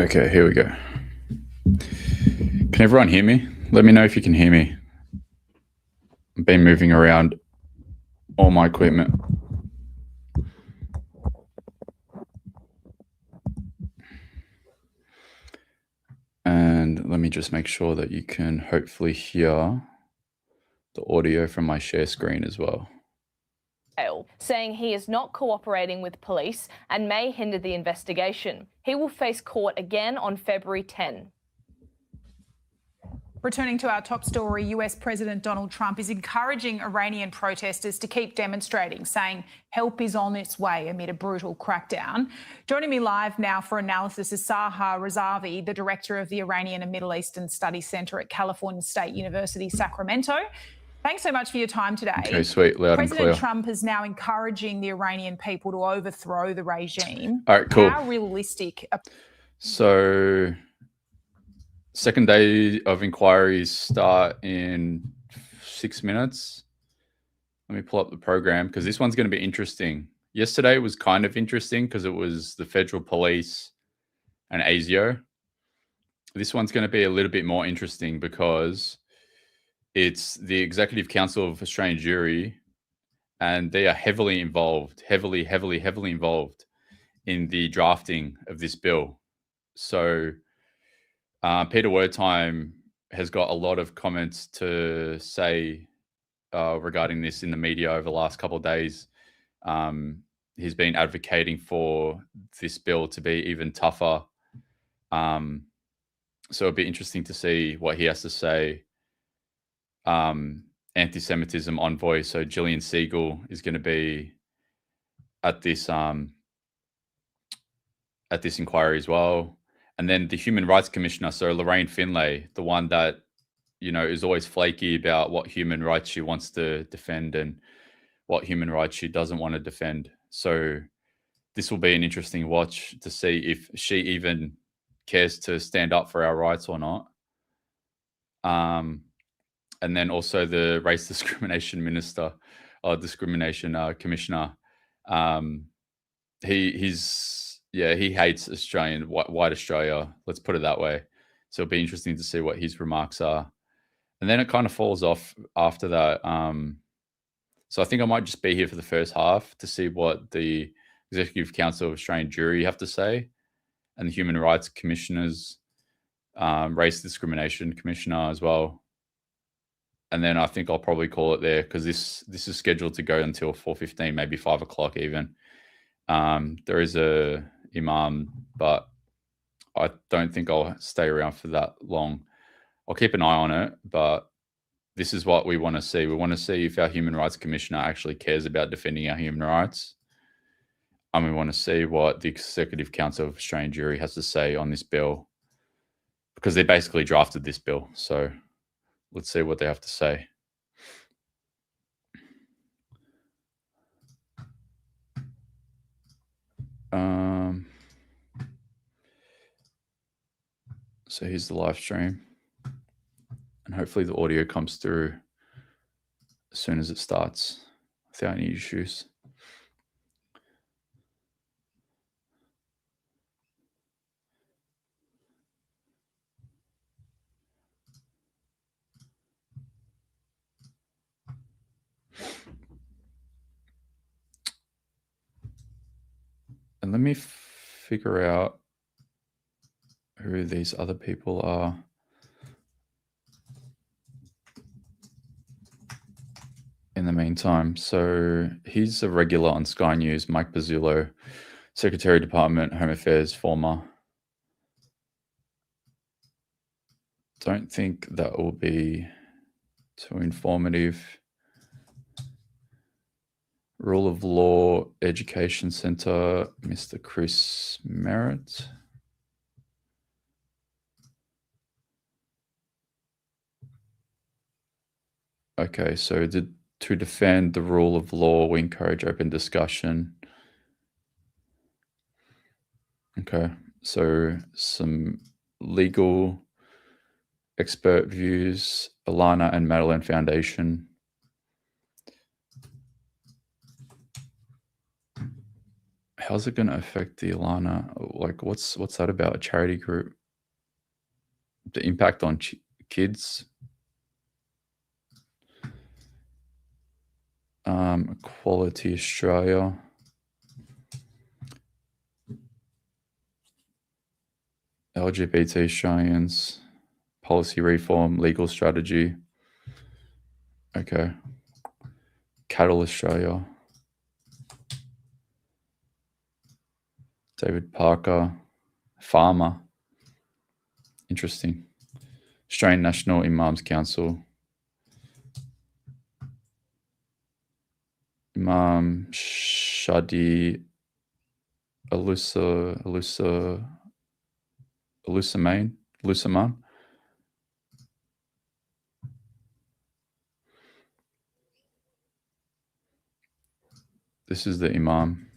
Okay, here we go. Can everyone hear me? Let me know if you can hear me. I've been moving around all my equipment. And let me just make sure that you can hopefully hear the audio from my share screen as well. Saying he is not cooperating with police and may hinder the investigation. He will face court again on February 10. Returning to our top story, US President Donald Trump is encouraging Iranian protesters to keep demonstrating, saying help is on its way amid a brutal crackdown. Joining me live now for analysis is Saha Razavi, the director of the Iranian and Middle Eastern Studies Center at California State University, Sacramento. Thanks so much for your time today. Okay, sweet, loud and clear. President Trump is now encouraging the Iranian people to overthrow the regime. All right, cool. How realistic? So, second day of inquiries start in 6 minutes. Let me pull up the program because this one's going to be interesting. Yesterday was kind of interesting because it was the federal police and ASIO. This one's going to be a little bit more interesting because it's the Executive Council of Australian Jury, and they are heavily involved, heavily involved in the drafting of this bill. So Peter Wertheim has got a lot of comments to say regarding this in the media over the last couple of days. He's been advocating for this bill to be even tougher. So it'll be interesting to see what he has to say. Antisemitism envoy, so Gillian Siegel, is going to be at this inquiry as well. And then the Human Rights Commissioner, so Lorraine Finlay, the one that, is always flaky about what human rights she wants to defend and what human rights she doesn't want to defend. So this will be an interesting watch to see if she even cares to stand up for our rights or not. And then also the race discrimination commissioner. He hates white Australia. Let's put it that way. So it'll be interesting to see what his remarks are. And then it kind of falls off after that. So I think I might just be here for the first half to see what the Executive Council of Australian Jury have to say, and the Human Rights Commissioners, Race Discrimination Commissioner as well. And then I think I'll probably call it there because this is scheduled to go until 4:15, maybe 5 o'clock even. There is a imam, but I don't think I'll stay around for that long. I'll keep an eye on it, but this is what we want to see. We want to see if our Human Rights Commissioner actually cares about defending our human rights. And we want to see what the Executive Council of Australian Jury has to say on this bill, because they basically drafted this bill. So let's see what they have to say. So here's the live stream. And hopefully the audio comes through as soon as it starts without any issues. And let me figure out who these other people are. In the meantime, so he's a regular on Sky News, Mike Pizzullo, Secretary of Department, Home Affairs, former. Don't think that will be too informative. Rule of Law Education Center, Mr. Chris Merritt. Okay, so to defend the rule of law, we encourage open discussion. Okay, so some legal expert views, Alana and Madeline Foundation. How's it going to affect the Alana? Like, what's that about? A charity group? The impact on kids? Equality Australia. LGBT Australians. Policy reform, legal strategy. Okay. Cattle Australia. David Parker. Farmer. Interesting. Australian National Imams Council. Imam Shadi Alusaman. This is the Imam.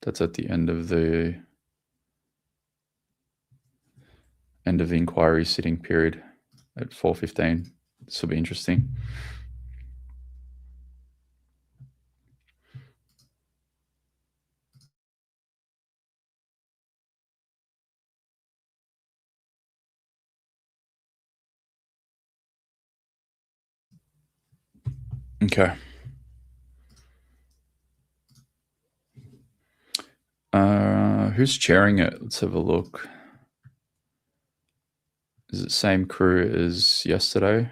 That's at the end of the inquiry sitting period at 4:15. This will be interesting. Okay. Who's chairing it? Let's have a look. Is it same crew as yesterday?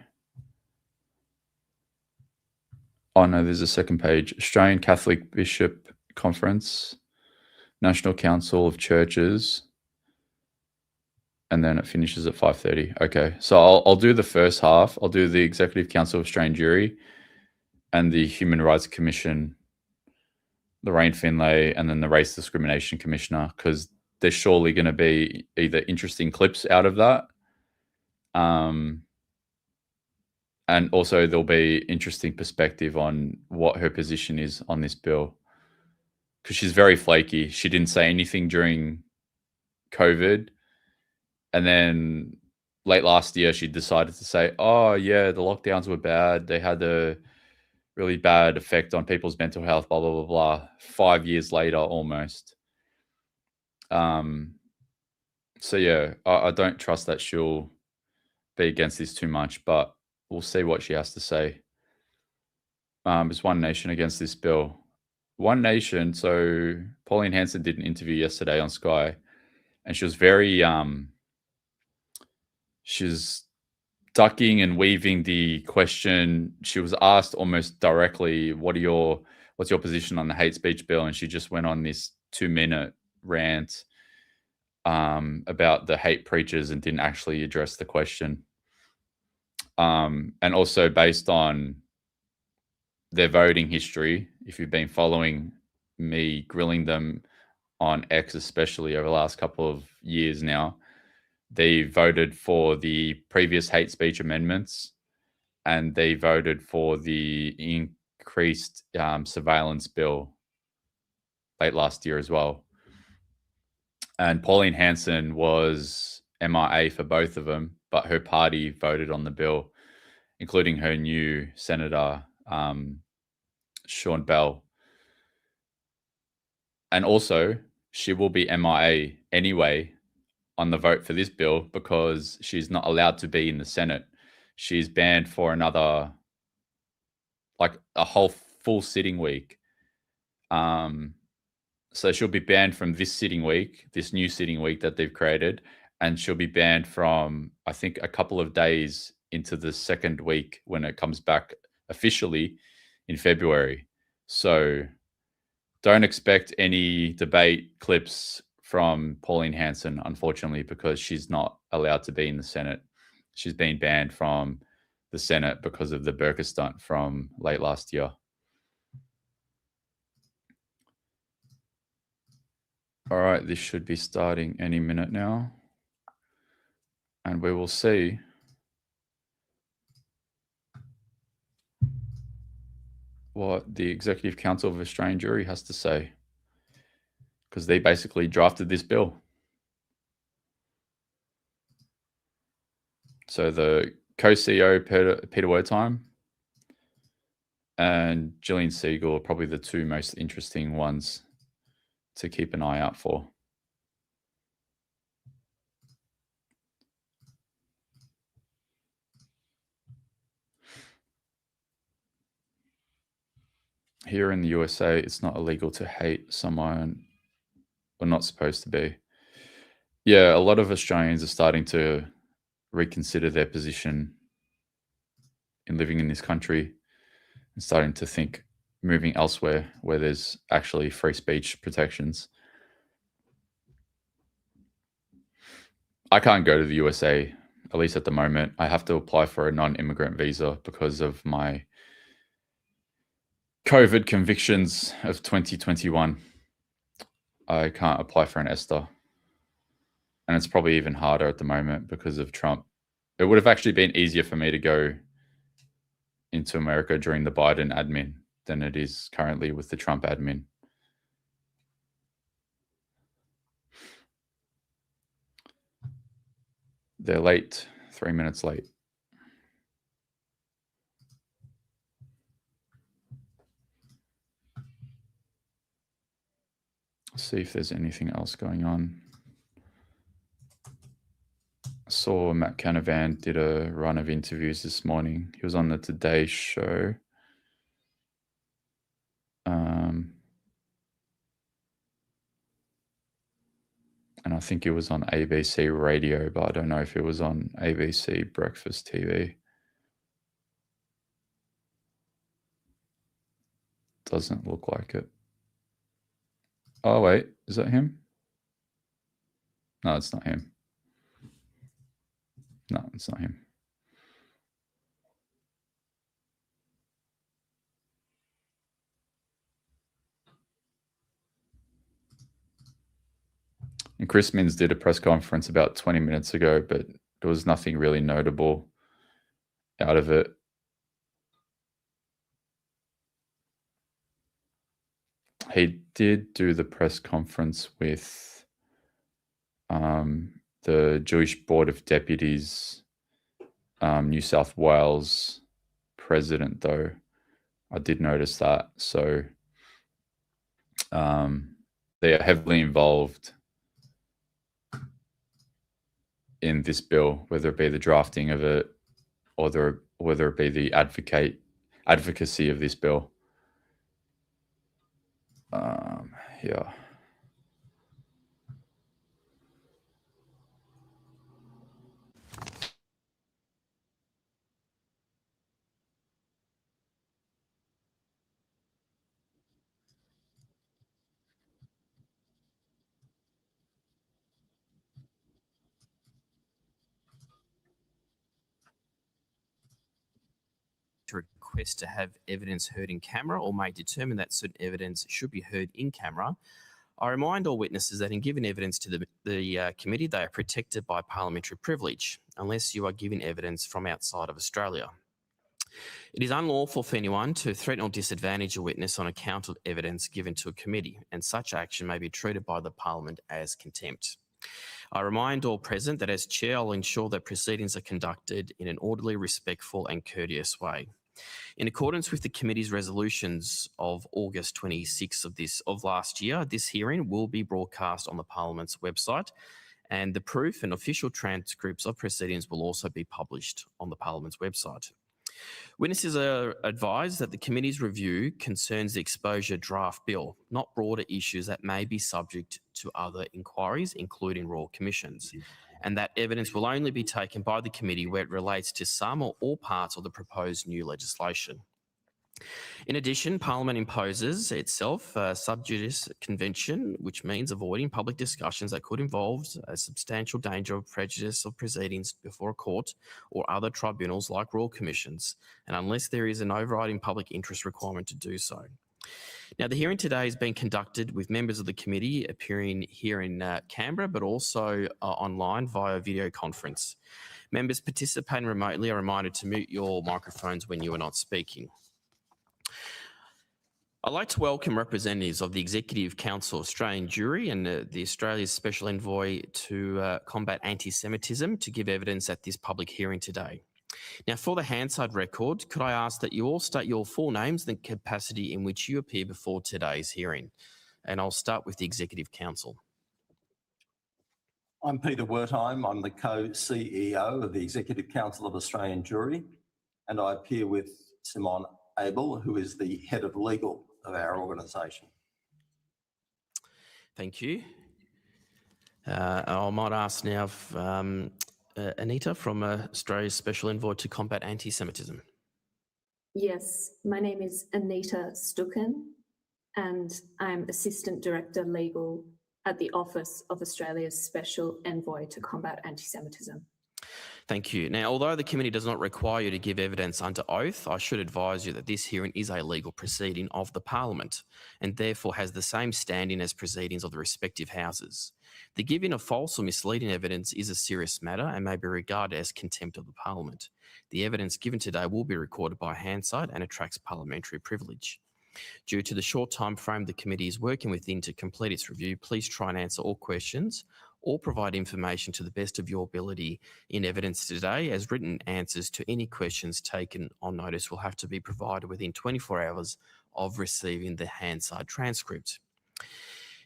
Oh no, there's a second page. Australian Catholic Bishop Conference, National Council of Churches, and then it finishes at 5:30. Okay, so I'll do the first half. I'll do the Executive Council of Australian Jury and the Human Rights Commission, Lorraine Finlay, and then the Race Discrimination Commissioner, because there's surely going to be either interesting clips out of that, and also there'll be interesting perspective on what her position is on this bill, because she's very flaky. She didn't say anything during COVID, and then late last year she decided to say, oh yeah, the lockdowns were bad, they had a really bad effect on people's mental health, blah blah blah blah. 5 years later almost. So yeah, I don't trust that she'll be against this too much, but we'll see what she has to say. Is One Nation against this bill? One Nation. So Pauline Hanson did an interview yesterday on Sky, and she was very she's ducking and weaving the question. She was asked almost directly, what's your position on the hate speech bill? And she just went on this 2-minute rant about the hate preachers and didn't actually address the question. And also based on their voting history, if you've been following me grilling them on X, especially over the last couple of years now, they voted for the previous hate speech amendments, and they voted for the increased surveillance bill late last year as well. And Pauline Hanson was MIA for both of them, but her party voted on the bill, including her new senator, Sean Bell. And also, she will be MIA anyway on the vote for this bill because she's not allowed to be in the Senate. She's banned for another, like a whole full sitting week. So she'll be banned from this sitting week, this new sitting week that they've created, and she'll be banned from, I think, a couple of days into the second week when it comes back officially in February. So don't expect any debate clips from Pauline Hanson, unfortunately, because she's not allowed to be in the Senate. She's been banned from the Senate because of the burqa stunt from late last year. All right, this should be starting any minute now. And we will see what the Executive Council of Australian Jury has to say, because they basically drafted this bill. So the co-CEO, Peter Wertheim, and Gillian Siegel are probably the two most interesting ones to keep an eye out for. Here in the USA, it's not illegal to hate someone, or not supposed to be. Yeah, a lot of Australians are starting to reconsider their position in living in this country and starting to think moving elsewhere where there's actually free speech protections. I can't go to the USA, at least at the moment. I have to apply for a non-immigrant visa because of my COVID convictions of 2021. I can't apply for an ESTA. And it's probably even harder at the moment because of Trump. It would have actually been easier for me to go into America during the Biden admin than it is currently with the Trump admin. They're late, 3 minutes late. See if there's anything else going on. I saw Matt Canavan did a run of interviews this morning. He was on the Today Show. And I think it was on ABC Radio, but I don't know if it was on ABC Breakfast TV. Doesn't look like it. Oh, wait, is that him? No, it's not him. No, it's not him. And Chris Minns did a press conference about 20 minutes ago, but there was nothing really notable out of it. He did do the press conference with the Jewish Board of Deputies, New South Wales president, though. I did notice that. So they are heavily involved in this bill, whether it be the drafting of it or whether it be the advocacy of this bill. Yeah. To request to have evidence heard in camera or may determine that certain evidence should be heard in camera. I remind all witnesses that in giving evidence to the committee, they are protected by parliamentary privilege, unless you are giving evidence from outside of Australia. It is unlawful for anyone to threaten or disadvantage a witness on account of evidence given to a committee, and such action may be treated by the Parliament as contempt. I remind all present that as Chair, I'll ensure that proceedings are conducted in an orderly, respectful and courteous way. In accordance with the committee's resolutions of August 26 of last year, this hearing will be broadcast on the Parliament's website, and the proof and official transcripts of proceedings will also be published on the Parliament's website. Witnesses are advised that the committee's review concerns the exposure draft bill, not broader issues that may be subject to other inquiries, including royal commissions, and that evidence will only be taken by the committee where it relates to some or all parts of the proposed new legislation. In addition, Parliament imposes itself a sub judice convention, which means avoiding public discussions that could involve a substantial danger of prejudice of proceedings before a court or other tribunals like royal commissions, and unless there is an overriding public interest requirement to do so. Now, the hearing today is being conducted with members of the committee appearing here in Canberra, but also online via video conference. Members participating remotely are reminded to mute your microphones when you are not speaking. I'd like to welcome representatives of the Executive Council Australian Jury and the Australia's Special Envoy to combat anti-Semitism to give evidence at this public hearing today. Now, for the Hansard record, could I ask that you all state your full names and the capacity in which you appear before today's hearing? And I'll start with the Executive Council. I'm Peter Wertheim. I'm the co-CEO of the Executive Council of Australian Jury, and I appear with Simon Abel, who is the head of legal of our organisation. Thank you. I might ask now if, Anita from Australia's Special Envoy to Combat Anti-Semitism. Yes, my name is Anita Stucken, and I'm Assistant Director Legal at the Office of Australia's Special Envoy to Combat Anti-Semitism. Thank you. Now, although the committee does not require you to give evidence under oath, I should advise you that this hearing is a legal proceeding of the Parliament and therefore has the same standing as proceedings of the respective houses. The giving of false or misleading evidence is a serious matter and may be regarded as contempt of the Parliament. The evidence given today will be recorded by Hansard and attracts parliamentary privilege. Due to the short time frame the committee is working within to complete its review, please try and answer all questions or provide information to the best of your ability in evidence today, as written answers to any questions taken on notice will have to be provided within 24 hours of receiving the Hansard transcript.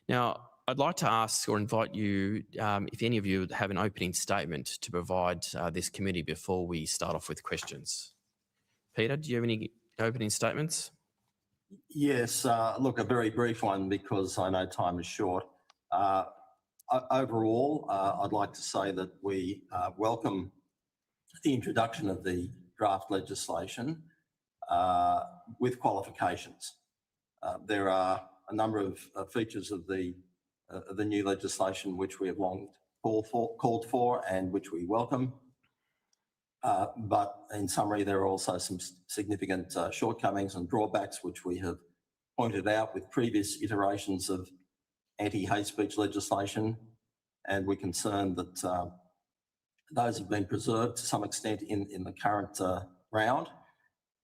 Now, I'd like to ask or invite you, if any of you have an opening statement to provide this committee before we start off with questions. Peter, do you have any opening statements? Yes, look, a very brief one because I know time is short. Overall, I'd like to say that we welcome the introduction of the draft legislation with qualifications. There are a number of features of the new legislation which we have long called for and which we welcome. But in summary, there are also some significant shortcomings and drawbacks which we have pointed out with previous iterations of anti-hate speech legislation, and we're concerned that those have been preserved to some extent in the current round,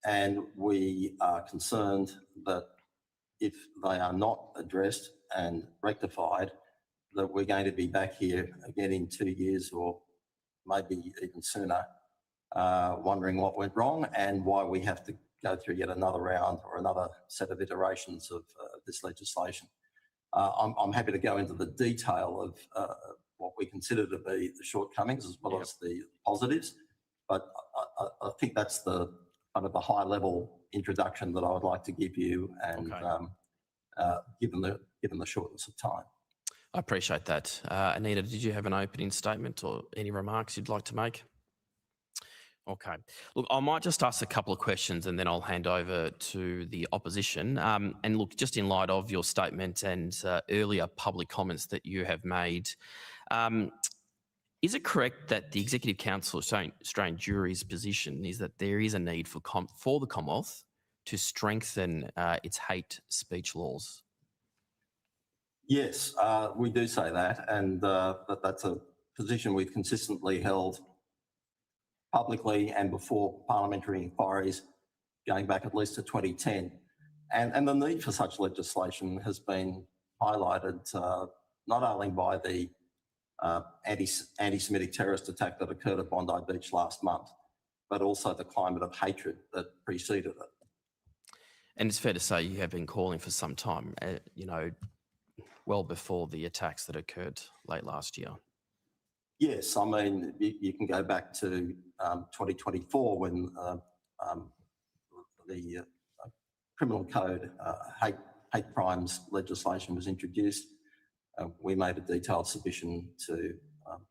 and we are concerned that if they are not addressed and rectified, that we're going to be back here again in 2 years or maybe even sooner, wondering what went wrong and why we have to go through yet another round or another set of iterations of this legislation. I'm happy to go into the detail of what we consider to be the shortcomings as well as the positives, but I think that's the kind of the high level introduction that I would like to give you, and given the shortness of time. I appreciate that. Anita, did you have an opening statement or any remarks you'd like to make? Okay. Look, I might just ask a couple of questions and then I'll hand over to the opposition. And look, just in light of your statement and earlier public comments that you have made, is it correct that the Executive Council of Australian Jury's position is that there is a need for the Commonwealth to strengthen its hate speech laws? Yes, we do say that, and that's a position we've consistently held publicly and before parliamentary inquiries going back at least to 2010. And the need for such legislation has been highlighted not only by the anti-Semitic terrorist attack that occurred at Bondi Beach last month, but also the climate of hatred that preceded it. And it's fair to say you have been calling for some time, well before the attacks that occurred late last year. Yes, I mean, you can go back to 2024 when the criminal code hate crimes legislation was introduced. We made a detailed submission to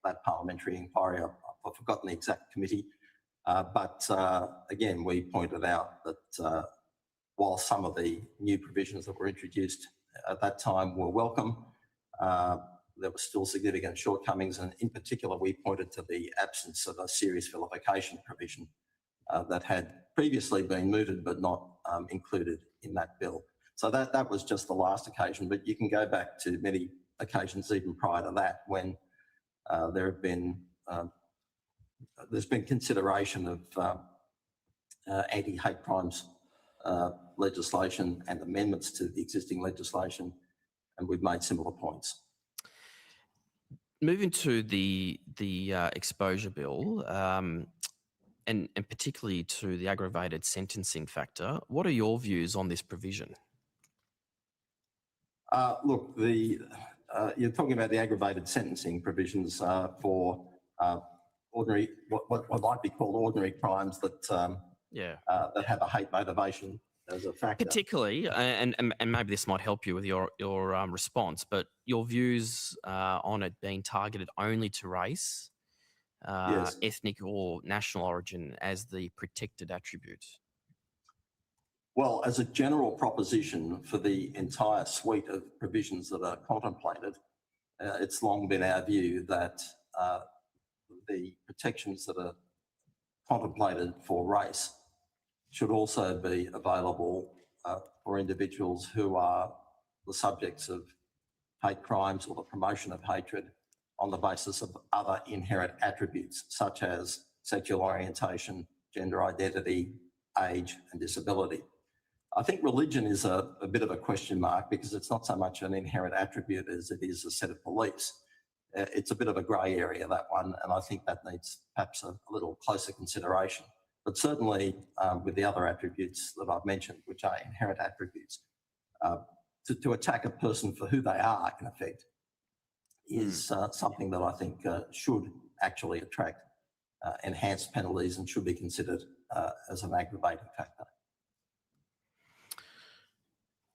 that parliamentary inquiry. I've forgotten the exact committee, but again, we pointed out that while some of the new provisions that were introduced at that time were welcome, there were still significant shortcomings, and in particular we pointed to the absence of a serious vilification provision that had previously been mooted but not included in that bill. So that was just the last occasion, but you can go back to many occasions even prior to that when there's been consideration of anti-hate crimes legislation and amendments to the existing legislation, and we've made similar points. Moving to the exposure bill, and particularly to the aggravated sentencing factor. What are your views on this provision? Look, you're talking about the aggravated sentencing provisions for ordinary, what might be called ordinary crimes that that have a hate motivation as a factor. Particularly, and maybe this might help you with your response, but your views on it being targeted only to race, Yes. ethnic or national origin as the protected attribute. Well, as a general proposition for the entire suite of provisions that are contemplated, it's long been our view that the protections that are contemplated for race should also be available for individuals who are the subjects of hate crimes or the promotion of hatred on the basis of other inherent attributes such as sexual orientation, gender identity, age and disability. I think religion is a bit of a question mark because it's not so much an inherent attribute as it is a set of beliefs. It's a bit of a grey area, that one, and I think that needs perhaps a little closer consideration. But certainly with the other attributes that I've mentioned, which are inherent attributes, to attack a person for who they are, in effect, is something that I think should actually attract enhanced penalties and should be considered as an aggravating factor.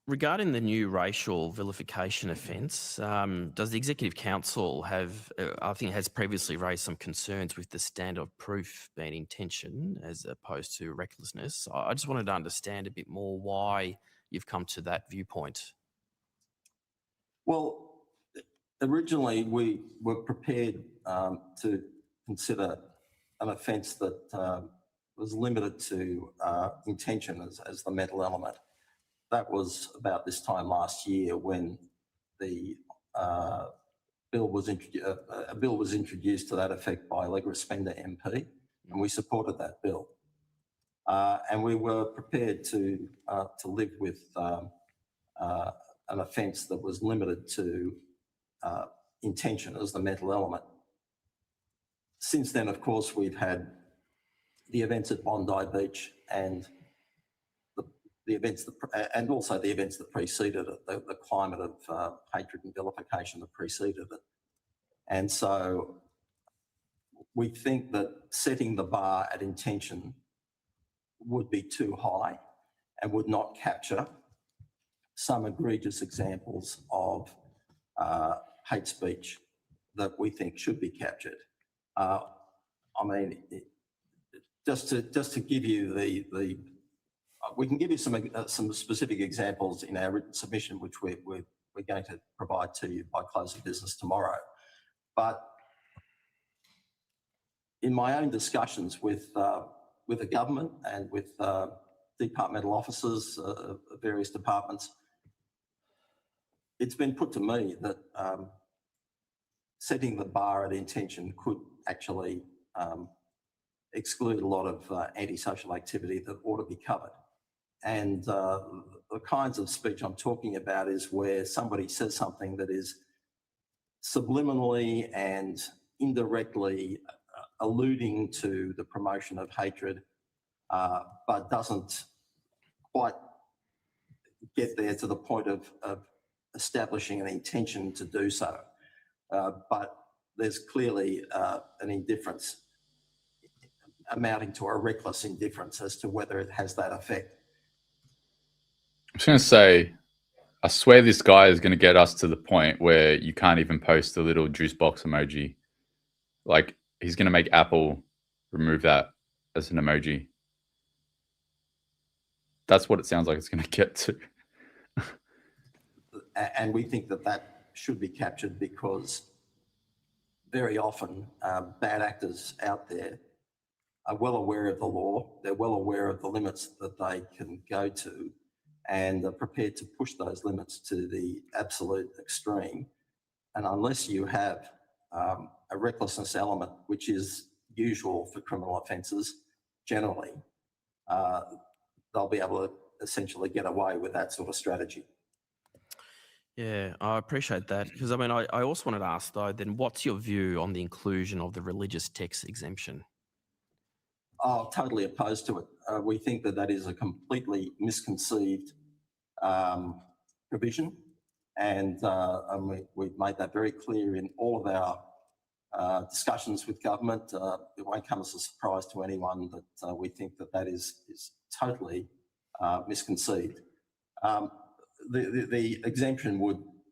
Regarding the new racial vilification offence, does the Executive Council have, I think, has previously raised some concerns with the standard of proof being intention as opposed to recklessness? I just wanted to understand a bit more why you've come to that viewpoint. Well, originally we were prepared to consider an offence that was limited to intention as the mental element. That was about this time last year when the bill was introduced to that effect by Allegra Spender MP, and we supported that bill. And we were prepared to live with an offence that was limited to intention as the mental element. Since then, of course, we've had the events at Bondi Beach and the events and also the events that preceded it, the climate of hatred and vilification that preceded it. And so we think that setting the bar at intention would be too high and would not capture some egregious examples of hate speech that we think should be captured. I mean, just to give you we can give you some specific examples in our written submission, which we're going to provide to you by close of business tomorrow. But in my own discussions with the government and with departmental officers of various departments, it's been put to me that setting the bar at intention could actually exclude a lot of antisocial activity that ought to be covered. And the kinds of speech I'm talking about is where somebody says something that is subliminally and indirectly alluding to the promotion of hatred, but doesn't quite get there to the point of establishing an intention to do so. But there's clearly an indifference amounting to a reckless indifference as to whether it has that effect. I'm just going to say, I swear this guy is going to get us to the point where you can't even post a little juice box emoji. Like, he's going to make Apple remove that as an emoji. That's what it sounds like it's going to get to. And we think that that should be captured because very often bad actors out there are well aware of the law. They're well aware of the limits that they can go to and are prepared to push those limits to the absolute extreme. And unless you have a recklessness element, which is usual for criminal offences generally, they'll be able to essentially get away with that sort of strategy. Yeah, I appreciate that. Because, I mean, I also wanted to ask, though, then what's your view on the inclusion of the religious text exemption? are totally opposed to it. We think that that is a completely misconceived provision, and we've made that very clear in all of our discussions with government. It won't come as a surprise to anyone that we think that that is totally misconceived. The exemption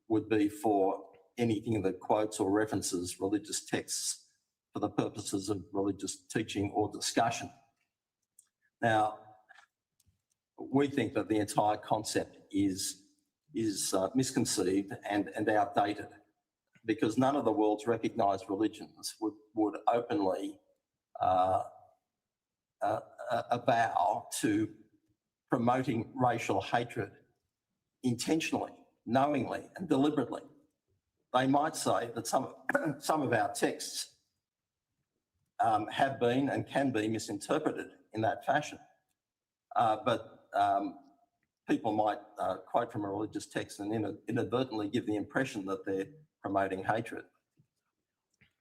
would be for anything that quotes or references religious texts for the purposes of religious teaching or discussion. Now, we think that the entire concept is misconceived and outdated, because none of the world's recognised religions would openly avow to promoting racial hatred intentionally, knowingly and deliberately. They might say that some of our texts have been and can be misinterpreted in that fashion, but people might quote from a religious text and inadvertently give the impression that they're promoting hatred.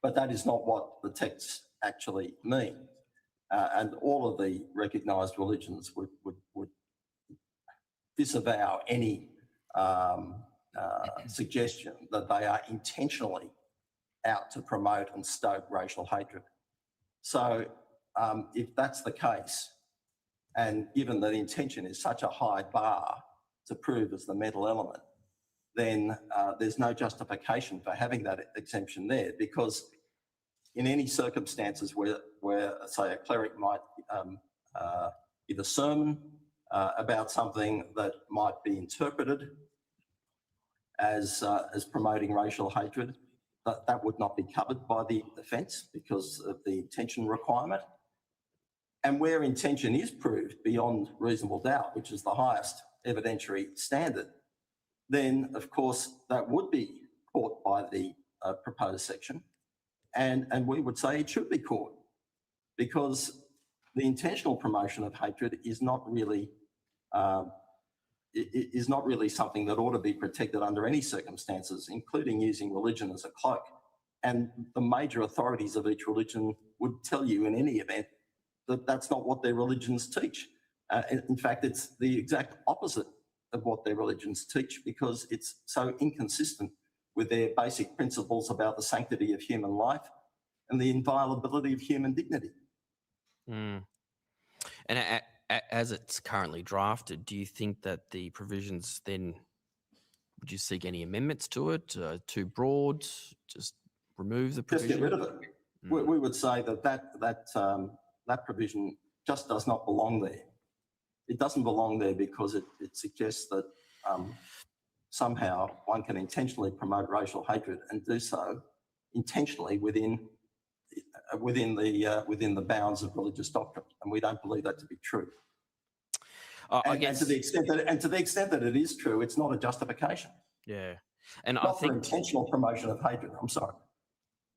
But that is not what the texts actually mean. And all of the recognised religions would disavow any suggestion that they are intentionally out to promote and stoke racial hatred. So if that's the case, and given that intention is such a high bar to prove as the mental element, then there's no justification for having that exemption there, because in any circumstances where say, a cleric might give a sermon about something that might be interpreted as promoting racial hatred, that would not be covered by the offence because of the intention requirement. And where intention is proved beyond reasonable doubt, which is the highest evidentiary standard, then of course that would be caught by the proposed section. And we would say it should be caught, because the intentional promotion of hatred is not really something that ought to be protected under any circumstances, including using religion as a cloak. And the major authorities of each religion would tell you in any event that that's not what their religions teach. In fact, it's the exact opposite of what their religions teach, because it's so inconsistent with their basic principles about the sanctity of human life and the inviolability of human dignity. Mm. And as it's currently drafted, do you think that the provisions then, would you seek any amendments to it? Too broad? Just remove the provision? Just get rid of it. We would say that provision just does not belong there. It doesn't belong there because it suggests that somehow one can intentionally promote racial hatred and do so intentionally within the bounds of religious doctrine, and we don't believe that to be true. And to the extent that it is true, it's not a justification. Yeah, and not I think for intentional promotion of hatred. I'm sorry.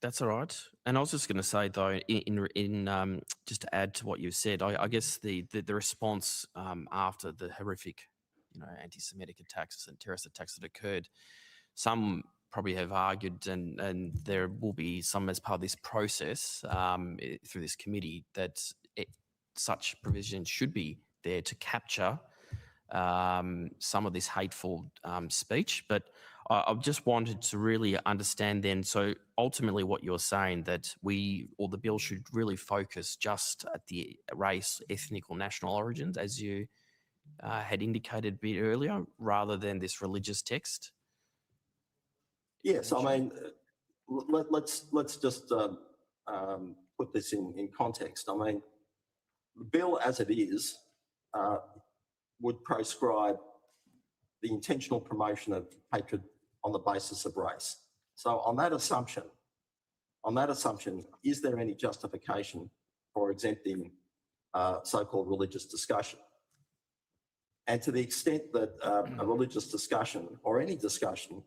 That's all right. And I was just going to say, though, in just to add to what you said, I guess the response after the horrific, anti-Semitic attacks and terrorist attacks that occurred, some probably have argued, and there will be some as part of this process through this committee, that such provisions should be there to capture some of this hateful speech. But I just wanted to really understand then, so ultimately what you're saying, that the bill should really focus just at the race, ethnic or national origins, as you had indicated a bit earlier, rather than this religious text? Yes, I mean, let's just put this in context. I mean, the bill as it is would proscribe the intentional promotion of hatred on the basis of race. So on that assumption, is there any justification for exempting so-called religious discussion? And to the extent that a religious discussion or any discussion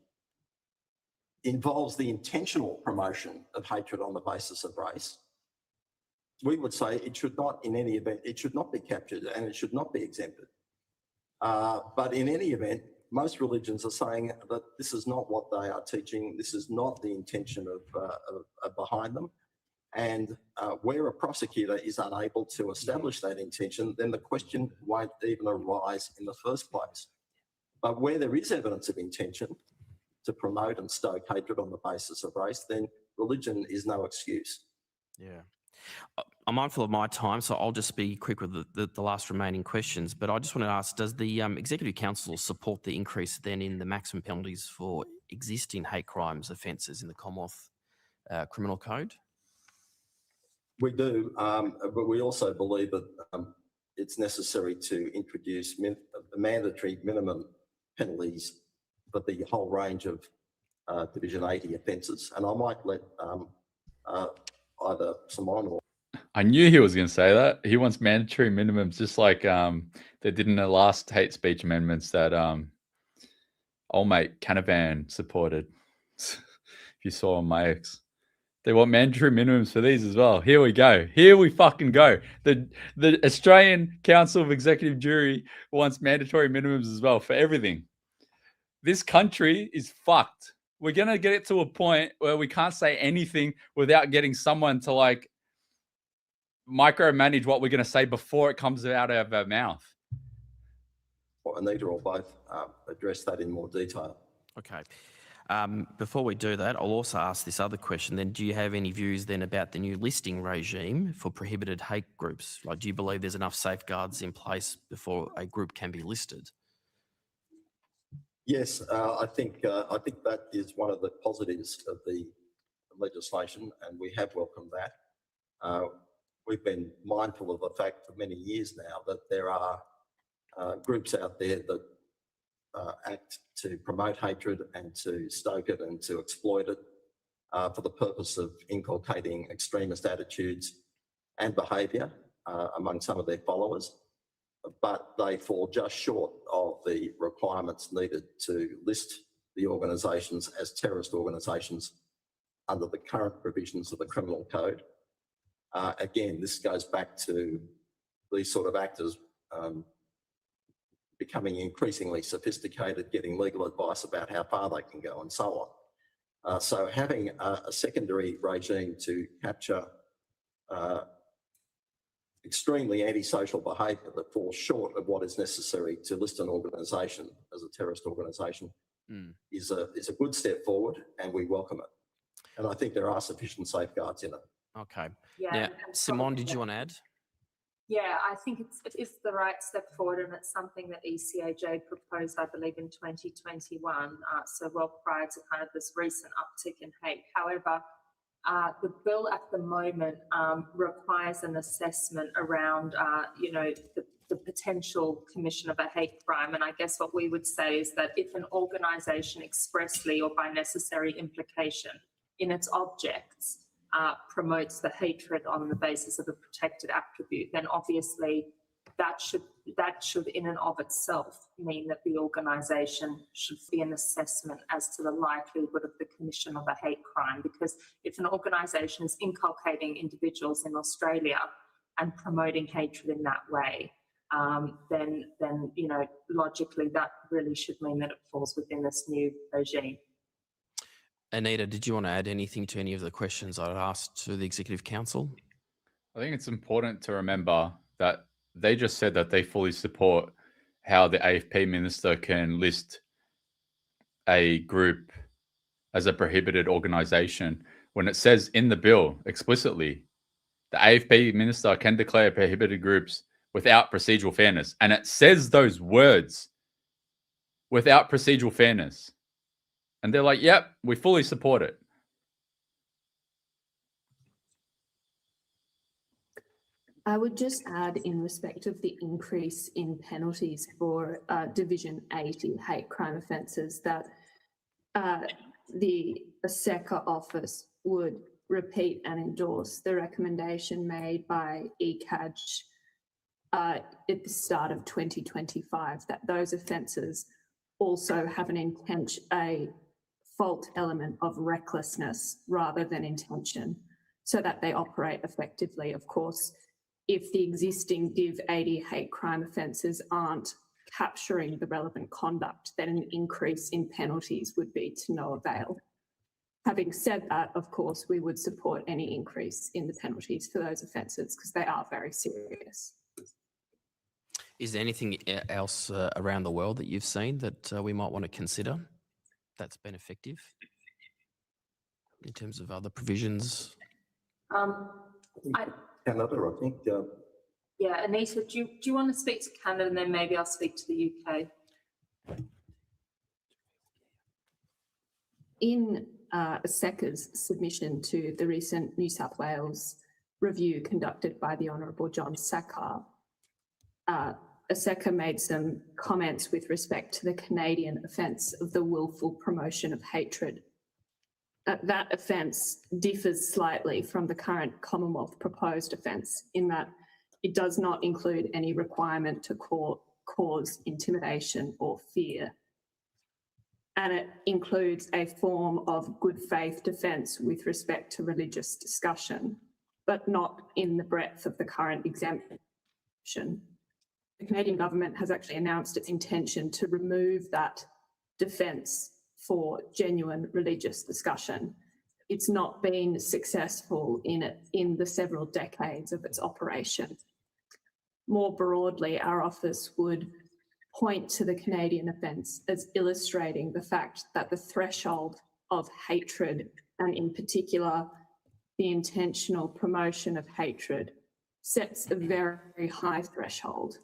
involves the intentional promotion of hatred on the basis of race, we would say it should not, in any event, it should not be captured and it should not be exempted. But in any event, most religions are saying that this is not what they are teaching. This is not the intention of behind them. And where a prosecutor is unable to establish that intention, then the question won't even arise in the first place. But where there is evidence of intention to promote and stoke hatred on the basis of race, then religion is no excuse. Yeah. I'm mindful of my time, so I'll just be quick with the last remaining questions. But I just want to ask, does the Executive Council support the increase then in the maximum penalties for existing hate crimes offences in the Commonwealth Criminal Code? We do, but we also believe that it's necessary to introduce mandatory minimum penalties for the whole range of Division 80 offences. And I might let either Simon or... I knew he was going to say that. He wants mandatory minimums, just like they did in the last hate speech amendments that old mate Canavan supported. If you saw on my ex. They want mandatory minimums for these as well. Here we go. Here we fucking go. The Australian Council of Executive Jury wants mandatory minimums as well for everything. This country is fucked. We're going to get it to a point where we can't say anything without getting someone to like micromanage what we're going to say before it comes out of our mouth. Well, Anita or both address that in more detail. Okay. Before we do that, I'll also ask this other question then. Do you have any views then about the new listing regime for prohibited hate groups? Like, do you believe there's enough safeguards in place before a group can be listed? Yes, I think that is one of the positives of the legislation, and we have welcomed that. We've been mindful of the fact for many years now that there are groups out there that act to promote hatred and to stoke it and to exploit it for the purpose of inculcating extremist attitudes and behaviour among some of their followers. But they fall just short of the requirements needed to list the organisations as terrorist organisations under the current provisions of the Criminal Code. Again, this goes back to these sort of actors becoming increasingly sophisticated, getting legal advice about how far they can go and so on. So having a secondary regime to capture extremely antisocial behaviour that falls short of what is necessary to list an organisation as a terrorist organisation is a good step forward, and we welcome it. And I think there are sufficient safeguards in it. Okay. Yeah. Now, Simone, did you want to add? Yeah, I think it is the right step forward, and it's something that ECAJ proposed, I believe, in 2021, so well prior to kind of this recent uptick in hate. However, the bill at the moment requires an assessment around, the potential commission of a hate crime. And I guess what we would say is that if an organisation expressly or by necessary implication in its objects promotes the hatred on the basis of a protected attribute, then obviously that should in and of itself mean that the organisation should be an assessment as to the likelihood of the commission of a hate crime. Because if an organisation is inculcating individuals in Australia and promoting hatred in that way, then logically that really should mean that it falls within this new regime. Anita, did you want to add anything to any of the questions I asked to the Executive Council? I think it's important to remember that they just said that they fully support how the AFP minister can list a group as a prohibited organisation when it says in the bill explicitly the AFP minister can declare prohibited groups without procedural fairness. And it says those words, without procedural fairness. And they're like, yep, we fully support it. I would just add, in respect of the increase in penalties for Division 80 hate crime offences, that the ASECA office would repeat and endorse the recommendation made by ECAJ at the start of 2025, that those offences also have a fault element of recklessness rather than intention, so that they operate effectively. Of course, if the existing Div 80 hate crime offences aren't capturing the relevant conduct, then an increase in penalties would be to no avail. Having said that, of course, we would support any increase in the penalties for those offences because they are very serious. Is there anything else around the world that you've seen that we might want to consider that's been effective in terms of other provisions? Canada, I think. Yeah, Anita, do you want to speak to Canada and then maybe I'll speak to the UK? In ASECA's submission to the recent New South review conducted by the Honourable John Sackar, ASECA made some comments with respect to the Canadian offence of the willful promotion of hatred. That offence differs slightly from the current Commonwealth proposed offence in that it does not include any requirement to cause intimidation or fear. And it includes a form of good faith defence with respect to religious discussion, but not in the breadth of the current exemption. The Canadian government has actually announced its intention to remove that defence for genuine religious discussion. It's not been successful in the several decades of its operation. More broadly, our office would point to the Canadian offence as illustrating the fact that the threshold of hatred, and in particular the intentional promotion of hatred, sets a very high threshold,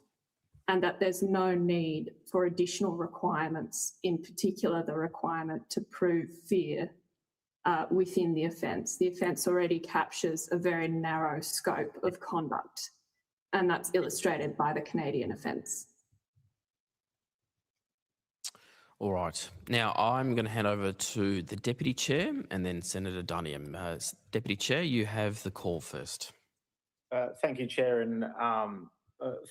and that there's no need for additional requirements, in particular the requirement to prove fear within the offence. The offence already captures a very narrow scope of conduct, and that's illustrated by the Canadian offence. All right. Now I'm going to hand over to the Deputy Chair and then Senator Duniam. Deputy Chair, you have the call first. Thank you, Chair, and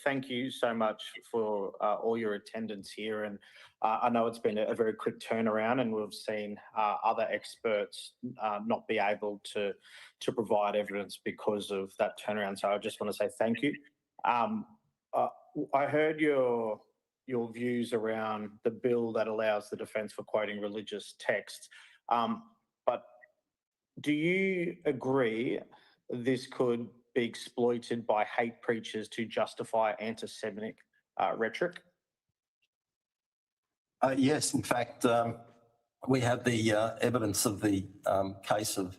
thank you so much for all your attendance here. And I know it's been a very quick turnaround, and we've seen other experts not be able to provide evidence because of that turnaround. So I just want to say thank you. I heard your views around the bill that allows the defence for quoting religious texts, but do you agree this could be exploited by hate preachers to justify anti-Semitic rhetoric? Yes, in fact, we have the evidence of the case of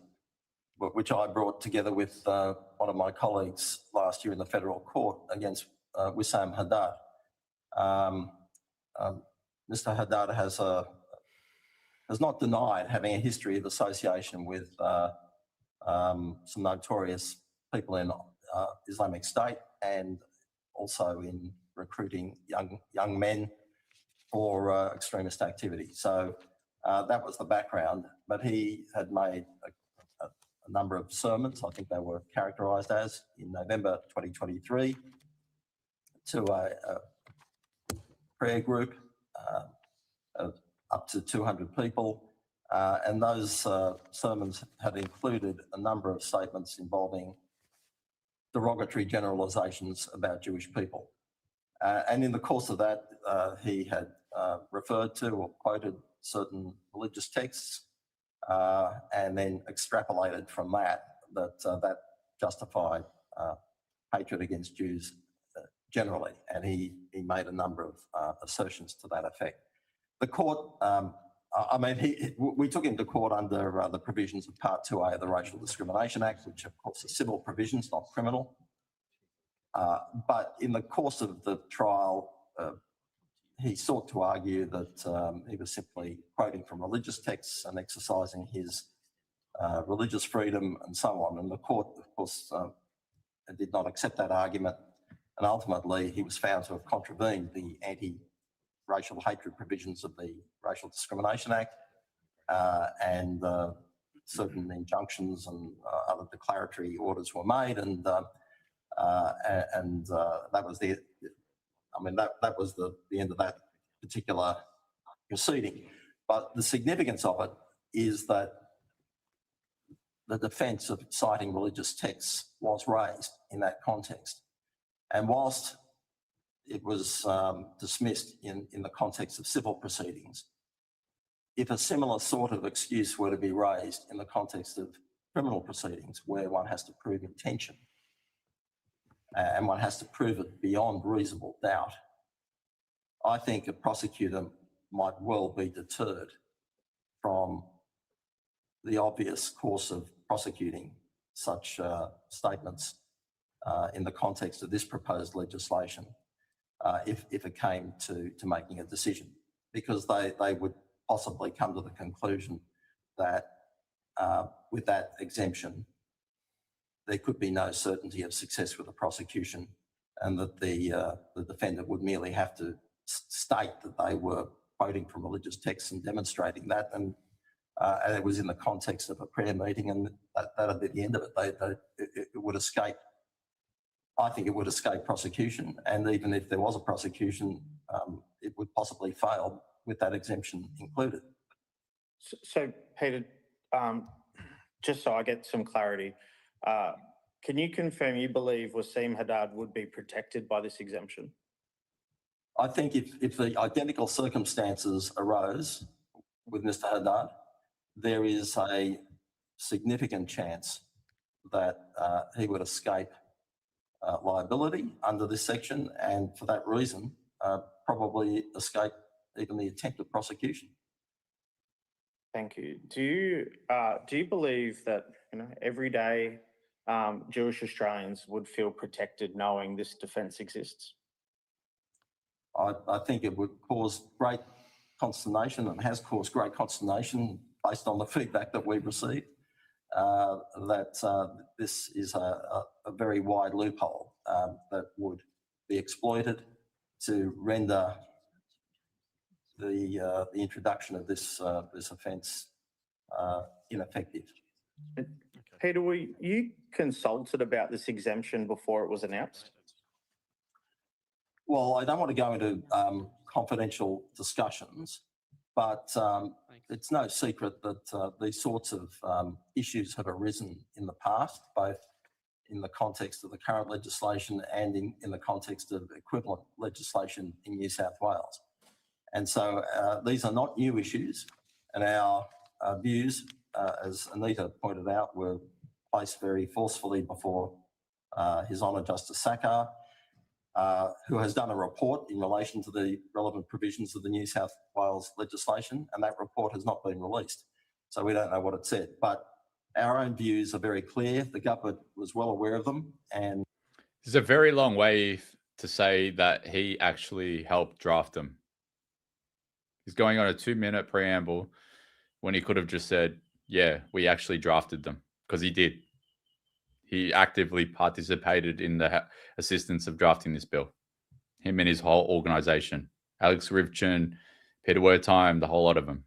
which I brought together with one of my colleagues last year in the federal court against Wissam Haddad. Mr. Haddad has not denied having a history of association with some notorious people in Islamic State, and also in recruiting young men for extremist activity. So that was the background. But he had made a number of sermons, I think they were characterised as, in November 2023 to a prayer group of up to 200 people. And those sermons had included a number of statements involving derogatory generalisations about Jewish people. And in the course of that, he had referred to or quoted certain religious texts and then extrapolated from that justified hatred against Jews generally. And he made a number of assertions to that effect. The court, we took him to court under the provisions of Part 2A of the Racial Discrimination Act, which of course are civil provisions, not criminal. But in the course of the trial, he sought to argue that he was simply quoting from religious texts and exercising his religious freedom and so on. And the court, of course, did not accept that argument. And ultimately, he was found to have contravened the anti-racial hatred provisions of the Racial Discrimination Act, and certain injunctions and other declaratory orders were made, and that was that was the end of that particular proceeding. But the significance of it is that the defence of citing religious texts was raised in that context. And whilst it was dismissed in the context of civil proceedings, if a similar sort of excuse were to be raised in the context of criminal proceedings where one has to prove intention and one has to prove it beyond reasonable doubt, I think a prosecutor might well be deterred from the obvious course of prosecuting such statements in the context of this proposed legislation if it came to making a decision, because they would possibly come to the conclusion that with that exemption, there could be no certainty of success with the prosecution, and that the defendant would merely have to state that they were quoting from religious texts and demonstrating that, and it was in the context of a prayer meeting, and that'd be the end of it. It would escape. I think it would escape prosecution, and even if there was a prosecution, it would possibly fail with that exemption included. So, Peter, just so I get some clarity, can you confirm you believe Wasim Haddad would be protected by this exemption? I think if the identical circumstances arose with Mr. Haddad, there is a significant chance that he would escape liability under this section, and for that reason, probably escape even the attempt of prosecution. Thank you. Do you believe that everyday Jewish Australians would feel protected knowing this defence exists? I think it would cause great consternation, and has caused great consternation based on the feedback that we've received, that this is a very wide loophole that would be exploited to render the introduction of this offence ineffective. Peter, were you consulted about this exemption before it was announced? Well, I don't want to go into confidential discussions, but it's no secret that these sorts of issues have arisen in the past, both in the context of the current legislation and in the context of equivalent legislation in New South Wales. And so these are not new issues, and our views, as Anita pointed out, were placed very forcefully before His Honour Justice Sakar, who has done a report in relation to the relevant provisions of the New South Wales legislation, and that report has not been released. So we don't know what it said, but our own views are very clear. The government was well aware of them, and there's a very long way to say that he actually helped draft them. He's going on a 2-minute preamble when he could have just said, yeah, we actually drafted them, because he did. He actively participated in the assistance of drafting this bill. Him and his whole organisation. Alex Rivchin, Peter Wertheim, the whole lot of them.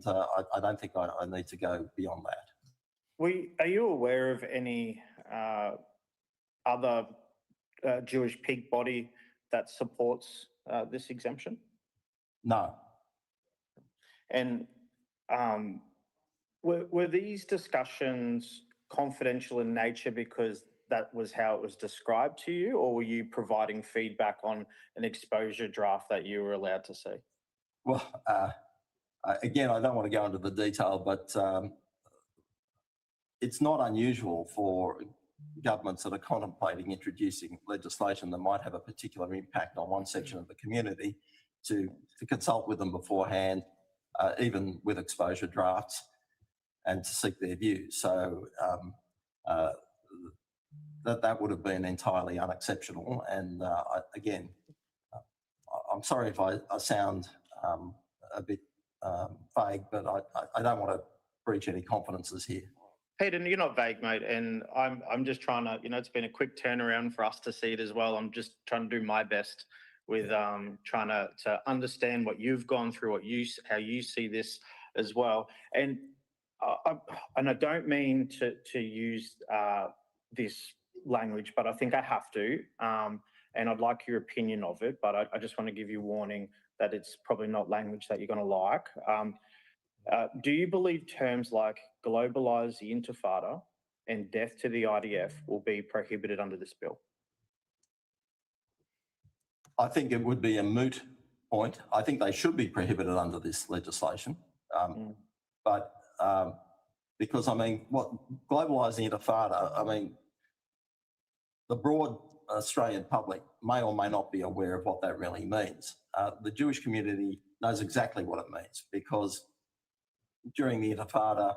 I don't think I need to go beyond that. Are you aware of any other Jewish peak body that supports this exemption? No. And were these discussions confidential in nature because that was how it was described to you, or were you providing feedback on an exposure draft that you were allowed to see? Well, again, I don't want to go into the detail, but it's not unusual for governments that are contemplating introducing legislation that might have a particular impact on one section of the community to consult with them beforehand, even with exposure drafts, and to seek their views. So that would have been entirely unexceptional. And again, I'm sorry if I sound a bit vague, but I don't want to breach any confidences here. Peter, you're not vague, mate, and I'm just trying to, it's been a quick turnaround for us to see it as well. I'm just trying to do my best with trying to understand what you've gone through, how you see this as well. And I don't mean to use this language, but I think I have to, and I'd like your opinion of it, but I just want to give you warning that it's probably not language that you're going to like. Do you believe terms like globalise the intifada and death to the IDF will be prohibited under this bill? I think it would be a moot point. I think they should be prohibited under this legislation. But because, I mean, what globalising intifada, I mean, the broad Australian public may or may not be aware of what that really means. The Jewish community knows exactly what it means because during the intifada,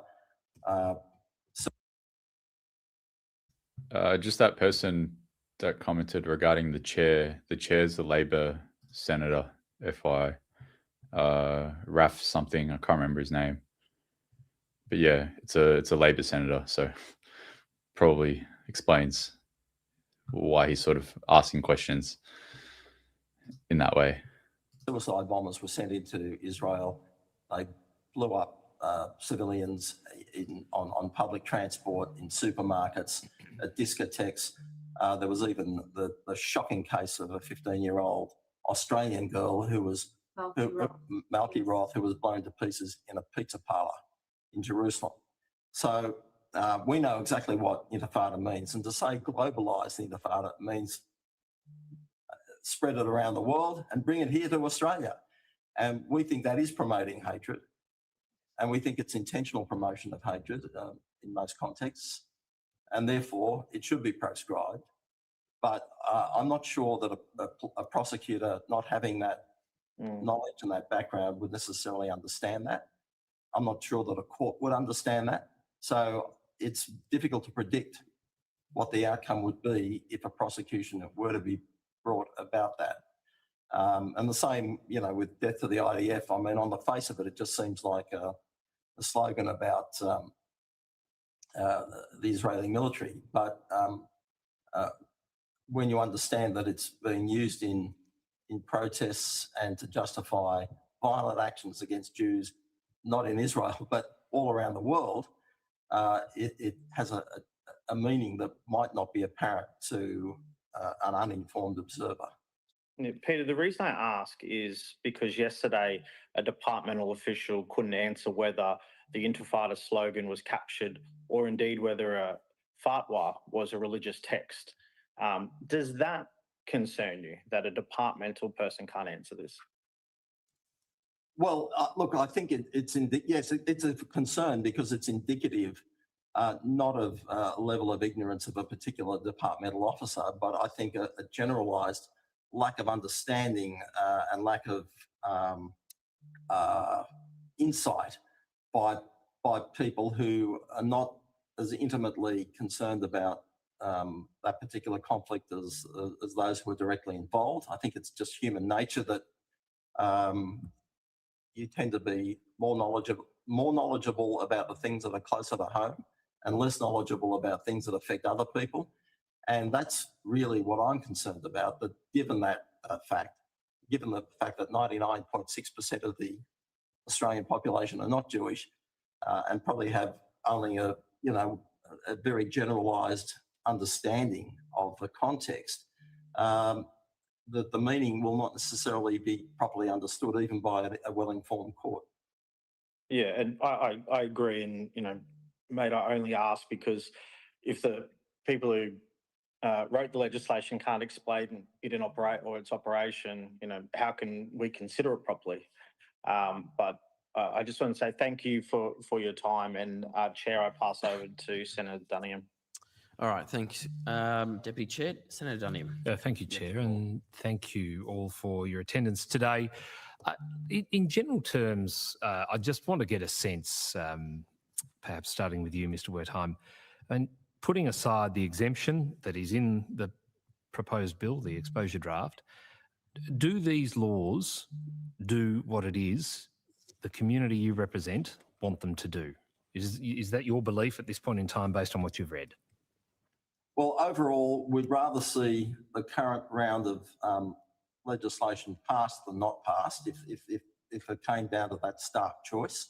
just that person that commented regarding the chair. The chair's the Labor senator, FYI. Raf something, I can't remember his name. But yeah, it's a Labor senator, so probably explains why he's sort of asking questions in that way. Suicide bombers were sent into Israel. They blew up civilians on public transport, in supermarkets, at discotheques. There was even the shocking case of a 15-year-old Australian girl who was Malky Roth, who was blown to pieces in a pizza parlour in Jerusalem. So we know exactly what intifada means, and to say globalise the intifada means spread it around the world and bring it here to Australia. And we think that is promoting hatred, and we think it's intentional promotion of hatred in most contexts, and therefore it should be proscribed. But I'm not sure that a prosecutor not having that knowledge and that background would necessarily understand that. I'm not sure that a court would understand that. So it's difficult to predict what the outcome would be if a prosecution were to be brought about that. And the same, you know, with death to the IDF. I mean, on the face of it, it just seems like a slogan about the Israeli military. But when you understand that it's being used in protests and to justify violent actions against Jews, not in Israel, but all around the world, it has a meaning that might not be apparent to an uninformed observer. Peter, the reason I ask is because yesterday a departmental official couldn't answer whether the Intifada slogan was captured or indeed whether a fatwa was a religious text. Does that concern you, that a departmental person can't answer this? Well, look, I think it's a concern because it's indicative not of a level of ignorance of a particular departmental officer, but I think a generalised lack of understanding and lack of insight by people who are not as intimately concerned about that particular conflict as those who are directly involved. I think it's just human nature that you tend to be more knowledgeable about the things that are closer to home and less knowledgeable about things that affect other people. And that's really what I'm concerned about, that given that fact, given the fact that 99.6% of the Australian population are not Jewish and probably have only a very generalised understanding of the context, that the meaning will not necessarily be properly understood even by a well-informed court. Yeah, and I agree. And, you know, mate, I only ask because if the people who wrote the legislation can't explain it in its operation, you know, how can we consider it properly? But I just want to say thank you for your time. And Chair, I pass over to Senator Dunningham. All right, thanks, Deputy Chair. Senator Dunningham. Thank you, Chair, and thank you all for your attendance today. In general terms, I just want to get a sense, perhaps starting with you, Mr. Wertheim, and putting aside the exemption that is in the proposed bill, the exposure draft, do these laws do what it is the community you represent want them to do? Is that your belief at this point in time based on what you've read? Well, overall, we'd rather see the current round of legislation passed than not passed if it came down to that stark choice.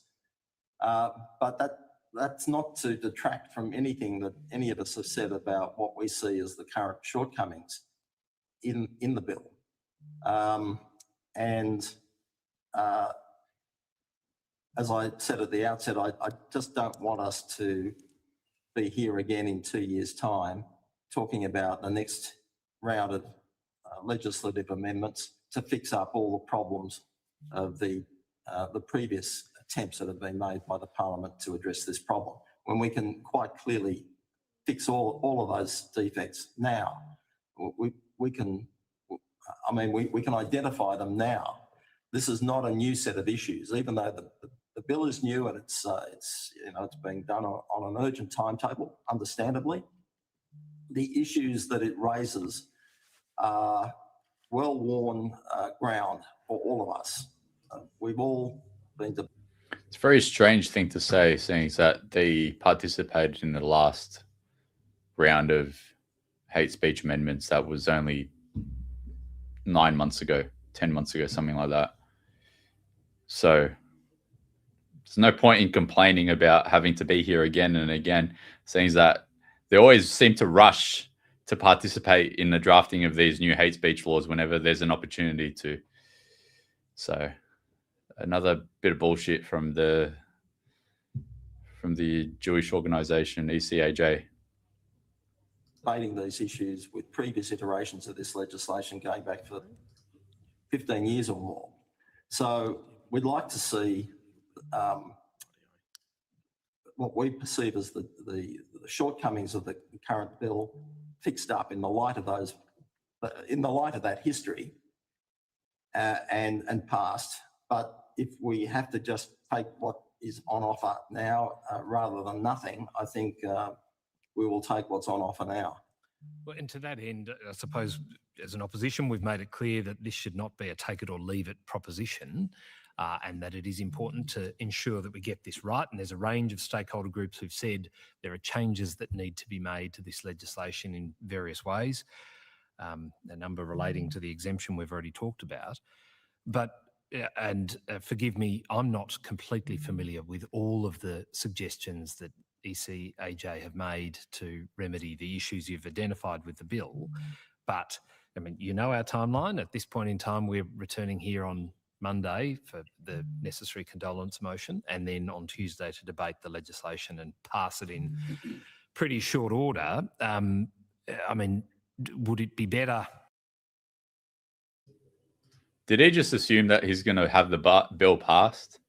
But that's not to detract from anything that any of us have said about what we see as the current shortcomings in the bill. As I said at the outset, I just don't want us to be here again in 2 years' time talking about the next round of legislative amendments to fix up all the problems of the previous attempts that have been made by the Parliament to address this problem, when we can quite clearly fix all of those defects now. We can identify them now. This is not a new set of issues, even though the bill is new and it's being done on an urgent timetable, understandably. The issues that it raises are well-worn ground for all of us. We've all been to. It's a very strange thing to say, seeing that they participated in the last round of hate speech amendments that was only 9 months ago, 10 months ago, something like that. So there's no point in complaining about having to be here again and again, seeing that they always seem to rush to participate in the drafting of these new hate speech laws whenever there's an opportunity to. So another bit of bullshit from the Jewish organization ECAJ. Debating these issues with previous iterations of this legislation going back for 15 years or more. So we'd like to see what we perceive as the shortcomings of the current bill fixed up in the light of that history and passed. But if we have to just take what is on offer now rather than nothing, I think we will take what's on offer now. Well, and to that end, I suppose as an opposition, we've made it clear that this should not be a take it or leave it proposition, and that it is important to ensure that we get this right. And there's a range of stakeholder groups who've said there are changes that need to be made to this legislation in various ways, a number relating to the exemption we've already talked about. But forgive me, I'm not completely familiar with all of the suggestions that ECAJ have made to remedy the issues you've identified with the bill. But, I mean, you know our timeline. At this point in time, we're returning here on Monday for the necessary condolence motion, and then on Tuesday to debate the legislation and pass it in pretty short order. I mean, would it be better? Did he just assume that he's going to have the bill passed?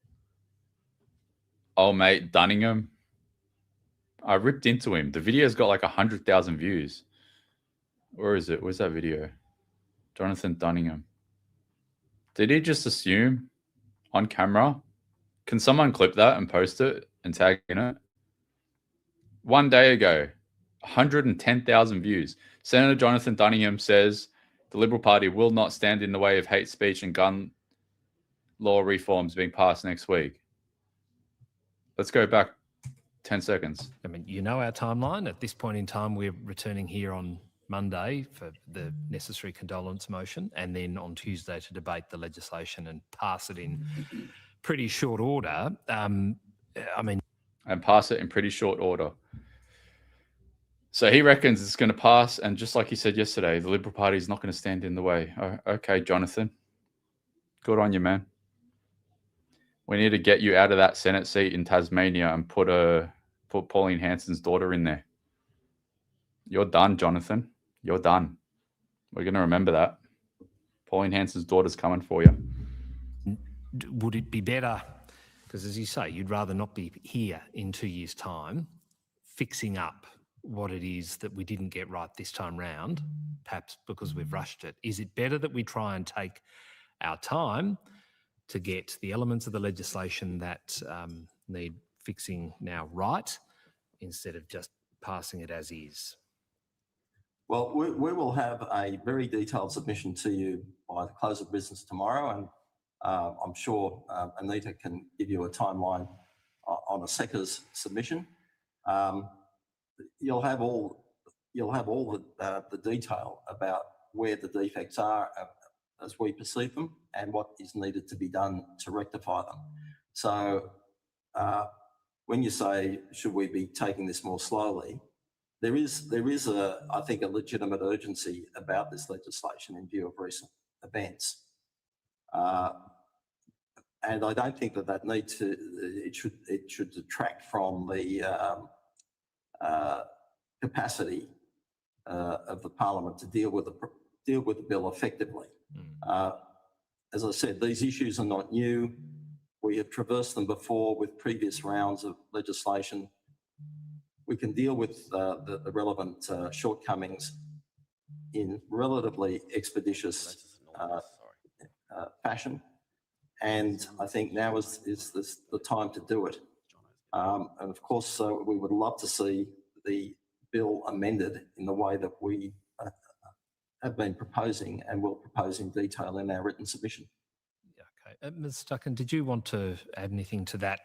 Old mate Dunningham. I ripped into him. The video's got like 100,000 views. Where is it? Where's that video? Jonathan Dunningham. Did he just assume on camera? Can someone clip that and post it and tag in it? 1 day ago, 110,000 views. Senator Jonathan Dunningham says the Liberal Party will not stand in the way of hate speech and gun law reforms being passed next week. Let's go back 10 seconds. I mean, you know our timeline. At this point in time, we're returning here on Monday for the necessary condolence motion, and then on Tuesday to debate the legislation and pass it in pretty short order. And pass it in pretty short order. So he reckons it's going to pass, and just like he said yesterday, the Liberal Party is not going to stand in the way. Oh, okay, Jonathan. Good on you, man. We need to get you out of that Senate seat in Tasmania and put Pauline Hanson's daughter in there. You're done, Jonathan. You're done. We're going to remember that. Pauline Hanson's daughter's coming for you. Would it be better, because as you say, you'd rather not be here in 2 years' time, fixing up what it is that we didn't get right this time round, perhaps because we've rushed it? Is it better that we try and take our time to get the elements of the legislation that need fixing now right, instead of just passing it as is? Well, we will have a very detailed submission to you by the close of business tomorrow, and I'm sure Anita can give you a timeline on a SECA's submission. You'll have all the detail about where the defects are as we perceive them and what is needed to be done to rectify them. So when you say, should we be taking this more slowly, there is I think a legitimate urgency about this legislation in view of recent events. And I don't think that it should detract from the capacity of the Parliament to deal with the bill effectively. as I said, these issues are not new. We have traversed them before with previous rounds of legislation. We can deal with the relevant shortcomings in relatively expeditious fashion. And I think now is the time to do it. And of course, we would love to see the bill amended in the way that we have been proposing and will propose in detail in our written submission. Okay. Ms. Stucken, did you want to add anything to that?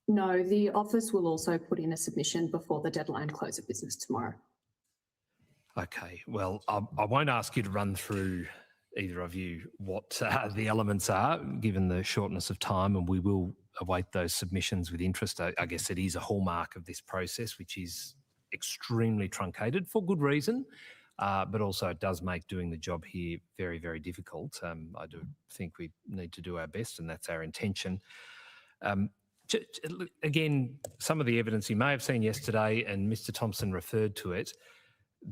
No, the office will also put in a submission before the deadline close of business tomorrow. Okay, well, I won't ask you to run through, either of you, what the elements are, given the shortness of time, and we will await those submissions with interest. I guess it is a hallmark of this process, which is extremely truncated for good reason, but also it does make doing the job here very, very difficult. I do think we need to do our best, and that's our intention. Again, some of the evidence you may have seen yesterday, and Mr. Thompson referred to it,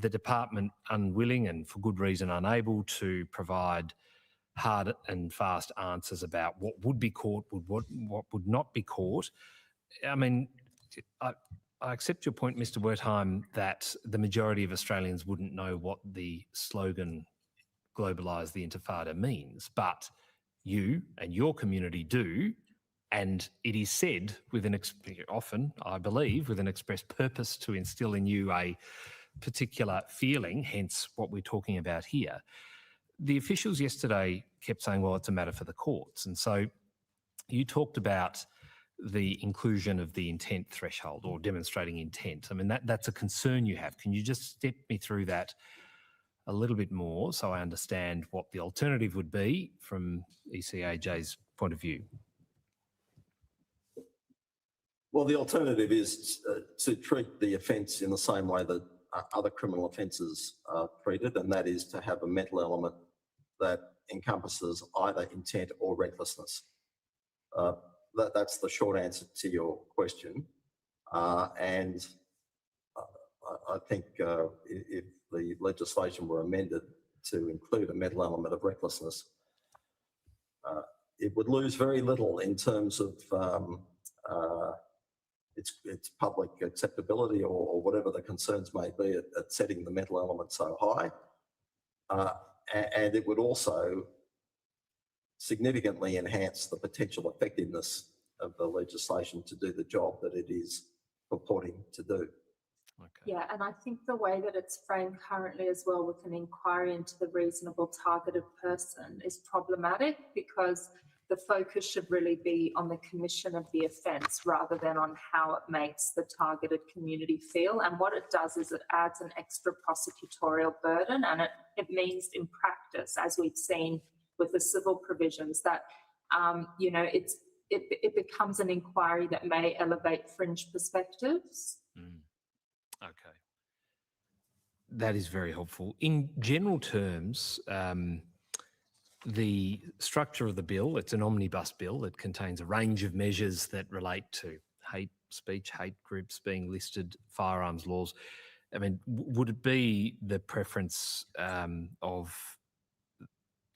the department unwilling and for good reason unable to provide hard and fast answers about what would be caught, what would not be caught. I mean, I accept your point, Mr. Wertheim, that the majority of Australians wouldn't know what the slogan "Globalise the Intifada" means, but you and your community do, and it is said with often, I believe, with an express purpose to instil in you a particular feeling, hence what we're talking about here. The officials yesterday kept saying, well, it's a matter for the courts. And so you talked about the inclusion of the intent threshold or demonstrating intent. I mean, that's a concern you have. Can you just step me through that a little bit more so I understand what the alternative would be from ECAJ's point of view? Well, the alternative is to treat the offence in the same way that other criminal offences are treated, and that is to have a mental element that encompasses either intent or recklessness. That's the short answer to your question. And I think if the legislation were amended to include a mental element of recklessness, it would lose very little in terms of its public acceptability or whatever the concerns may be at setting the mental element so high. And it would also significantly enhance the potential effectiveness of the legislation to do the job that it is purporting to do. Okay. Yeah, and I think the way that it's framed currently as well with an inquiry into the reasonable targeted person is problematic, because the focus should really be on the commission of the offence rather than on how it makes the targeted community feel. And what it does is it adds an extra prosecutorial burden, and it means in practice, as we've seen with the civil provisions, that you know, it becomes an inquiry that may elevate fringe perspectives. Okay. That is very helpful. In general terms, the structure of the bill, it's an omnibus bill. It contains a range of measures that relate to hate speech, hate groups being listed, firearms laws. I mean, would it be the preference of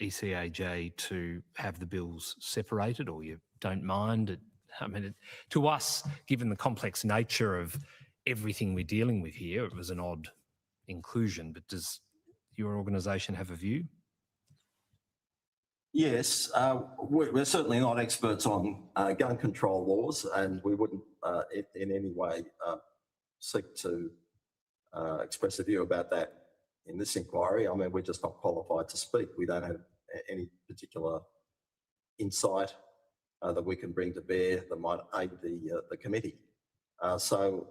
ECAJ to have the bills separated, or you don't mind? I mean, to us, given the complex nature of everything we're dealing with here, it was an odd inclusion, but does your organisation have a view? Yes, we're certainly not experts on gun control laws, and we wouldn't in any way seek to express a view about that in this inquiry. I mean, we're just not qualified to speak. We don't have any particular insight that we can bring to bear that might aid the committee. So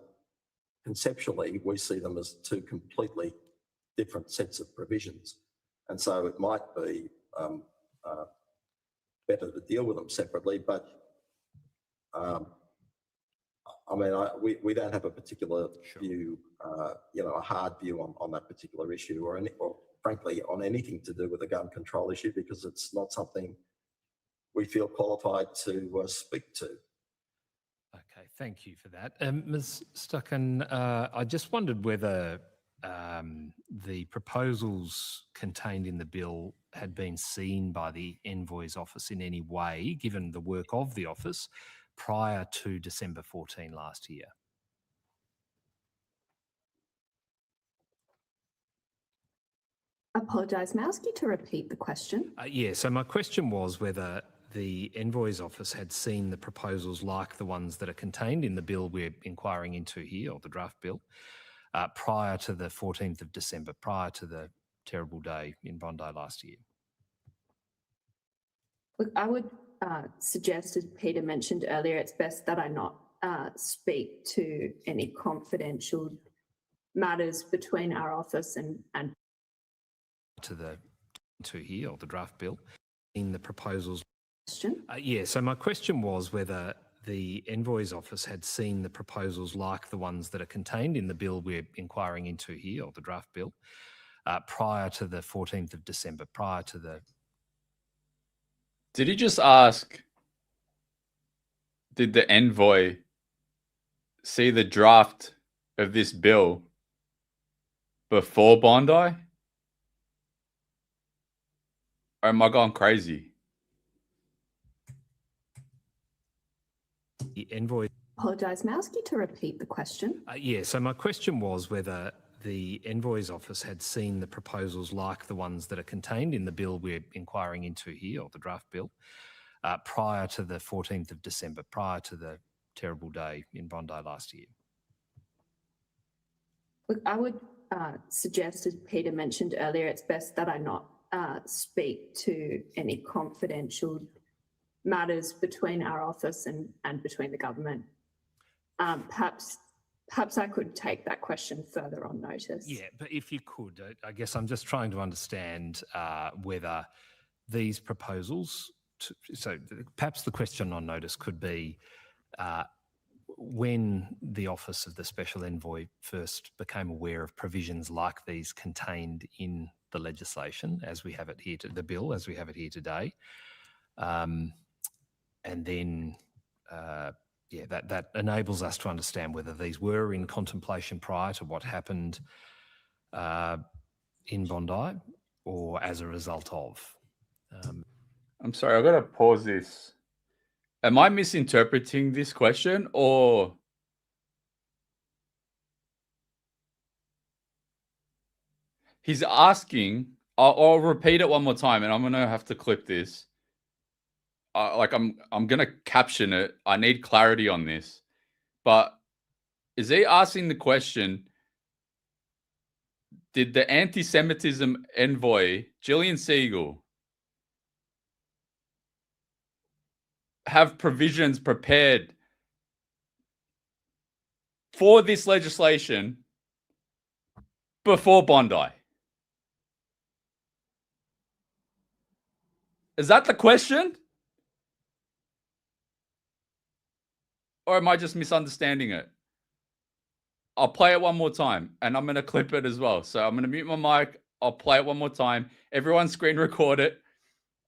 conceptually, we see them as two completely different sets of provisions. And so it might be better to deal with them separately, but I mean, we don't have a particular view, you know, a hard view on that particular issue, or frankly on anything to do with the gun control issue, because it's not something we feel qualified to speak to. Okay, thank you for that. Ms. Stucken, I just wondered whether the proposals contained in the bill had been seen by the Envoy's office in any way, given the work of the office, prior to December 14 last year? Apologise. May I ask you to repeat the question? Yeah, so my question was whether the Envoy's office had seen the proposals like the ones that are contained in the bill we're inquiring into here, or the draft bill, prior to the 14th of December, prior to the terrible day in Bondi last year. Look, I would suggest, as Peter mentioned earlier, it's best that I not speak to any confidential matters between our office and to here, or the draft bill, in the proposals. question. Yeah, so my question was whether the Envoy's office had seen the proposals like the ones that are contained in the bill we're inquiring into here, or the draft bill, prior to the 14th of December, prior to the... Did he just ask, did the Envoy see the draft of this bill before Bondi? Or am I going crazy? The Envoy... Apologise. May I ask you to repeat the question? Yeah, so my question was whether the Envoy's office had seen the proposals like the ones that are contained in the bill we're inquiring into here, or the draft bill, prior to the 14th of December, prior to the terrible day in Bondi last year. Look, I would suggest, as Peter mentioned earlier, it's best that I not speak to any confidential matters between our office and between the government. Perhaps I could take that question further on notice. Yeah, but if you could, I guess I'm just trying to understand whether these proposals, so perhaps the question on notice could be when the Office of the Special Envoy first became aware of provisions like these contained in the legislation, as we have it here, the bill, as we have it here today, and then yeah, that enables us to understand whether these were in contemplation prior to what happened in Bondi or as a result of. I'm sorry, I've got to pause this. Am I misinterpreting this question, or he's asking? I'll repeat it one more time, and I'm gonna have to clip this. I'm gonna caption it. I need clarity on this. But is he asking the question, did the anti-Semitism envoy, Gillian Siegel, have provisions prepared for this legislation before Bondi? Is that the question? Or am I just misunderstanding it? I'll play it one more time, and I'm going to clip it as well. So I'm going to mute my mic. I'll play it one more time. Everyone screen record it,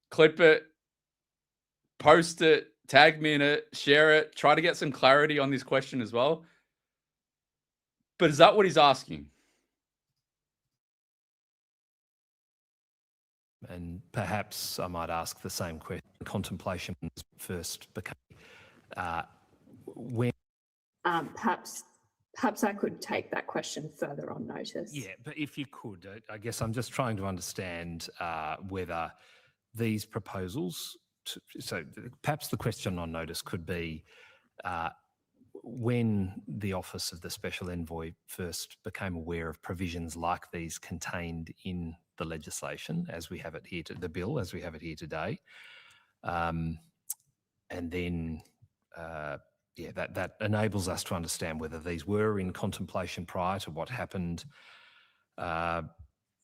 clip it, post it, tag me in it, share it, try to get some clarity on this question as well. But is that what he's asking? And perhaps I might ask the same question. Contemplation first became when. Perhaps I could take that question further on notice. Yeah, but if you could, I guess I'm just trying to understand whether these proposals, so perhaps the question on notice could be when the Office of the Special Envoy first became aware of provisions like these contained in the legislation, as we have it here, the bill, as we have it here today, and then yeah, that enables us to understand whether these were in contemplation prior to what happened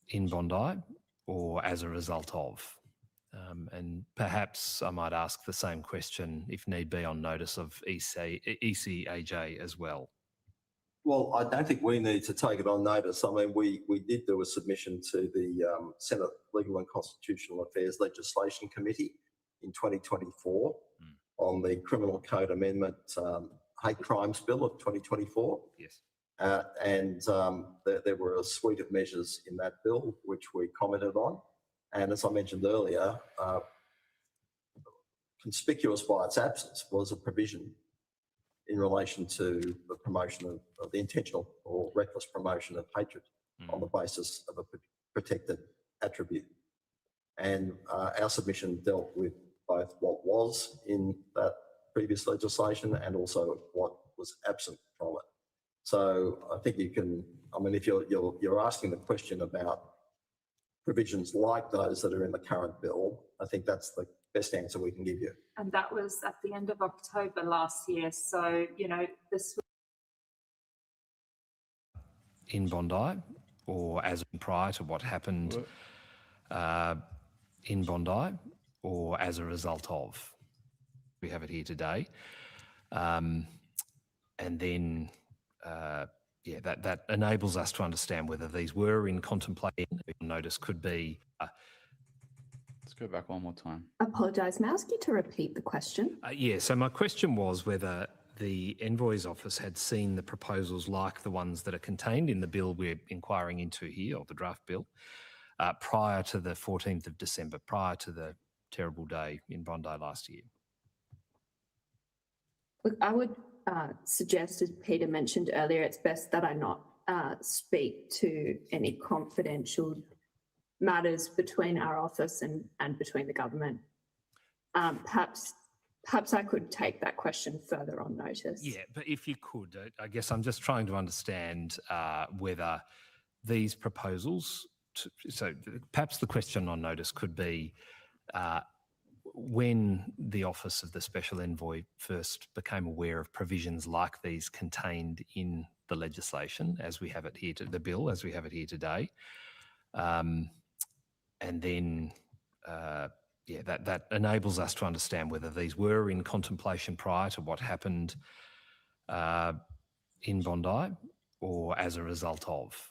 in Bondi or as a result of. And perhaps I might ask the same question, if need be, on notice of ECAJ as well. Well, I don't think we need to take it on notice. I mean, we did do a submission to the Senate Legal and Constitutional Affairs Legislation Committee in 2024 on the Criminal Code Amendment Hate Crimes Bill of 2024. Yes. There were a suite of measures in that bill which we commented on. And as I mentioned earlier, conspicuous by its absence was a provision in relation to the promotion of the intentional or reckless promotion of hatred on the basis of a protected attribute. And our submission dealt with both what was in that previous legislation and also what was absent from it. So I think you can, I mean, if you're asking the question about provisions like those that are in the current bill, I think that's the best answer we can give you. And that was at the end of October last year. So, you know, this was in Bondi, or as prior to what happened in Bondi, or as a result of. We have it here today. And then, yeah, that enables us to understand whether these were in contemplation. Notice could be. Let's go back one more time. Apologise, may I ask you to repeat the question? Yeah, so my question was whether the Envoy's office had seen the proposals like the ones that are contained in the bill we're inquiring into here, or the draft bill, prior to the 14th of December, prior to the terrible day in Bondi last year. Look, I would suggest, as Peter mentioned earlier, it's best that I not speak to any confidential matters between our office and between the government. Perhaps I could take that question further on notice. Yeah, but if you could, I guess I'm just trying to understand whether these proposals, so perhaps the question on notice could be when the Office of the Special Envoy first became aware of provisions like these contained in the legislation, as we have it here, the bill, as we have it here today, and then, yeah, that enables us to understand whether these were in contemplation prior to what happened in Bondi, or as a result of.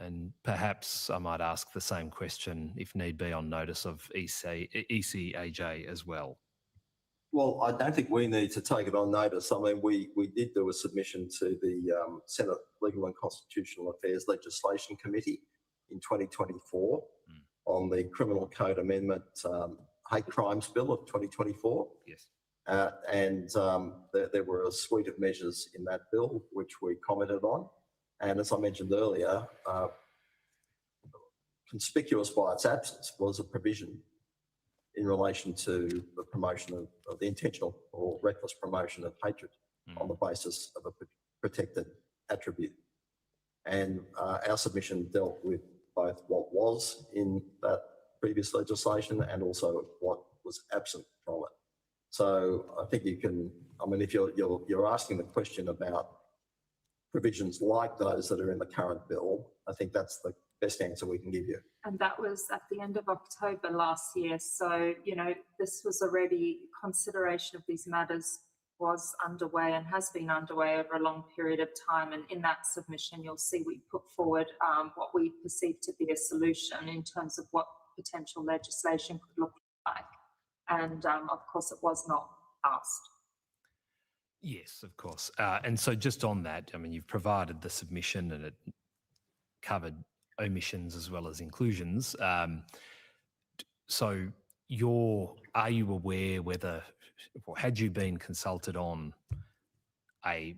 And perhaps I might ask the same question, if need be, on notice of ECAJ as well. Well, I don't think we need to take it on notice. I mean, we did do a submission to the Senate Legal and Constitutional Affairs Legislation Committee in 2024 on the Criminal Code Amendment Hate Crimes Bill of 2024. Yes. There were a suite of measures in that bill which we commented on. And as I mentioned earlier, conspicuous by its absence was a provision in relation to the promotion of the intentional or reckless promotion of hatred on the basis of a protected attribute. And our submission dealt with both what was in that previous legislation and also what was absent from it. So I think you can, I mean, if you're asking the question about provisions like those that are in the current bill, I think that's the best answer we can give you. And that was at the end of October last year. So, you know, this was already, consideration of these matters was underway and has been underway over a long period of time. And in that submission, you'll see we put forward what we perceive to be a solution in terms of what potential legislation could look like. And of course, it was not passed. Yes, of course. And so just on that, I mean, you've provided the submission and it covered omissions as well as inclusions. So are you aware whether, or had you been consulted on a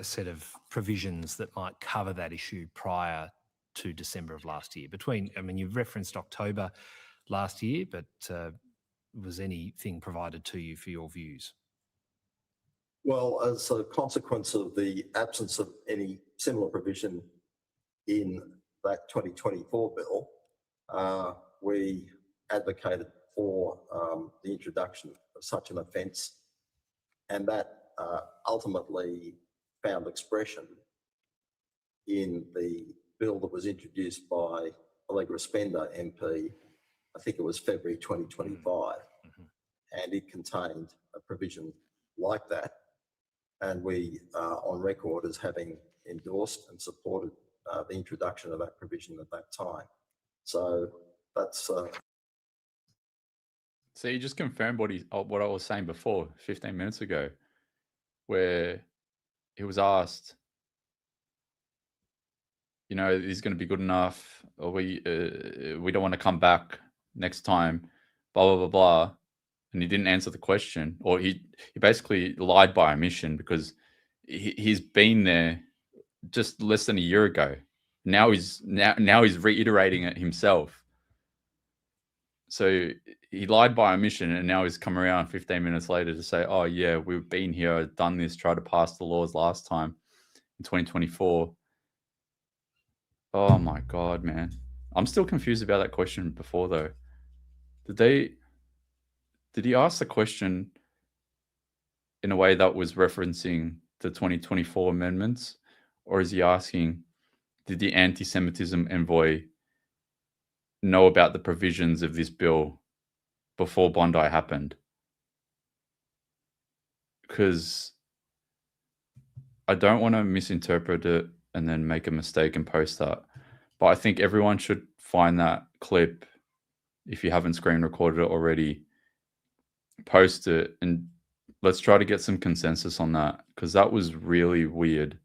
set of provisions that might cover that issue prior to December of last year? I mean, you've referenced October last year, but was anything provided to you for your views? Well, as a consequence of the absence of any similar provision in that 2024 bill, we advocated for the introduction of such an offence, and that ultimately found expression in the bill that was introduced by Allegra Spender MP, I think it was February 2025, and it contained a provision like that. And we are on record as having endorsed and supported the introduction of that provision at that time. So that's... So you just confirmed what I was saying before, 15 minutes ago, where he was asked, you know, he's going to be good enough, or we don't want to come back next time, blah blah blah blah, and he didn't answer the question, or he basically lied by omission because he's been there just less than a year ago. Now he's reiterating it himself. So he lied by omission, and now he's come around 15 minutes later to say, "Oh yeah, we've been here, done this, tried to pass the laws last time in 2024." Oh my god, man! I'm still confused about that question before though. Did he ask the question in a way that was referencing the 2024 amendments, or is he asking, did the anti-Semitism envoy know about the provisions of this bill before Bondi happened? Because I don't want to misinterpret it and then make a mistake and post that. But I think everyone should find that clip. If you haven't screen recorded it already, post it and let's try to get some consensus on that, because that was really weird.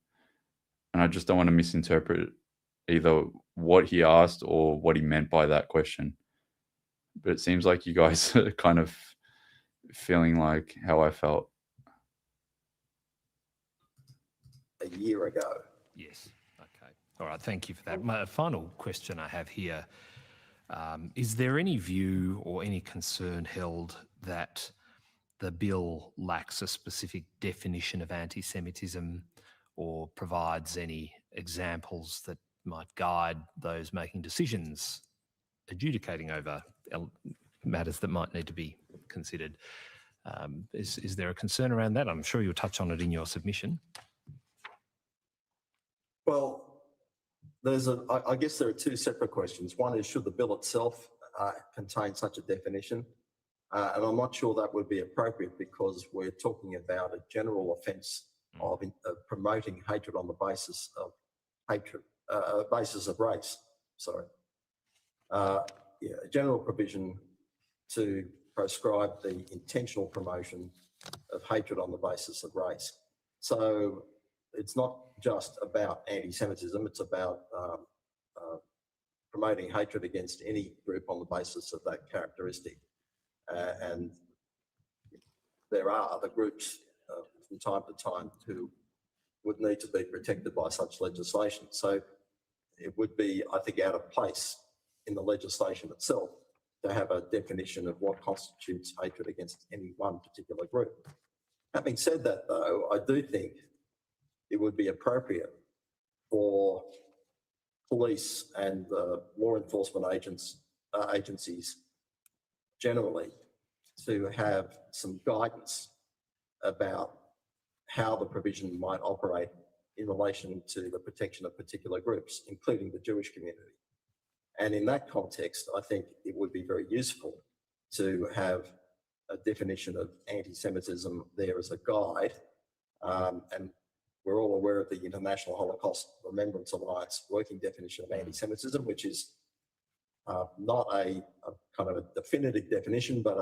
And I just don't want to misinterpret either what he asked or what he meant by that question. But it seems like you guys are kind of feeling like how I felt a year ago. Yes. Okay. All right. Thank you for that. My final question I have here, is there any view or any concern held that the bill lacks a specific definition of anti-Semitism or provides any examples that might guide those making decisions adjudicating over matters that might need to be considered? Is there a concern around that? I'm sure you'll touch on it in your submission. Well, I guess there are two separate questions. One is, should the bill itself contain such a definition? And I'm not sure that would be appropriate, because we're talking about a general offence of promoting hatred on the basis of race. Sorry. Yeah, a general provision to proscribe the intentional promotion of hatred on the basis of race. So it's not just about anti-Semitism, it's about promoting hatred against any group on the basis of that characteristic. And there are other groups from time to time who would need to be protected by such legislation. So it would be, I think, out of place in the legislation itself to have a definition of what constitutes hatred against any one particular group. Having said that, though, I do think it would be appropriate for police and law enforcement agencies generally to have some guidance about how the provision might operate in relation to the protection of particular groups, including the Jewish community. And in that context, I think it would be very useful to have a definition of anti-Semitism there as a guide. And we're all aware of the International Holocaust Remembrance Alliance working definition of anti-Semitism, which is not a kind of a definitive definition, but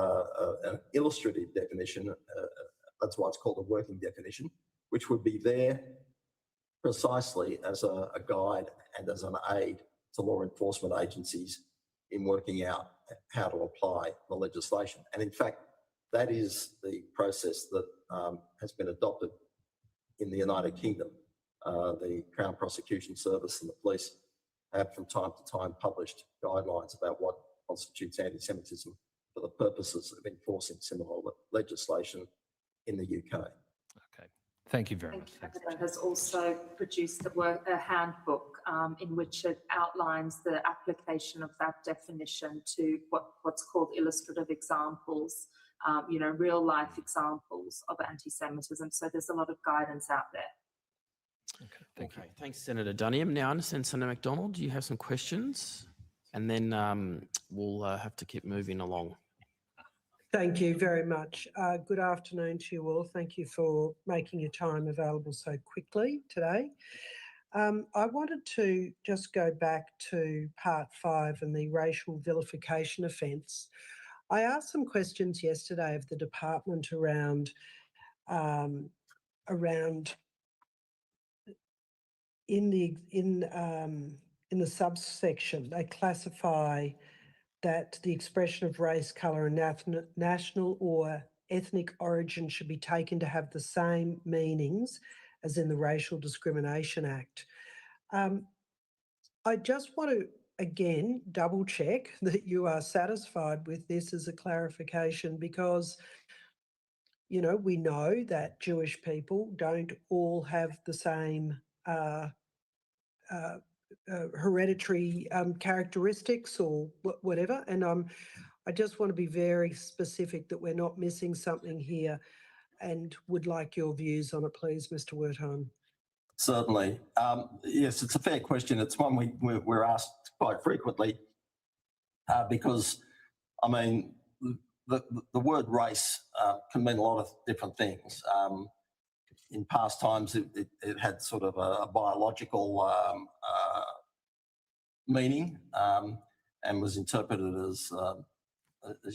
an illustrative definition. That's why it's called a working definition, which would be there precisely as a guide and as an aid to law enforcement agencies in working out how to apply the legislation. And in fact, that is the process that has been adopted in the United Kingdom. The Crown Prosecution Service and the police have from time to time published guidelines about what constitutes anti-Semitism for the purposes of enforcing similar legislation in the UK. Okay, thank you very much. Canada has also produced a handbook in which it outlines the application of that definition to what's called illustrative examples, real life examples of anti-Semitism. So there's a lot of guidance out there. Okay, thank you. Thanks, Senator Duniam. Now, I understand, Senator MacDonald, do you have some questions? And then we'll have to keep moving along. Thank you very much. Good afternoon to you all. Thank you for making your time available so quickly today. I wanted to just go back to part 5 and the racial vilification offence. I asked some questions yesterday of the department around in the subsection, they classify that the expression of race, colour and national or ethnic origin should be taken to have the same meanings as in the Racial Discrimination Act. I just want to, again, double check that you are satisfied with this as a clarification, because, you know, we know that Jewish people don't all have the same hereditary characteristics or whatever. And I just want to be very specific that we're not missing something here, and would like your views on it, please, Mr. Wertheim. Certainly. Yes, it's a fair question. It's one we're asked quite frequently because, I mean, the word race can mean a lot of different things. In past times, it had sort of a biological meaning and was interpreted as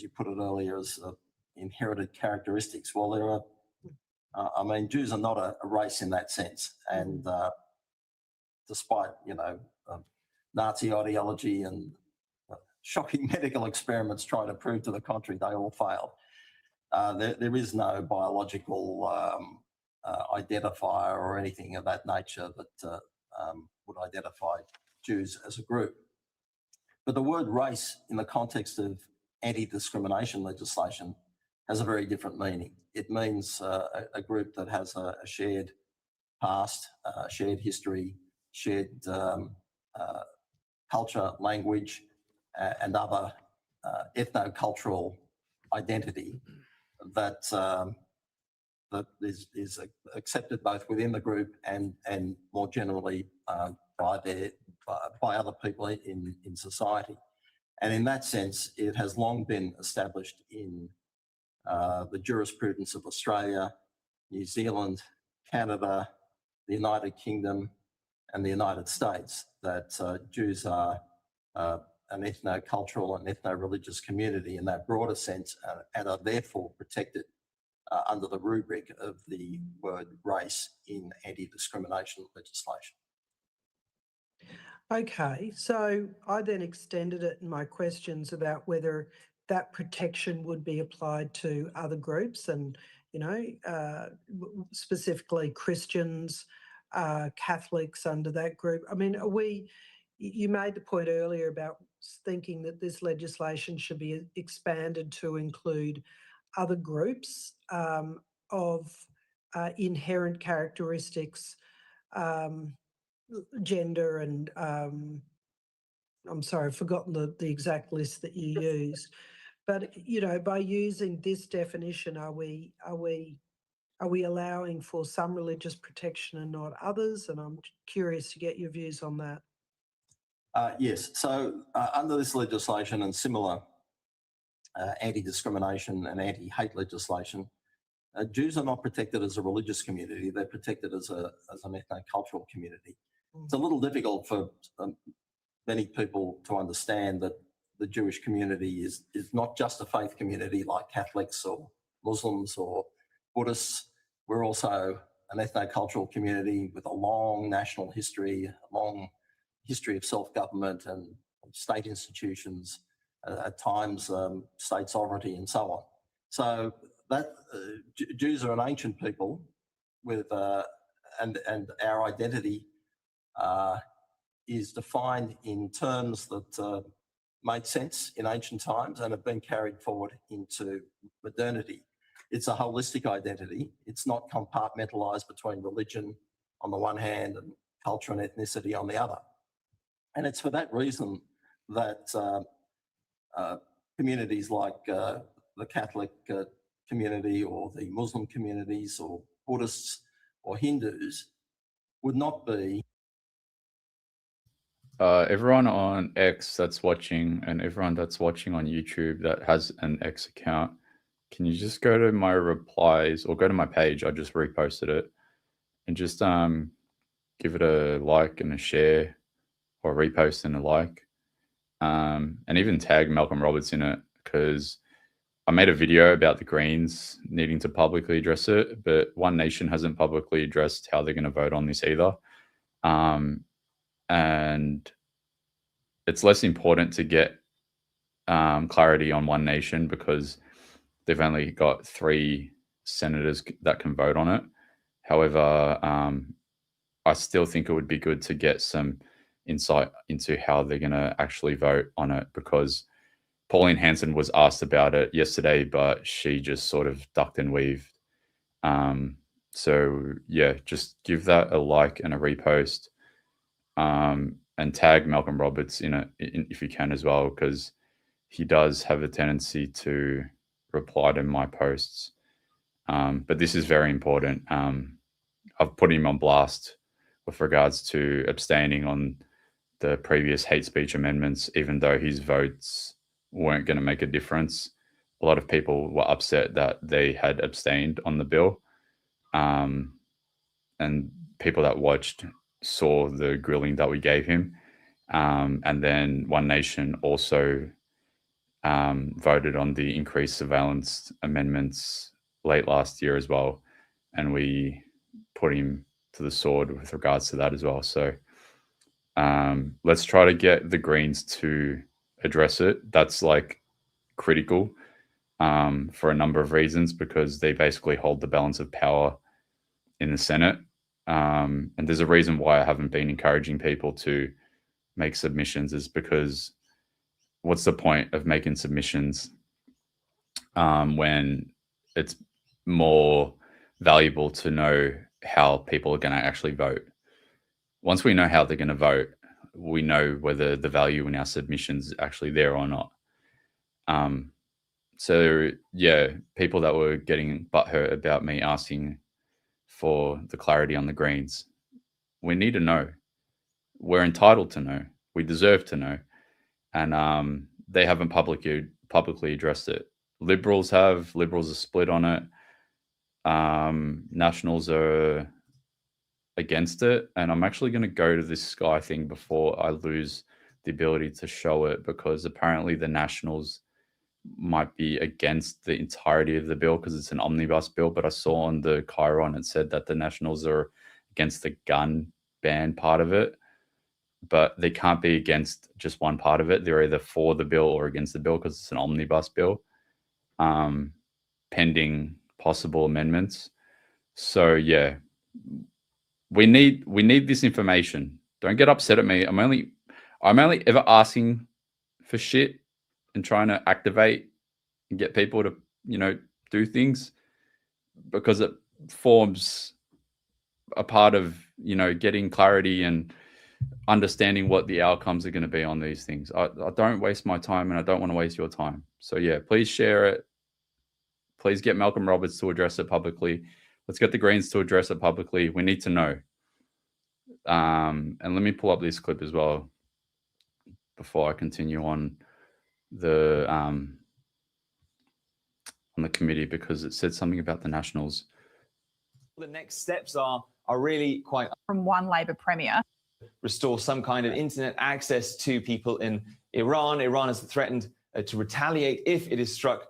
you put it earlier, as inherited characteristics. Well, there are, I mean, Jews are not a race in that sense, and despite, you know, Nazi ideology and shocking medical experiments trying to prove to the contrary, they all failed. There is no biological identifier or anything of that nature that would identify Jews as a group. But the word race in the context of anti-discrimination legislation has a very different meaning. It means a group that has a shared past, shared history, shared culture, language, and other ethno-cultural identity that that is accepted both within the group and more generally by other people in society. And in that sense, it has long been established in the jurisprudence of Australia, New Zealand, Canada, the United Kingdom, and the United States that Jews are an ethno-cultural and ethno-religious community in that broader sense, and are therefore protected under the rubric of the word race in anti-discrimination legislation. Okay, so I then extended it in my questions about whether that protection would be applied to other groups, and, you know, specifically Christians, Catholics under that group. I mean, you made the point earlier about thinking that this legislation should be expanded to include other groups of inherent characteristics, gender, and I'm sorry, I've forgotten the exact list that you used. But, you know, by using this definition, are we allowing for some religious protection and not others? And I'm curious to get your views on that. Yes, so under this legislation and similar anti-discrimination and anti-hate legislation, Jews are not protected as a religious community, they're protected as an ethno-cultural community. It's a little difficult for many people to understand that the Jewish community is not just a faith community like Catholics or Muslims or Buddhists. We're also an ethno-cultural community with a long national history, a long history of self-government and state institutions, at times state sovereignty and so on. So that Jews are an ancient people with, and our identity is defined in terms that made sense in ancient times and have been carried forward into modernity. It's a holistic identity. It's not compartmentalised between religion on the one hand and culture and ethnicity on the other. And it's for that reason that communities like the Catholic community or the Muslim communities or Buddhists or Hindus would not be. Everyone on X that's watching and everyone that's watching on YouTube that has an X account, can you just go to my replies or go to my page? I just reposted it and just give it a like and a share, or repost and a like, and even tag Malcolm Roberts in it, because I made a video about the Greens needing to publicly address it, but One Nation hasn't publicly addressed how they're going to vote on this either. And it's less important to get clarity on One Nation because they've only got 3 senators that can vote on it. However, I still think it would be good to get some insight into how they're going to actually vote on it, because Pauline Hanson was asked about it yesterday, but she just sort of ducked and weaved. So yeah, just give that a like and a repost, and tag Malcolm Roberts in it if you can as well, because he does have a tendency to reply to my posts. But this is very important. I've put him on blast with regards to abstaining on the previous hate speech amendments, even though his votes weren't going to make a difference. A lot of people were upset that they had abstained on the bill. And people that watched saw the grilling that we gave him. And then One Nation also voted on the increased surveillance amendments late last year as well. And we put him to the sword with regards to that as well. So let's try to get the Greens to address it. That's like critical for a number of reasons, because they basically hold the balance of power in the Senate. And there's a reason why I haven't been encouraging people to make submissions, is because what's the point of making submissions when it's more valuable to know how people are going to actually vote? Once we know how they're going to vote, we know whether the value in our submissions is actually there or not. So yeah, people that were getting butthurt about me asking for the clarity on the Greens, we need to know. We're entitled to know. We deserve to know. And they haven't publicly addressed it. Liberals are split on it. Nationals are against it. And I'm actually going to go to this Sky thing before I lose the ability to show it, because apparently the Nationals might be against the entirety of the bill because it's an omnibus bill. But I saw on the Chiron it said that the Nationals are against the gun ban part of it, but they can't be against just one part of it. They're either for the bill or against the bill because it's an omnibus bill, pending possible amendments. So yeah, we need this information. Don't get upset at me. I'm only ever asking for shit and trying to activate and get people to, do things, because it forms a part of, getting clarity and understanding what the outcomes are going to be on these things. I don't waste my time, and I don't want to waste your time. So yeah, please share it. Please get Malcolm Roberts to address it publicly. Let's get the Greens to address it publicly. We need to know. And let me pull up this clip as well before I continue on the committee, because it said something about the Nationals. The next steps are really quite... From one Labor Premier. Restore some kind of internet access to people in Iran. Iran has threatened to retaliate if it is struck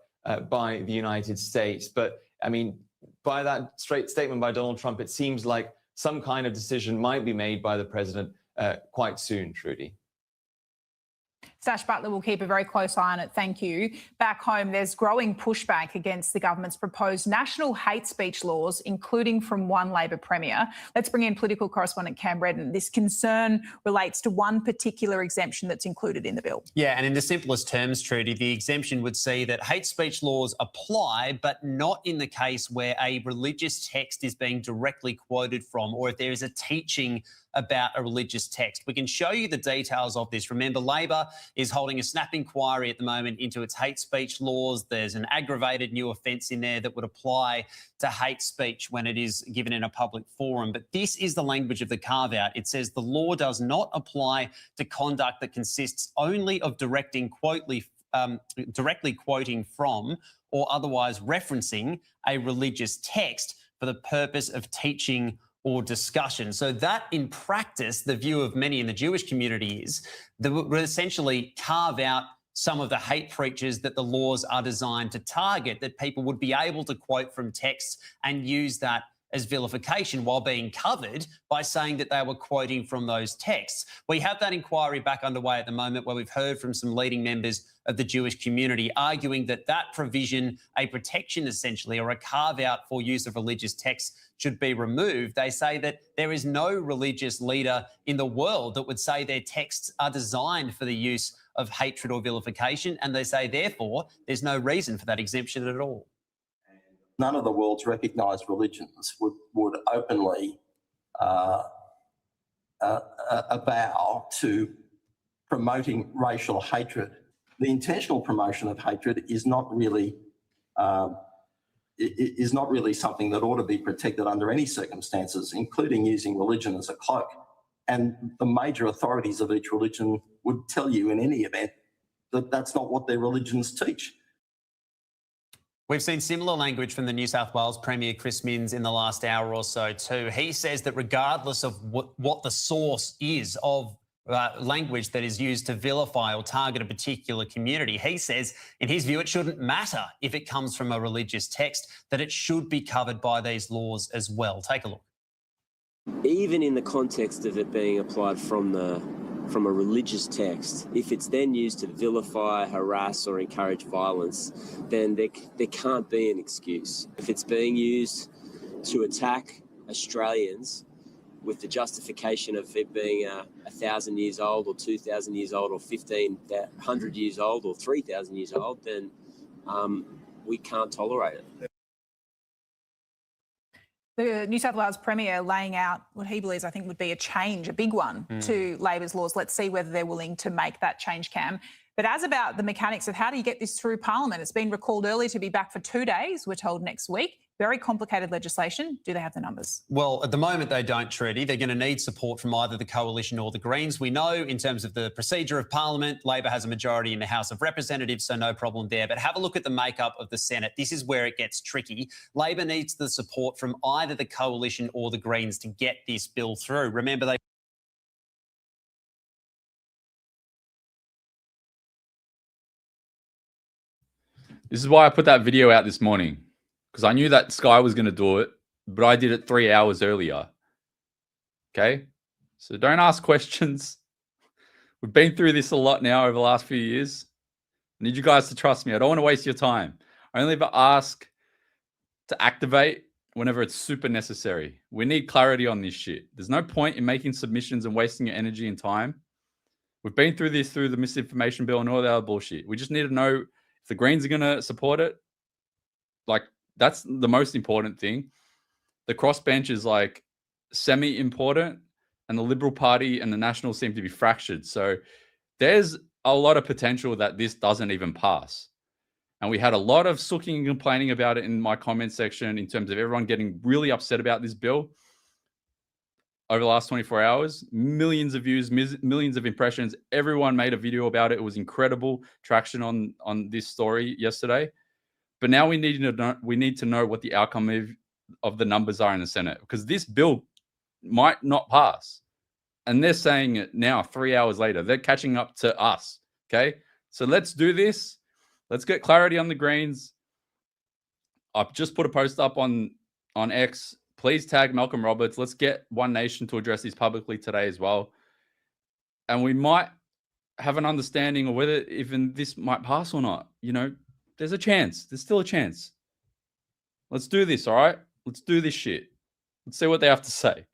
by the United States. But, I mean, by that straight statement by Donald Trump, it seems like some kind of decision might be made by the president quite soon, Trudy. Sash Butler will keep a very close eye on it. Thank you. Back home, there's growing pushback against the government's proposed national hate speech laws, including from one Labor Premier. Let's bring in political correspondent Cam Redden. This concern relates to one particular exemption that's included in the bill. Yeah, and in the simplest terms, Trudy, the exemption would see that hate speech laws apply, but not in the case where a religious text is being directly quoted from, or if there is a teaching about a religious text. We can show you the details of this. Remember, Labor is holding a snap inquiry at the moment into its hate speech laws. There's an aggravated new offence in there that would apply to hate speech when it is given in a public forum. But this is the language of the carve-out. It says the law does not apply to conduct that consists only of directly quoting from or otherwise referencing a religious text for the purpose of teaching or discussion. So that, in practice, the view of many in the Jewish community is that would essentially carve out some of the hate preachers that the laws are designed to target, that people would be able to quote from texts and use that as vilification while being covered by saying that they were quoting from those texts. We have that inquiry back underway at the moment where we've heard from some leading members of the Jewish community arguing that that provision, a protection essentially, or a carve-out for use of religious texts should be removed. They say that there is no religious leader in the world that would say their texts are designed for the use of hatred or vilification, and they say, therefore, there's no reason for that exemption at all. None of the world's recognised religions would openly avow to promoting racial hatred. The intentional promotion of hatred is not really something that ought to be protected under any circumstances, including using religion as a cloak. And the major authorities of each religion would tell you in any event that that's not what their religions teach. We've seen similar language from the New South Wales Premier Chris Minns in the last hour or so too. He says that regardless of what the source is of language that is used to vilify or target a particular community, he says, in his view, it shouldn't matter if it comes from a religious text, that it should be covered by these laws as well. Take a look. Even in the context of it being applied from a religious text, if it's then used to vilify, harass or encourage violence, then there can't be an excuse. If it's being used to attack Australians with the justification of it being 1,000 years old or 2,000 years old or 1,500 years old or 3,000 years old, then we can't tolerate it. The New South Wales Premier laying out what he believes, I think, would be a change, a big one, to Labor's laws. Let's see whether they're willing to make that change, Cam. But as about the mechanics of how do you get this through Parliament, it's been recalled earlier to be back for 2 days, we're told next week. Very complicated legislation. Do they have the numbers? Well, at the moment they don't, Trudy. They're going to need support from either the Coalition or the Greens. We know in terms of the procedure of Parliament, Labor has a majority in the House of Representatives, so no problem there. But have a look at the makeup of the Senate. This is where it gets tricky. Labor needs the support from either the Coalition or the Greens to get this bill through. Remember, they This is why I put that video out this morning, because I knew that Sky was going to do it, but I did it 3 hours earlier. Okay? So don't ask questions. We've been through this a lot now over the last few years. I need you guys to trust me. I don't want to waste your time. I only ever ask to activate whenever it's super necessary. We need clarity on this shit. There's no point in making submissions and wasting your energy and time. We've been through this through the misinformation bill and all that other bullshit. We just need to know if the Greens are going to support it. Like, that's the most important thing. The crossbench is like semi-important, and the Liberal Party and the Nationals seem to be fractured. So there's a lot of potential that this doesn't even pass. And we had a lot of sooking and complaining about it in my comment section in terms of everyone getting really upset about this bill over the last 24 hours. Millions of views, millions of impressions. Everyone made a video about it. It was incredible traction on this story yesterday. But now we need to know what the outcome of the numbers are in the Senate, because this bill might not pass. And they're saying it now, 3 hours later. They're catching up to us, okay? So let's do this. Let's get clarity on the Greens. I've just put a post up on X. Please tag Malcolm Roberts. Let's get One Nation to address this publicly today as well. And we might have an understanding of whether even this might pass or not. You know, there's a chance. There's still a chance. Let's do this, all right? Let's do this shit. Let's see what they have to say.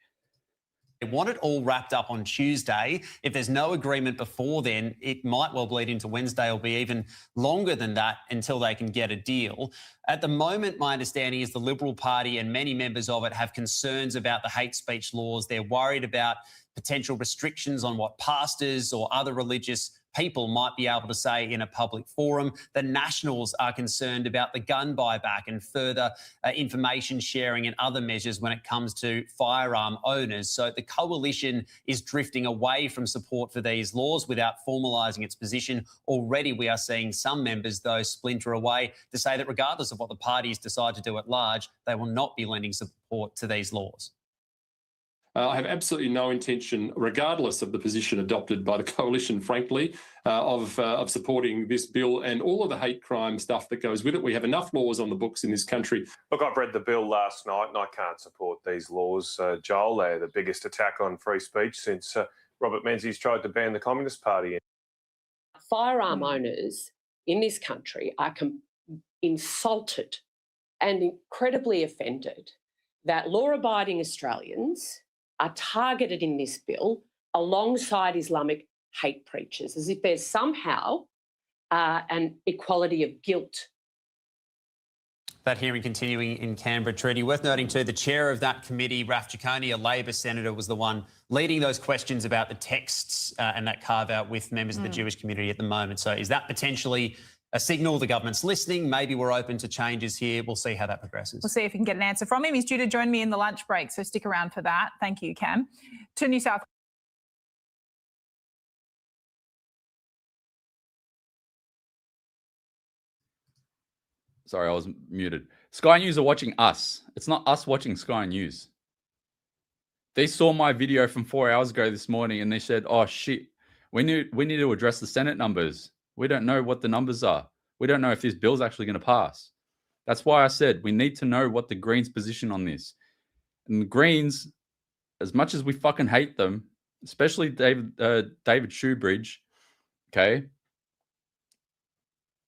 They want it all wrapped up on Tuesday. If there's no agreement before then, it might well bleed into Wednesday or be even longer than that until they can get a deal. At the moment, my understanding is the Liberal Party and many members of it have concerns about the hate speech laws. They're worried about potential restrictions on what pastors or other religious people might be able to say in a public forum. The Nationals are concerned about the gun buyback and further information sharing and other measures when it comes to firearm owners. So the Coalition is drifting away from support for these laws without formalising its position. Already we are seeing some members, though, splinter away to say that regardless of what the parties decide to do at large, they will not be lending support to these laws. I have absolutely no intention, regardless of the position adopted by the coalition, frankly, of supporting this bill and all of the hate crime stuff that goes with it. We have enough laws on the books in this country. Look, I've read the bill last night and I can't support these laws, Joel. They're the biggest attack on free speech since Robert Menzies tried to ban the Communist Party. Firearm owners in this country are insulted and incredibly offended that law-abiding Australians are targeted in this bill alongside Islamic hate preachers, as if there's somehow an equality of guilt. That hearing continuing in Canberra, Treaty. Worth noting too, the chair of that committee, Raf Giaconi, a Labor senator, was the one leading those questions about the texts and that carve-out with members of the Jewish community at the moment. So is that potentially a signal the government's listening? Maybe we're open to changes here. We'll see how that progresses. We'll see if we can get an answer from him. He's due to join me in the lunch break, so stick around for that. Thank you, Cam. To New South Sorry, I was muted. Sky News are watching us. It's not us watching Sky News. They saw my video from 4 hours ago this morning and they said, oh, shit, we need to address the Senate numbers. We don't know what the numbers are. We don't know if this bill's actually going to pass. That's why I said we need to know what the Greens' position on this. And the Greens, as much as we fucking hate them, especially David Shoebridge, okay,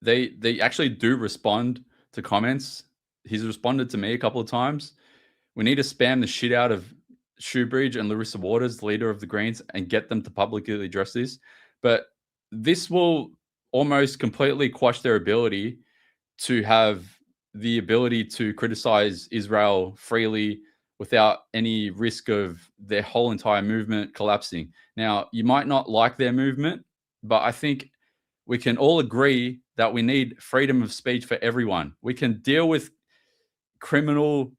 they actually do respond to comments. He's responded to me a couple of times. We need to spam the shit out of Shoebridge and Larissa Waters, the leader of the Greens, and get them to publicly address this. But this will almost completely quash their ability to have the ability to criticize Israel freely without any risk of their whole entire movement collapsing. Now, you might not like their movement, but I think we can all agree that we need freedom of speech for everyone. We can deal with criminal,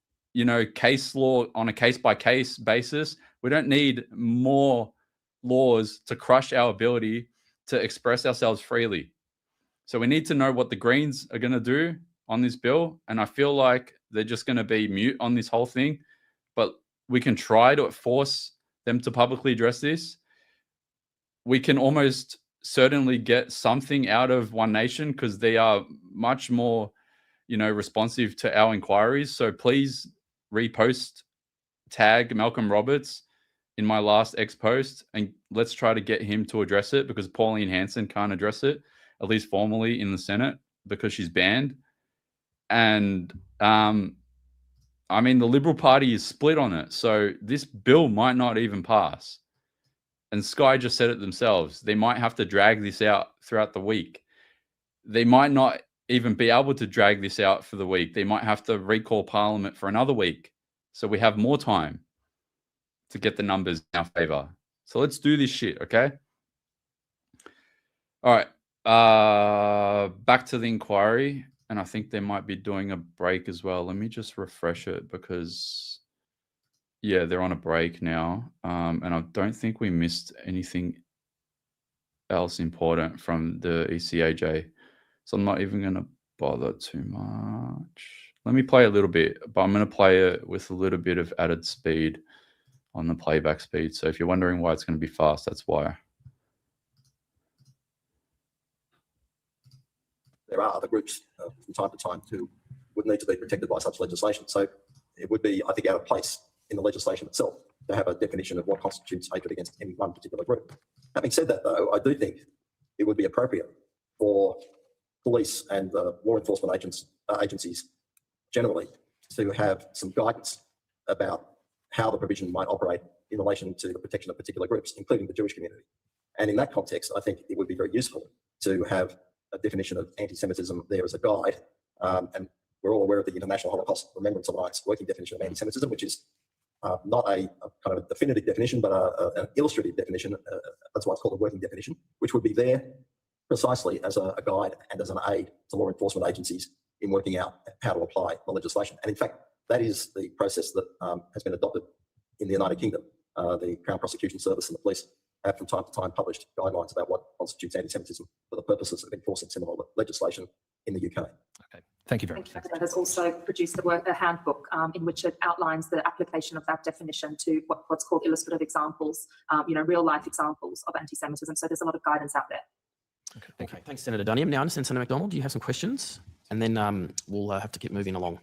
case law on a case-by-case basis. We don't need more laws to crush our ability to express ourselves freely. So we need to know what the Greens are going to do on this bill. And I feel like they're just going to be mute on this whole thing. But we can try to force them to publicly address this. We can almost certainly get something out of One Nation because they are much more, responsive to our inquiries. So please repost, tag Malcolm Roberts in my last X post, and let's try to get him to address it because Pauline Hanson can't address it, at least formally in the Senate, because she's banned. And the Liberal Party is split on it. So this bill might not even pass. And Sky just said it themselves. They might have to drag this out throughout the week. They might not even be able to drag this out for the week. They might have to recall Parliament for another week. So we have more time to get the numbers in our favor. So let's do this shit, okay? All right. Back to the inquiry. And I think they might be doing a break as well. Let me just refresh it because, yeah, they're on a break now. And I don't think we missed anything else important from the ECAJ. So I'm not even going to bother too much. Let me play a little bit, but I'm going to play it with a little bit of added speed on the playback speed. So if you're wondering why it's going to be fast, that's why. There are other groups from time to time who would need to be protected by such legislation. So it would be, I think, out of place in the legislation itself to have a definition of what constitutes hatred against any one particular group. Having said that, though, I do think it would be appropriate for police and law enforcement agencies generally to have some guidance about how the provision might operate in relation to the protection of particular groups, including the Jewish community. And in that context, I think it would be very useful to have a definition of anti-Semitism there as a guide. And we're all aware of the International Holocaust Remembrance Alliance working definition of anti-Semitism, which is not a kind of a definitive definition, but an illustrative definition. That's why it's called a working definition, which would be there precisely as a guide and as an aid to law enforcement agencies in working out how to apply the legislation. And in fact, that is the process that has been adopted in the United Kingdom. The Crown Prosecution Service and the police have from time to time published guidelines about what constitutes anti-Semitism for the purposes of enforcing similar legislation in the UK. Okay. Thank you very much. Canada has also produced a handbook in which it outlines the application of that definition to what's called illustrative examples, real life examples of anti-Semitism. So there's a lot of guidance out there. Okay. Thanks, Senator Duniam. Now, I understand, Senator McDonald, do you have some questions? And then we'll have to keep moving along.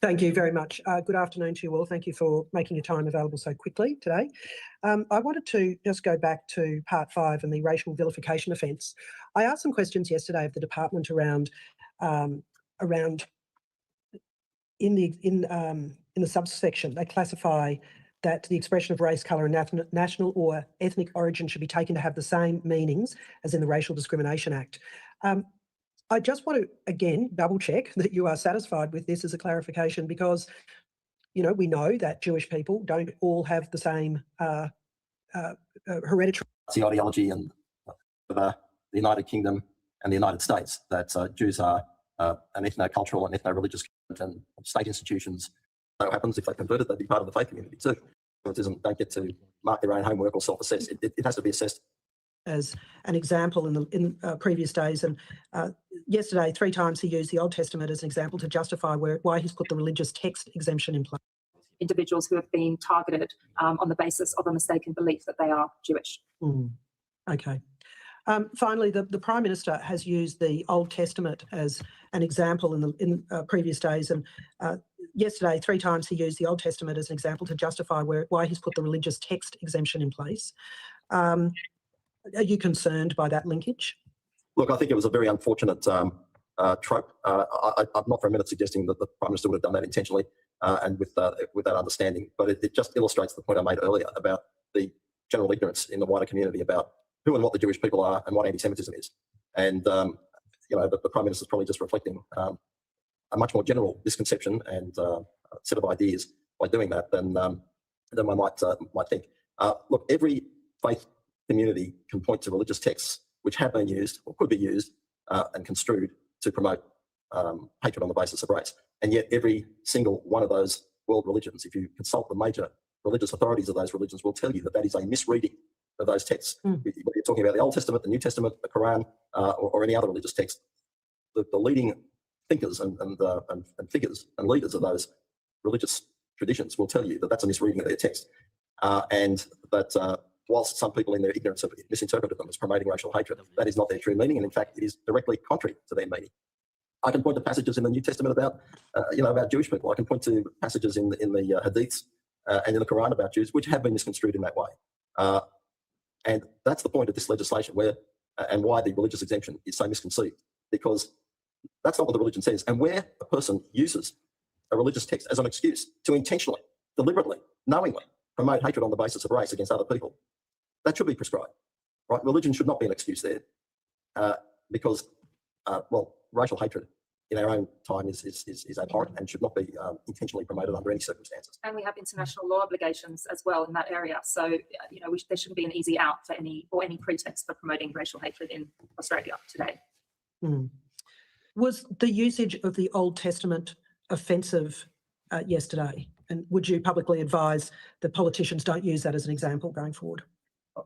Thank you very much. Good afternoon to you all. Thank you for making your time available so quickly today. I wanted to just go back to part 5 and the racial vilification offence. I asked some questions yesterday of the department around in the subsection. They classify that the expression of race, colour and national or ethnic origin should be taken to have the same meanings as in the Racial Discrimination Act. I just want to, again, double check that you are satisfied with this as a clarification because, we know that Jewish people don't all have the same hereditary ideology and the United Kingdom and the United States, that Jews are an ethno-cultural and ethno-religious and state institutions. So it happens if they converted, they'd be part of the faith community too. Antisemitism don't get to mark their own homework or self-assess. It has to be assessed. As an example in previous days, and yesterday 3 times he used the Old Testament as an example to justify why he's put the religious text exemption in place. Individuals who have been targeted on the basis of a mistaken belief that they are Jewish. Okay. Finally, the Prime Minister has used the Old Testament as an example in previous days, and yesterday 3 times he used the Old Testament as an example to justify why he's put the religious text exemption in place. Are you concerned by that linkage? Look, I think it was a very unfortunate trope. I'm not for a minute suggesting that the Prime Minister would have done that intentionally and with that understanding, but it just illustrates the point I made earlier about the general ignorance in the wider community about who and what the Jewish people are and what anti-Semitism is. And, the Prime Minister is probably just reflecting a much more general misconception and set of ideas by doing that than one might think. Look, every faith community can point to religious texts which have been used or could be used and construed to promote hatred on the basis of race. And yet every single one of those world religions, if you consult the major religious authorities of those religions, will tell you that that is a misreading of those texts. Whether you're talking about the Old Testament, the New Testament, the Quran, or any other religious text, the leading thinkers and figures and leaders of those religious traditions will tell you that that's a misreading of their text. And that whilst some people in their ignorance have misinterpreted them as promoting racial hatred, that is not their true meaning, and in fact it is directly contrary to their meaning. I can point to passages in the New Testament about Jewish people. I can point to passages in the Hadiths and in the Quran about Jews which have been misconstrued in that way. And that's the point of this legislation, and why the religious exemption is so misconceived, because that's not what the religion says. And where a person uses a religious text as an excuse to intentionally, deliberately, knowingly promote hatred on the basis of race against other people, that should be prescribed, right? Religion should not be an excuse there, because, racial hatred in our own time is abhorrent and should not be intentionally promoted under any circumstances. And we have international law obligations as well in that area. So, there shouldn't be an easy out for any pretext for promoting racial hatred in Australia today. Was the usage of the Old Testament offensive yesterday? And would you publicly advise that politicians don't use that as an example going forward?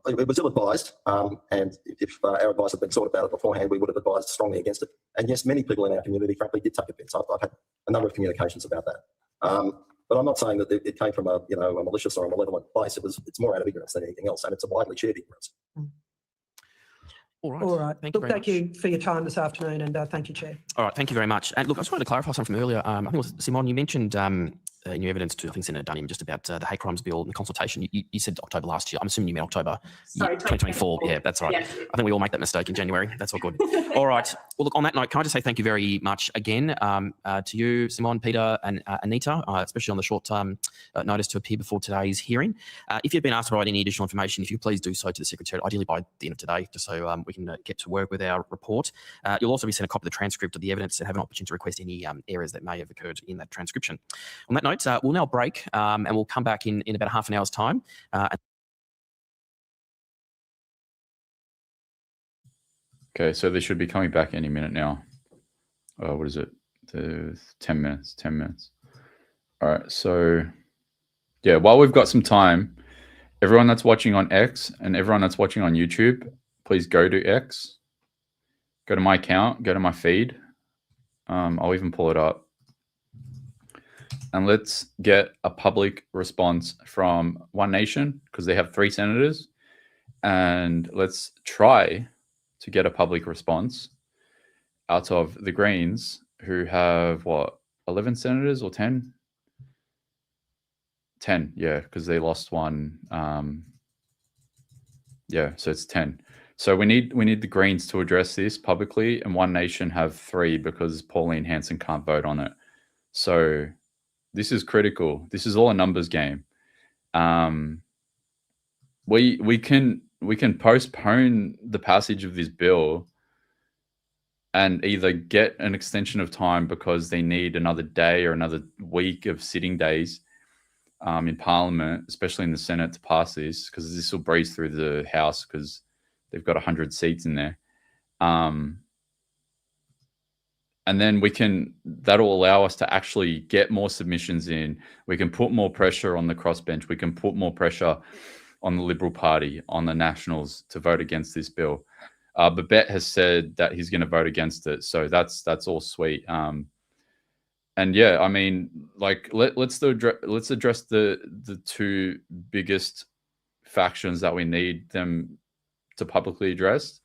It was ill-advised, and if our advice had been sought about it beforehand, we would have advised strongly against it. And yes, many people in our community, frankly, did take offence. I've had a number of communications about that. But I'm not saying that it came from a malicious or a malevolent place. It's more out of ignorance than anything else, and it's a widely shared ignorance. All right. All right. Thank you for your time this afternoon, and thank you, Chair. All right. Thank you very much. And look, I just wanted to clarify something from earlier. I think it was Simon, you mentioned in your evidence to, I think, Senator Duniam, just about the hate crimes bill and the consultation. You said October last year. I'm assuming you meant October 2024. Yeah, that's right. Yes. I think we all make that mistake in January. That's all good. All right. Well, look, on that note, can I just say thank you very much again to you, Simon, Peter, and Anita, especially on the short notice to appear before today's hearing. If you've been asked to provide any additional information, if you please do so to the Secretary, ideally by the end of today, just so we can get to work with our report. You'll also be sent a copy of the transcript of the evidence and have an opportunity to request any errors that may have occurred in that transcription. On that note, we'll now break and we'll come back in about half an hour's time. Okay, so they should be coming back any minute now. What is it? 10 minutes, 10 minutes. All right, so yeah, while we've got some time, everyone that's watching on X and everyone that's watching on YouTube, please go to X, go to my account, go to my feed, I'll even pull it up. And let's get a public response from One Nation, because they have 3 senators. And let's try to get a public response out of the Greens, who have, what, 11 senators or 10? 10, yeah, because they lost one. Yeah, so it's 10. So we need the Greens to address this publicly, and One Nation have 3 because Pauline Hanson can't vote on it. So this is critical. This is all a numbers game. We can postpone the passage of this bill and either get an extension of time because they need another day or another week of sitting days in Parliament, especially in the Senate, to pass this, because this will breeze through the House because they've got 100 seats in there. And then that'll allow us to actually get more submissions in. We can put more pressure on the crossbench. We can put more pressure on the Liberal Party, on the Nationals to vote against this bill. Babette has said that he's going to vote against it. So that's all sweet. And yeah, I mean, like, let's address the 2 biggest factions that we need them to publicly address.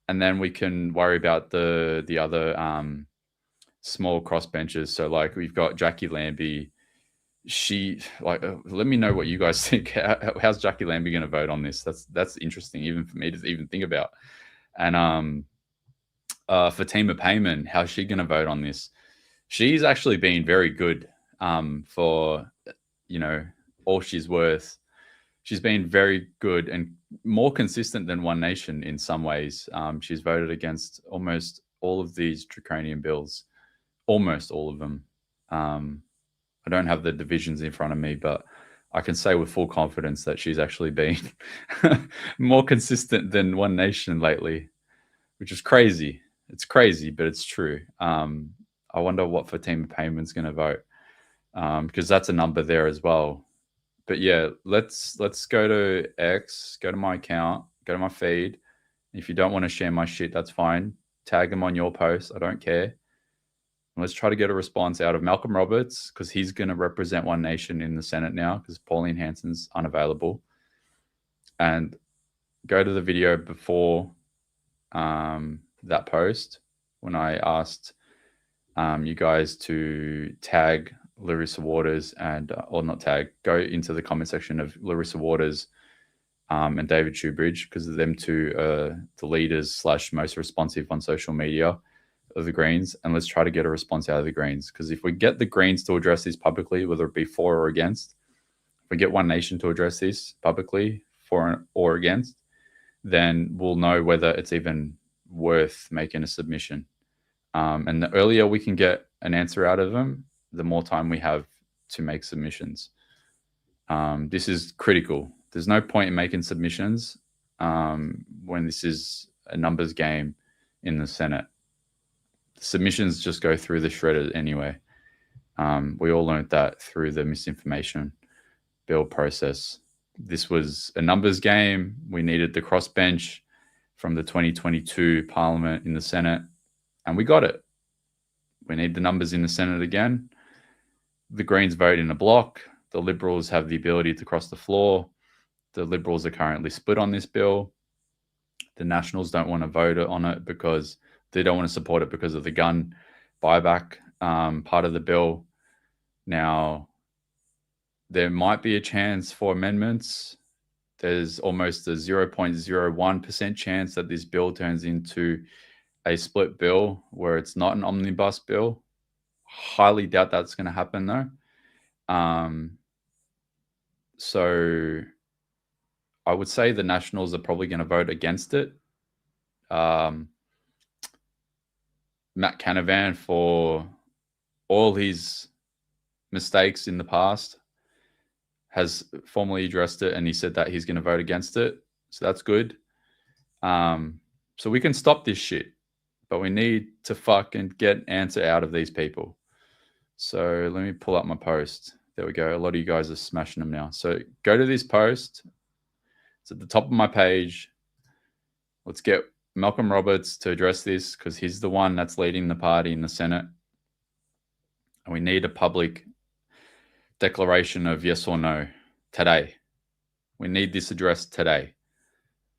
And then we can worry about the other small crossbenchers. So like we've got Jackie Lambie. Let me know what you guys think. How's Jackie Lambie going to vote on this? That's interesting, even for me to even think about. And Fatima Payman, how's she going to vote on this? She's actually been very good for, all she's worth. She's been very good and more consistent than One Nation in some ways. She's voted against almost all of these draconian bills, almost all of them. I don't have the divisions in front of me, but I can say with full confidence that she's actually been more consistent than One Nation lately, which is crazy. It's crazy, but it's true. I wonder what Fatima Payman's going to vote, because that's a number there as well. But yeah, let's go to X, go to my account, go to my feed. If you don't want to share my shit, that's fine. Tag them on your post. I don't care. And let's try to get a response out of Malcolm Roberts, because he's going to represent One Nation in the Senate now, because Pauline Hanson's unavailable. And go to the video before that post when I asked you guys to tag Larissa Waters and, or not tag, go into the comment section of Larissa Waters and David Shoebridge, because them 2 are the leaders / most responsive on social media of the Greens. And let's try to get a response out of the Greens, because if we get the Greens to address this publicly, whether it be for or against, if we get One Nation to address this publicly for or against, then we'll know whether it's even worth making a submission. And the earlier we can get an answer out of them, the more time we have to make submissions. This is critical. There's no point in making submissions when this is a numbers game in the Senate. Submissions just go through the shredder anyway. We all learned that through the misinformation bill process. This was a numbers game. We needed the crossbench from the 2022 Parliament in the Senate, and we got it. We need the numbers in the Senate again. The Greens vote in a block. The Liberals have the ability to cross the floor. The Liberals are currently split on this bill. The Nationals don't want to vote on it because they don't want to support it because of the gun buyback part of the bill. Now, there might be a chance for amendments. There's almost a 0.01% chance that this bill turns into a split bill where it's not an omnibus bill. Highly doubt that's going to happen though. So I would say the Nationals are probably going to vote against it. Matt Canavan, for all his mistakes in the past, has formally addressed it, and he said that he's going to vote against it. So that's good. So we can stop this shit, but we need to fucking get an answer out of these people. So let me pull up my post. There we go. A lot of you guys are smashing them now. So go to this post. It's at the top of my page. Let's get Malcolm Roberts to address this, because he's the one that's leading the party in the Senate And we need a public declaration of yes or no today. We need this addressed today.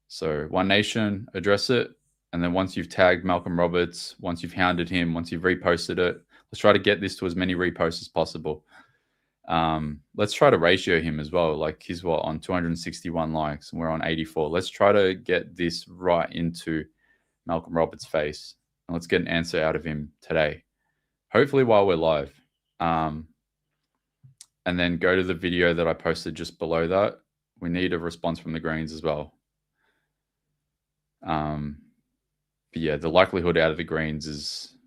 So One Nation, address it. And then once you've tagged Malcolm Roberts, once you've hounded him, once you've reposted it, let's try to get this to as many reposts as possible. Let's try to ratio him as well. Like he's on 261 likes and we're on 84. Let's try to get this right into Malcolm Roberts' face. And let's get an answer out of him today. Hopefully while we're live. And then go to the video that I posted just below that. We need a response from the Greens as well. But yeah, the likelihood out of the Greens is,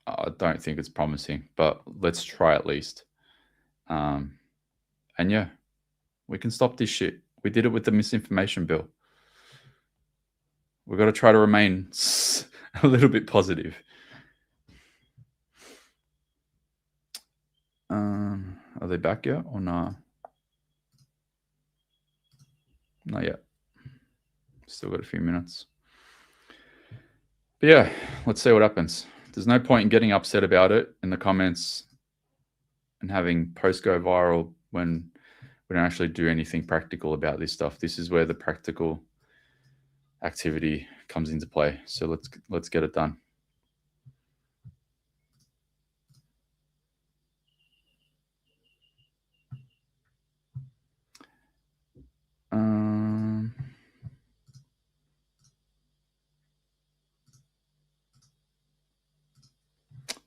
I don't think it's promising, but let's try at least. And yeah, we can stop this shit. We did it with the misinformation bill. We've got to try to remain a little bit positive. Are they back yet or not? Not yet. Still got a few minutes. But yeah, let's see what happens. There's no point in getting upset about it in the comments and having posts go viral when we don't actually do anything practical about this stuff. This is where the practical activity comes into play. So let's get it done.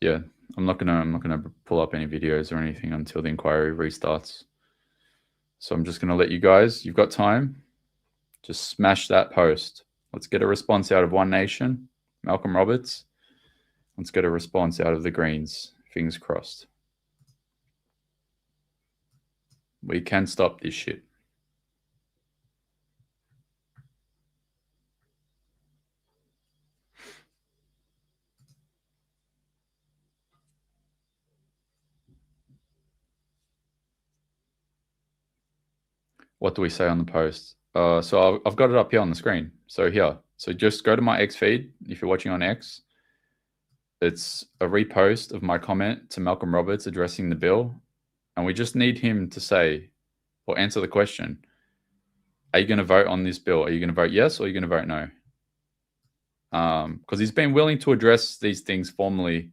Yeah, I'm not gonna pull up any videos or anything until the inquiry restarts. So I'm just gonna let you guys, you've got time, just smash that post. Let's get a response out of One Nation, Malcolm Roberts. Let's get a response out of the Greens. Fingers crossed. We can stop this shit. What do we say on the post? So I've got it up here on the screen. So here, so just go to my X feed. If you're watching on X, it's a repost of my comment to Malcolm Roberts addressing the bill. And we just need him to say or answer the question. Are you going to vote on this bill? Are you going to vote yes or are you going to vote no? Because he's been willing to address these things formally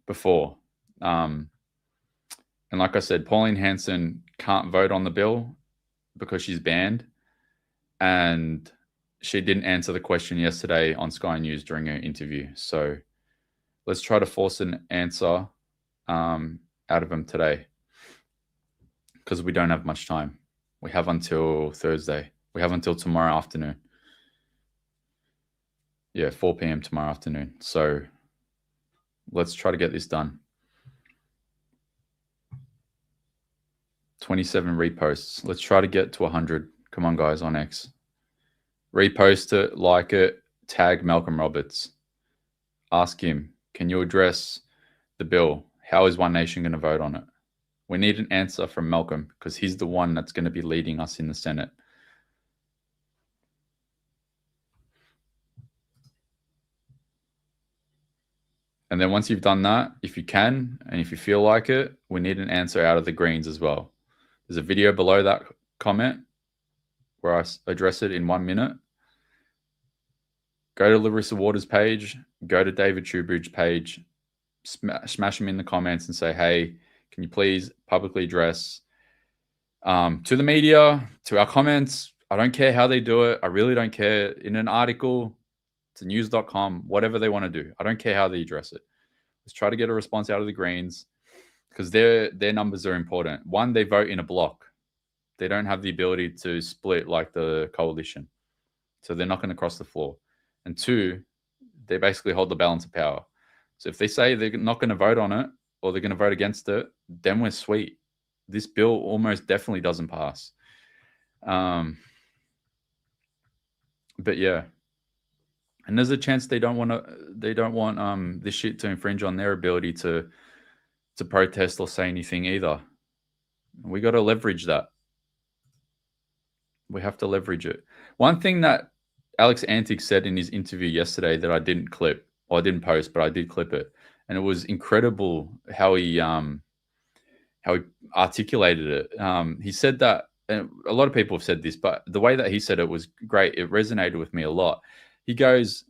before. And like I said, Pauline Hanson can't vote on the bill because she's banned. And she didn't answer the question yesterday on Sky News during her interview. So let's try to force an answer out of him today because we don't have much time. We have until Thursday. We have until tomorrow afternoon. Yeah, 4 p.m. tomorrow afternoon. So let's try to get this done. 27 reposts. Let's try to get to 100. Come on, guys, on X. Repost it, like it, tag Malcolm Roberts. Ask him, can you address the bill? How is One Nation going to vote on it? We need an answer from Malcolm because he's the one that's going to be leading us in the Senate. And then once you've done that, if you can, and if you feel like it, we need an answer out of the Greens as well. There's a video below that comment where I address it in 1 minute. Go to Larissa Waters' page, go to David Shoebridge's page, smash them in the comments and say, hey, can you please publicly address to the media, to our comments. I don't care how they do it. I really don't care. In an article, to news.com, whatever they want to do. I don't care how they address it. Let's try to get a response out of the Greens because their numbers are important. One, they vote in a block. They don't have the ability to split like the coalition. So they're not going to cross the floor. And two, they basically hold the balance of power. So if they say they're not going to vote on it or they're going to vote against it, then we're sweet. This bill almost definitely doesn't pass. But yeah. And there's a chance they don't want this shit to infringe on their ability to protest or say anything either. We got to leverage that. We have to leverage it. One thing that Alex Antic said in his interview yesterday that I didn't clip, or I didn't post, but I did clip it. and it was incredible how he articulated it. He said that, and a lot of people have said this, but the way that he said it was great. It resonated with me a lot. He goes,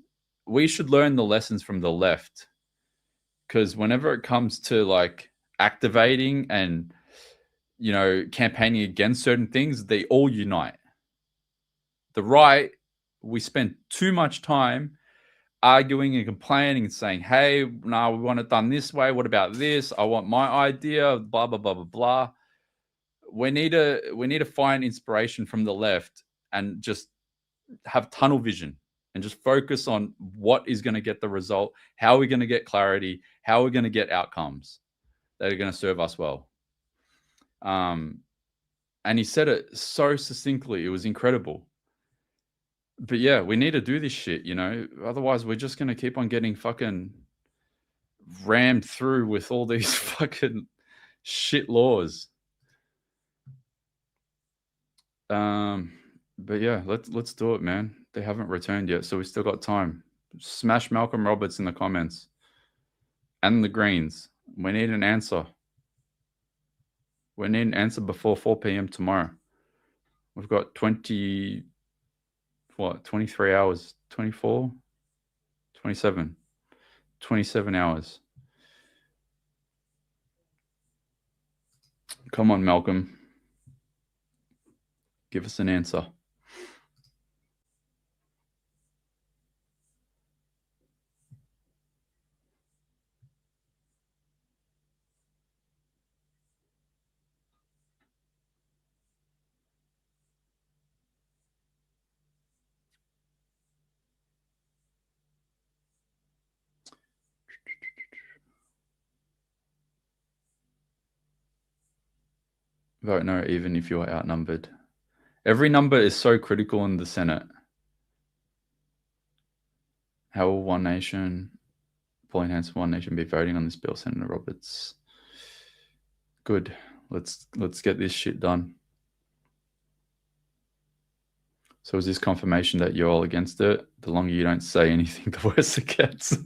we should learn the lessons from the left, because whenever it comes to like activating and, you know, campaigning against certain things, they all unite. The right, we spend too much time arguing and complaining and saying, hey, no, we want it done this way. What about this? I want my idea, blah, blah, blah, blah, blah. We need to find inspiration from the left and just have tunnel vision and just focus on what is going to get the result, how are we going to get clarity, how are we going to get outcomes that are going to serve us well. And he said it so succinctly. It was incredible. But yeah, we need to do this shit, you know, otherwise we're just going to keep on getting fucking rammed through with all these fucking shit laws. But yeah, let's do it, man. They haven't returned yet, so we still got time. Smash Malcolm Roberts in the comments and the Greens. We need an answer. We need an answer before 4 p.m. tomorrow. We've got 23 hours, 24, 27 hours. Come on, Malcolm. Give us an answer. Vote no, even if you are outnumbered. Every number is so critical in the Senate. How will One Nation, Pauline Hanson, One Nation be voting on this bill, Senator Roberts? Good. Let's get this shit done. So is this confirmation that you're all against it? The longer you don't say anything, the worse it gets.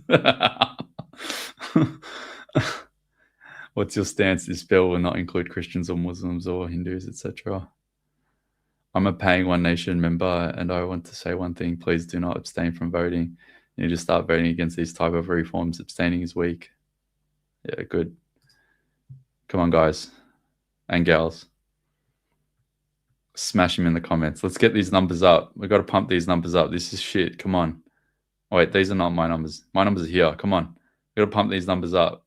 What's your stance? This bill will not include Christians or Muslims or Hindus, etc. I'm a paying One Nation member and I want to say one thing. Please do not abstain from voting. You need to start voting against these type of reforms. Abstaining is weak. Yeah, good. Come on, guys and gals. Smash them in the comments. Let's get these numbers up. We've got to pump these numbers up. This is shit. Come on. Oh, wait, these are not my numbers. My numbers are here. Come on. We've got to pump these numbers up.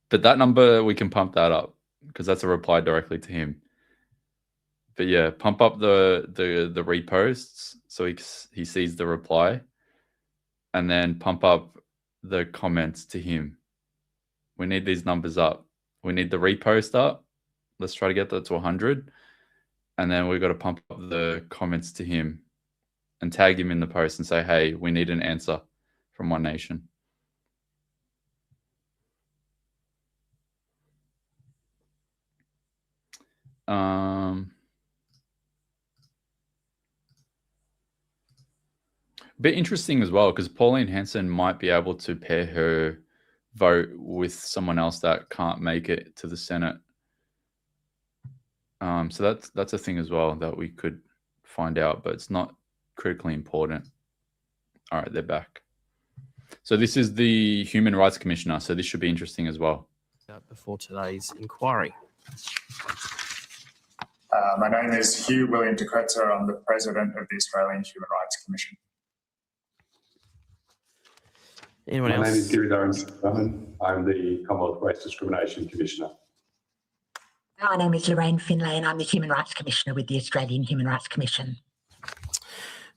But that number, we can pump that up because that's a reply directly to him. But yeah, pump up the reposts so he sees the reply, and then pump up the comments to him. We need these numbers up. We need the repost up. Let's try to get that to 100. And then we've got to pump up the comments to him and tag him in the post and say, hey, we need an answer from One Nation. Bit interesting as well, because Pauline Hanson might be able to pair her vote with someone else that can't make it to the Senate. So that's a thing as well that we could find out, but it's not critically important. All right, they're back. So this is the Human Rights Commissioner, so this should be interesting as well. Before today's inquiry. My name is Hugh William de Kretzer. I'm the President of the Australian Human Rights Commission. Anyone else? My name is Gary Durham. I'm the Commonwealth Race Discrimination Commissioner. My name is Lorraine Finlay and I'm the Human Rights Commissioner with the Australian Human Rights Commission.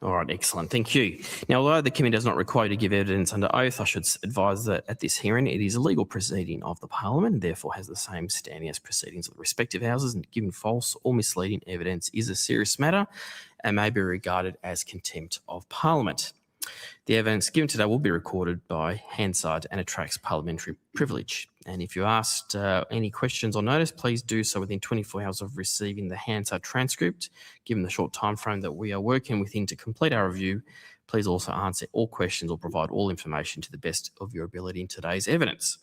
All right, excellent. Thank you. Now, although the committee does not require you to give evidence under oath, I should advise that at this hearing, it is a legal proceeding of the Parliament and therefore has the same standing as proceedings of the respective houses, and given false or misleading evidence is a serious matter and may be regarded as contempt of Parliament. The evidence given today will be recorded by Hansard and attracts parliamentary privilege. And if you asked any questions or notice, please do so within 24 hours of receiving the Hansard transcript. Given the short time frame that we are working within to complete our review, Please also answer all questions or provide all information to the best of your ability in today's evidence.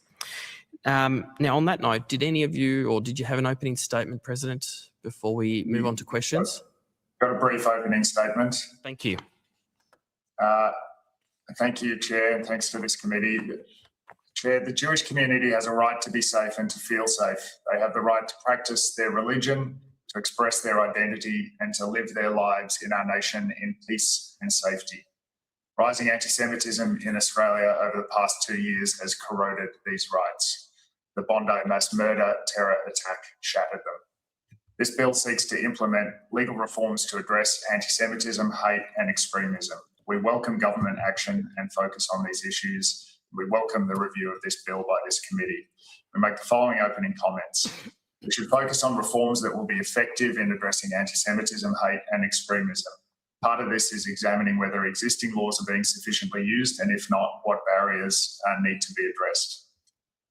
Now, on that note, did any of you, or did you have an opening statement, President, before we move on to questions? Got a brief opening statement. Thank you. Thank you, Chair, and thanks to this committee. Chair, the Jewish community has a right to be safe and to feel safe. They have the right to practice their religion, to express their identity, and to live their lives in our nation in peace and safety. Rising anti-Semitism in Australia over the past 2 years has corroded these rights. The Bondi mass murder terror attack shattered them. This bill seeks to implement legal reforms to address anti-Semitism, hate and extremism. We welcome government action and focus on these issues. We welcome the review of this bill by this committee. We make the following opening comments. We should focus on reforms that will be effective in addressing anti-Semitism, hate and extremism. Part of this is examining whether existing laws are being sufficiently used, and if not, what barriers need to be addressed.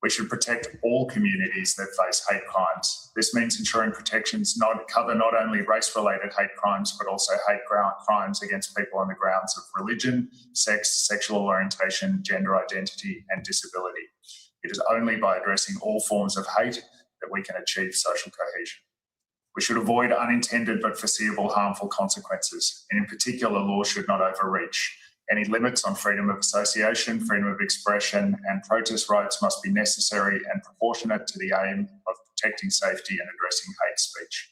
We should protect all communities that face hate crimes. This means ensuring protections cover not only race-related hate crimes, but also hate crimes against people on the grounds of religion, sex, sexual orientation, gender identity, and disability. It is only by addressing all forms of hate that we can achieve social cohesion. We should avoid unintended but foreseeable harmful consequences, and in particular, laws should not overreach. Any limits on freedom of association, freedom of expression, and protest rights must be necessary and proportionate to the aim of protecting safety and addressing hate speech.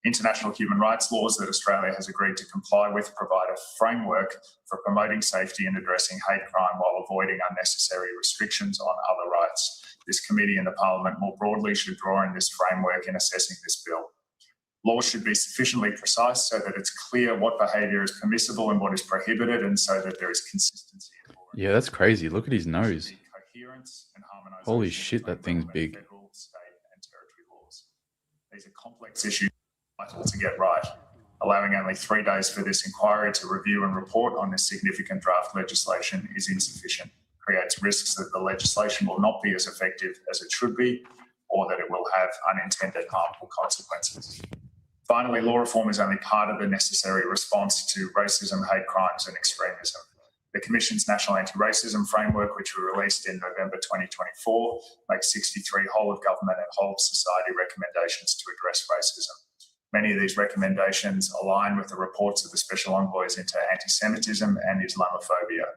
International human rights laws that Australia has agreed to comply with provide a framework for promoting safety and addressing hate crime while avoiding unnecessary restrictions on other rights. This committee and the Parliament more broadly should draw in this framework in assessing this bill. Laws should be sufficiently precise so that it's clear what behaviour is permissible and what is prohibited, and so that there is consistency. Yeah, that's crazy. Look at his nose. Holy shit, that thing's big. Federal, state and territory laws. These are complex issues vital to get right. Allowing only 3 days for this inquiry to review and report on this significant draft legislation is insufficient. Creates risks that the legislation will not be as effective as it should be, or that it will have unintended harmful consequences. Finally, law reform is only part of the necessary response to racism, hate crimes and extremism. The Commission's National Anti-Racism Framework, which we released in November 2024, makes 63 whole-of-government and whole-of-society recommendations to address racism. Many of these recommendations align with the reports of the Special Envoys into Anti-Semitism and Islamophobia.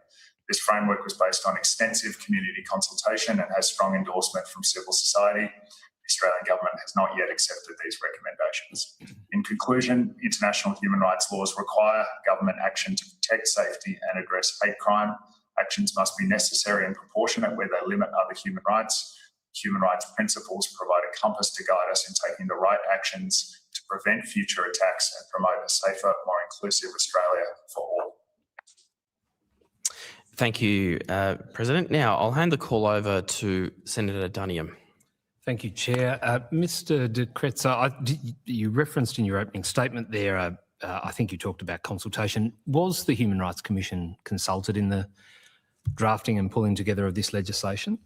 This framework was based on extensive community consultation and has strong endorsement from civil society. The Australian government has not yet accepted these recommendations. In conclusion, international human rights laws require government action to protect safety and address hate crime. Actions must be necessary and proportionate where they limit other human rights. Human rights principles provide a compass to guide us in taking the right actions to prevent future attacks and promote a safer, more inclusive Australia for all. Thank you, President. Now, I'll hand the call over to Senator Duniam. Thank you, Chair. Mr de Kretser, you referenced in your opening statement there, I think you talked about consultation. Was the Human Rights Commission consulted in the drafting and pulling together of this legislation?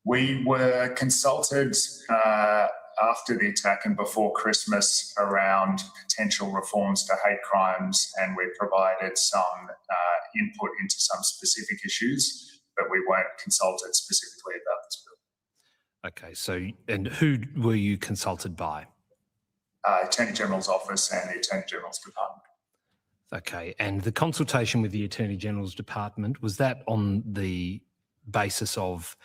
We were consulted after the attack and before Christmas around potential reforms to hate crimes, and we provided some input into some specific issues, but we weren't consulted specifically about this bill. Okay, so, and who were you consulted by? Attorney General's Office and the Attorney General's Department. Okay, and the consultation with the Attorney General's Department, was that on the basis of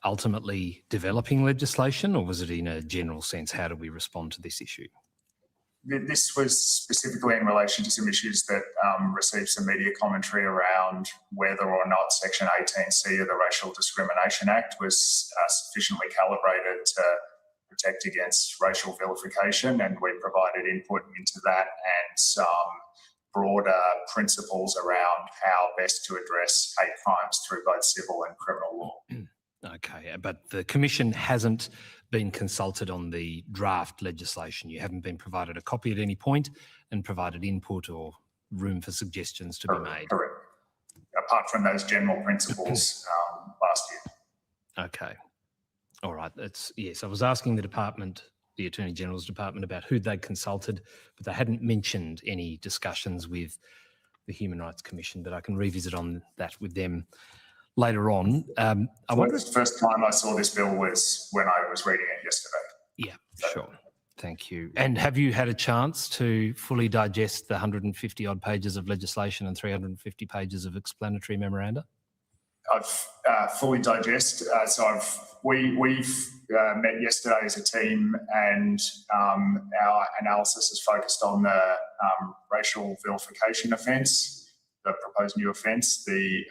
ultimately developing legislation, or was it in a general sense, how do we respond to this issue? This was specifically in relation to some issues that received some media commentary around whether or not Section 18C of the Racial Discrimination Act was sufficiently calibrated to protect against racial vilification, and we provided input into that and some broader principles around how best to address hate crimes through both civil and criminal law. Okay, but the Commission hasn't been consulted on the draft legislation. You haven't been provided a copy at any point and provided input or room for suggestions to be made. Correct. Apart from those general principles last year. Okay. All right. Yes, I was asking the department, the Attorney General's Department, about who they'd consulted, but they hadn't mentioned any discussions with the Human Rights Commission, but I can revisit on that with them later on. I wonder the first time I saw this bill was when I was reading it yesterday. Yeah, sure. Thank you. And have you had a chance to fully digest the 150 odd pages of legislation and 350 pages of explanatory memoranda? I've fully digest. So we've met yesterday as a team, and our analysis is focused on the racial vilification offence, the proposed new offence, the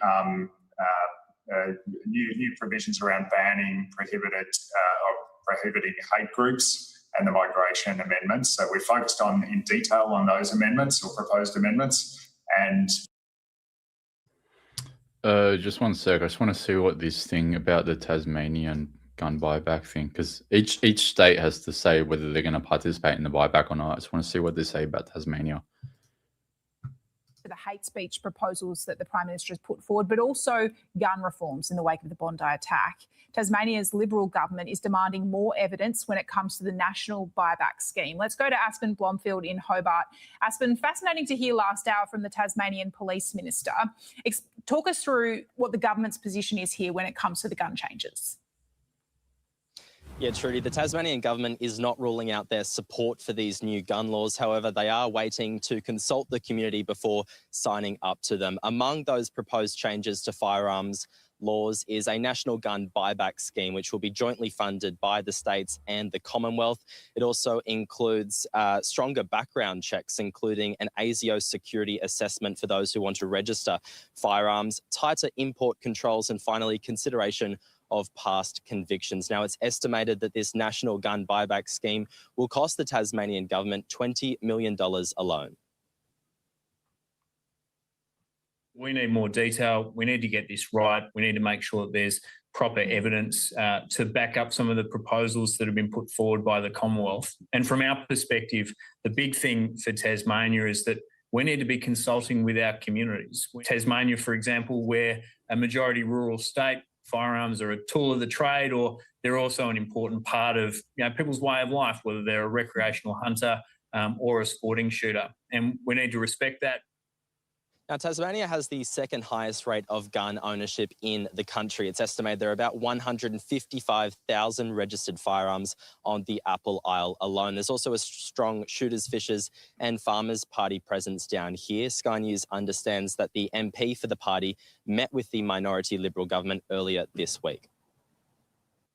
new provisions around banning prohibiting hate groups, and the migration amendments. So we're focused in detail on those amendments or proposed amendments. And just one sec. I just want to see what this thing about the Tasmanian gun buyback thing, because each state has to say whether they're going to participate in the buyback or not. I just want to see what they say about Tasmania. The hate speech proposals that the Prime Minister has put forward, but also gun reforms in the wake of the Bondi attack. Tasmania's Liberal government is demanding more evidence when it comes to the national buyback scheme. Let's go to Aspen Blomfield in Hobart. Aspen, fascinating to hear last hour from the Tasmanian Police Minister. Talk us through what the government's position is here when it comes to the gun changes. Yeah, Trudy, the Tasmanian government is not ruling out their support for these new gun laws. However, they are waiting to consult the community before signing up to them. Among those proposed changes to firearms laws is a national gun buyback scheme, which will be jointly funded by the states and the Commonwealth. It also includes stronger background checks, including an ASIO security assessment for those who want to register firearms, tighter import controls, and finally, consideration of past convictions. Now, it's estimated that this national gun buyback scheme will cost the Tasmanian government $20 million alone. We need more detail. We need to get this right. We need to make sure that there's proper evidence to back up some of the proposals that have been put forward by the Commonwealth. And from our perspective, the big thing for Tasmania is that we need to be consulting with our communities. Tasmania, for example, we're a majority rural state, firearms are a tool of the trade, or they're also an important part of people's way of life, whether they're a recreational hunter or a sporting shooter. And we need to respect that. Now, Tasmania has the second highest rate of gun ownership in the country. It's estimated there are about 155,000 registered firearms on the Apple Isle alone. There's also a strong shooters, fishers and farmers party presence down here. Sky News understands that the MP for the party met with the minority Liberal government earlier this week.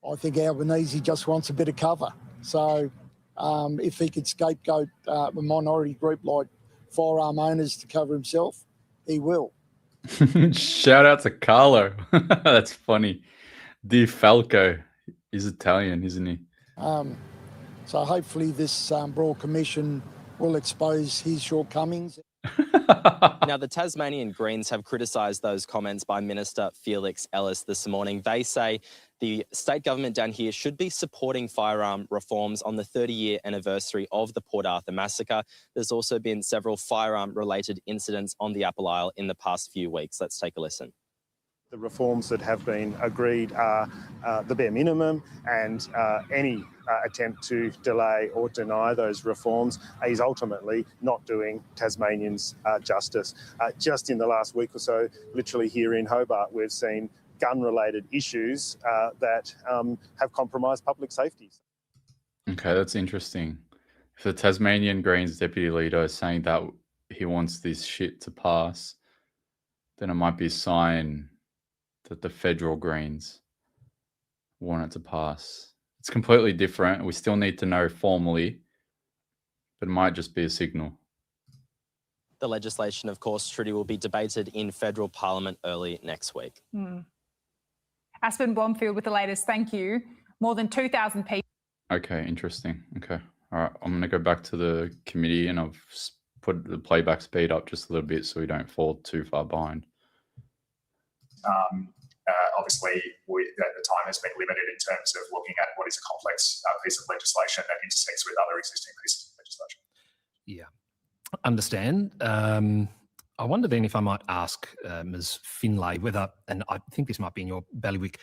I think Albanese just wants a bit of cover. So if he could scapegoat a minority group like firearm owners to cover himself, he will. Shout out to Carlo. That's funny. Di Falco. He's Italian, isn't he? So hopefully this Royal Commission will expose his shortcomings. Now, the Tasmanian Greens have criticised those comments by Minister Felix Ellis this morning. They say the state government down here should be supporting firearm reforms on the 30-year anniversary of the Port Arthur massacre. There's also been several firearm-related incidents on the Apple Isle in the past few weeks. Let's take a listen. The reforms that have been agreed are the bare minimum, and any attempt to delay or deny those reforms is ultimately not doing Tasmanians justice. Just in the last week or so, literally here in Hobart, we've seen gun-related issues that have compromised public safety. Okay, that's interesting. If the Tasmanian Greens deputy leader is saying that he wants this shit to pass, then it might be a sign that the federal Greens want it to pass. It's completely different. We still need to know formally, but it might just be a signal. The legislation, of course, Trudy, will be debated in federal parliament early next week. Aspen Blomfield with the latest. Thank you. More than 2,000 people. Okay, interesting. Okay. All right. I'm going to go back to the committee, and I've put the playback speed up just a little bit so we don't fall too far behind. Obviously, the time has been limited in terms of looking at what is a complex piece of legislation that intersects with other existing pieces of legislation. Yeah, understand. I wonder then if I might ask Ms. Finlay whether, and I think this might be in your bailiwick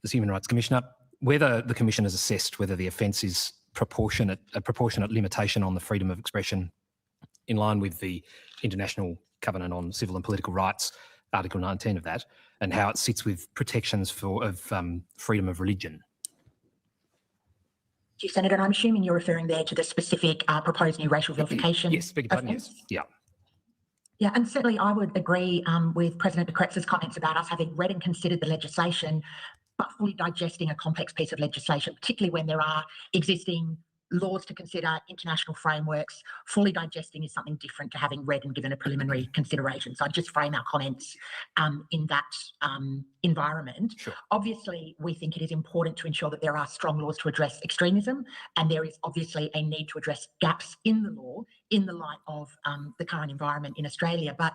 as Human Rights Commissioner, whether the Commission has assessed whether the offence is a proportionate limitation on the freedom of expression in line with the international Covenant on Civil and Political Rights, Article 19 of that, and how it sits with protections of freedom of religion. Thank you, Senator. And I'm assuming you're referring there to the specific proposed new racial vilification. Yes, beg your pardon, yes. Yeah. Yeah, and certainly I would agree with President de Kretz's comments about us having read and considered the legislation, but fully digesting a complex piece of legislation, particularly when there are existing laws to consider, international frameworks. Fully digesting is something different to having read and given a preliminary consideration. So I'd just frame our comments in that environment. Sure. Obviously, we think it is important to ensure that there are strong laws to address extremism, and there is obviously a need to address gaps in the law in the light of the current environment in Australia. But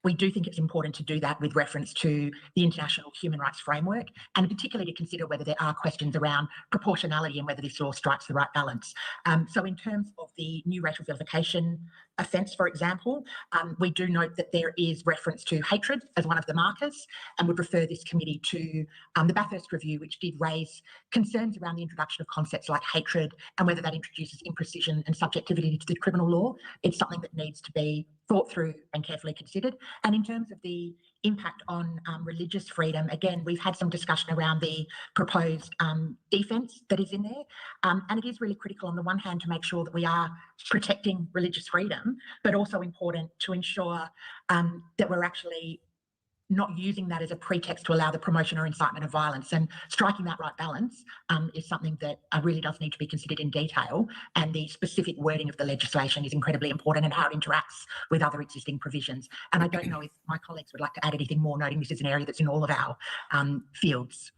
we do think it's important to do that with reference to the international human rights framework, and particularly to consider whether there are questions around proportionality and whether this law strikes the right balance. So in terms of the new racial vilification offence, for example, we do note that there is reference to hatred as one of the markers, and would refer this committee to the Bathurst Review, which did raise concerns around the introduction of concepts like hatred and whether that introduces imprecision and subjectivity to the criminal law. It's something that needs to be thought through and carefully considered. And in terms of the impact on religious freedom, again, we've had some discussion around the proposed defence that is in there. And it is really critical on the one hand to make sure that we are protecting religious freedom, but also important to ensure that we're actually not using that as a pretext to allow the promotion or incitement of violence. And striking that right balance is something that really does need to be considered in detail. And the specific wording of the legislation is incredibly important, and how it interacts with other existing provisions. And I don't know if my colleagues would like to add anything more, noting this is an area that's in all of our fields.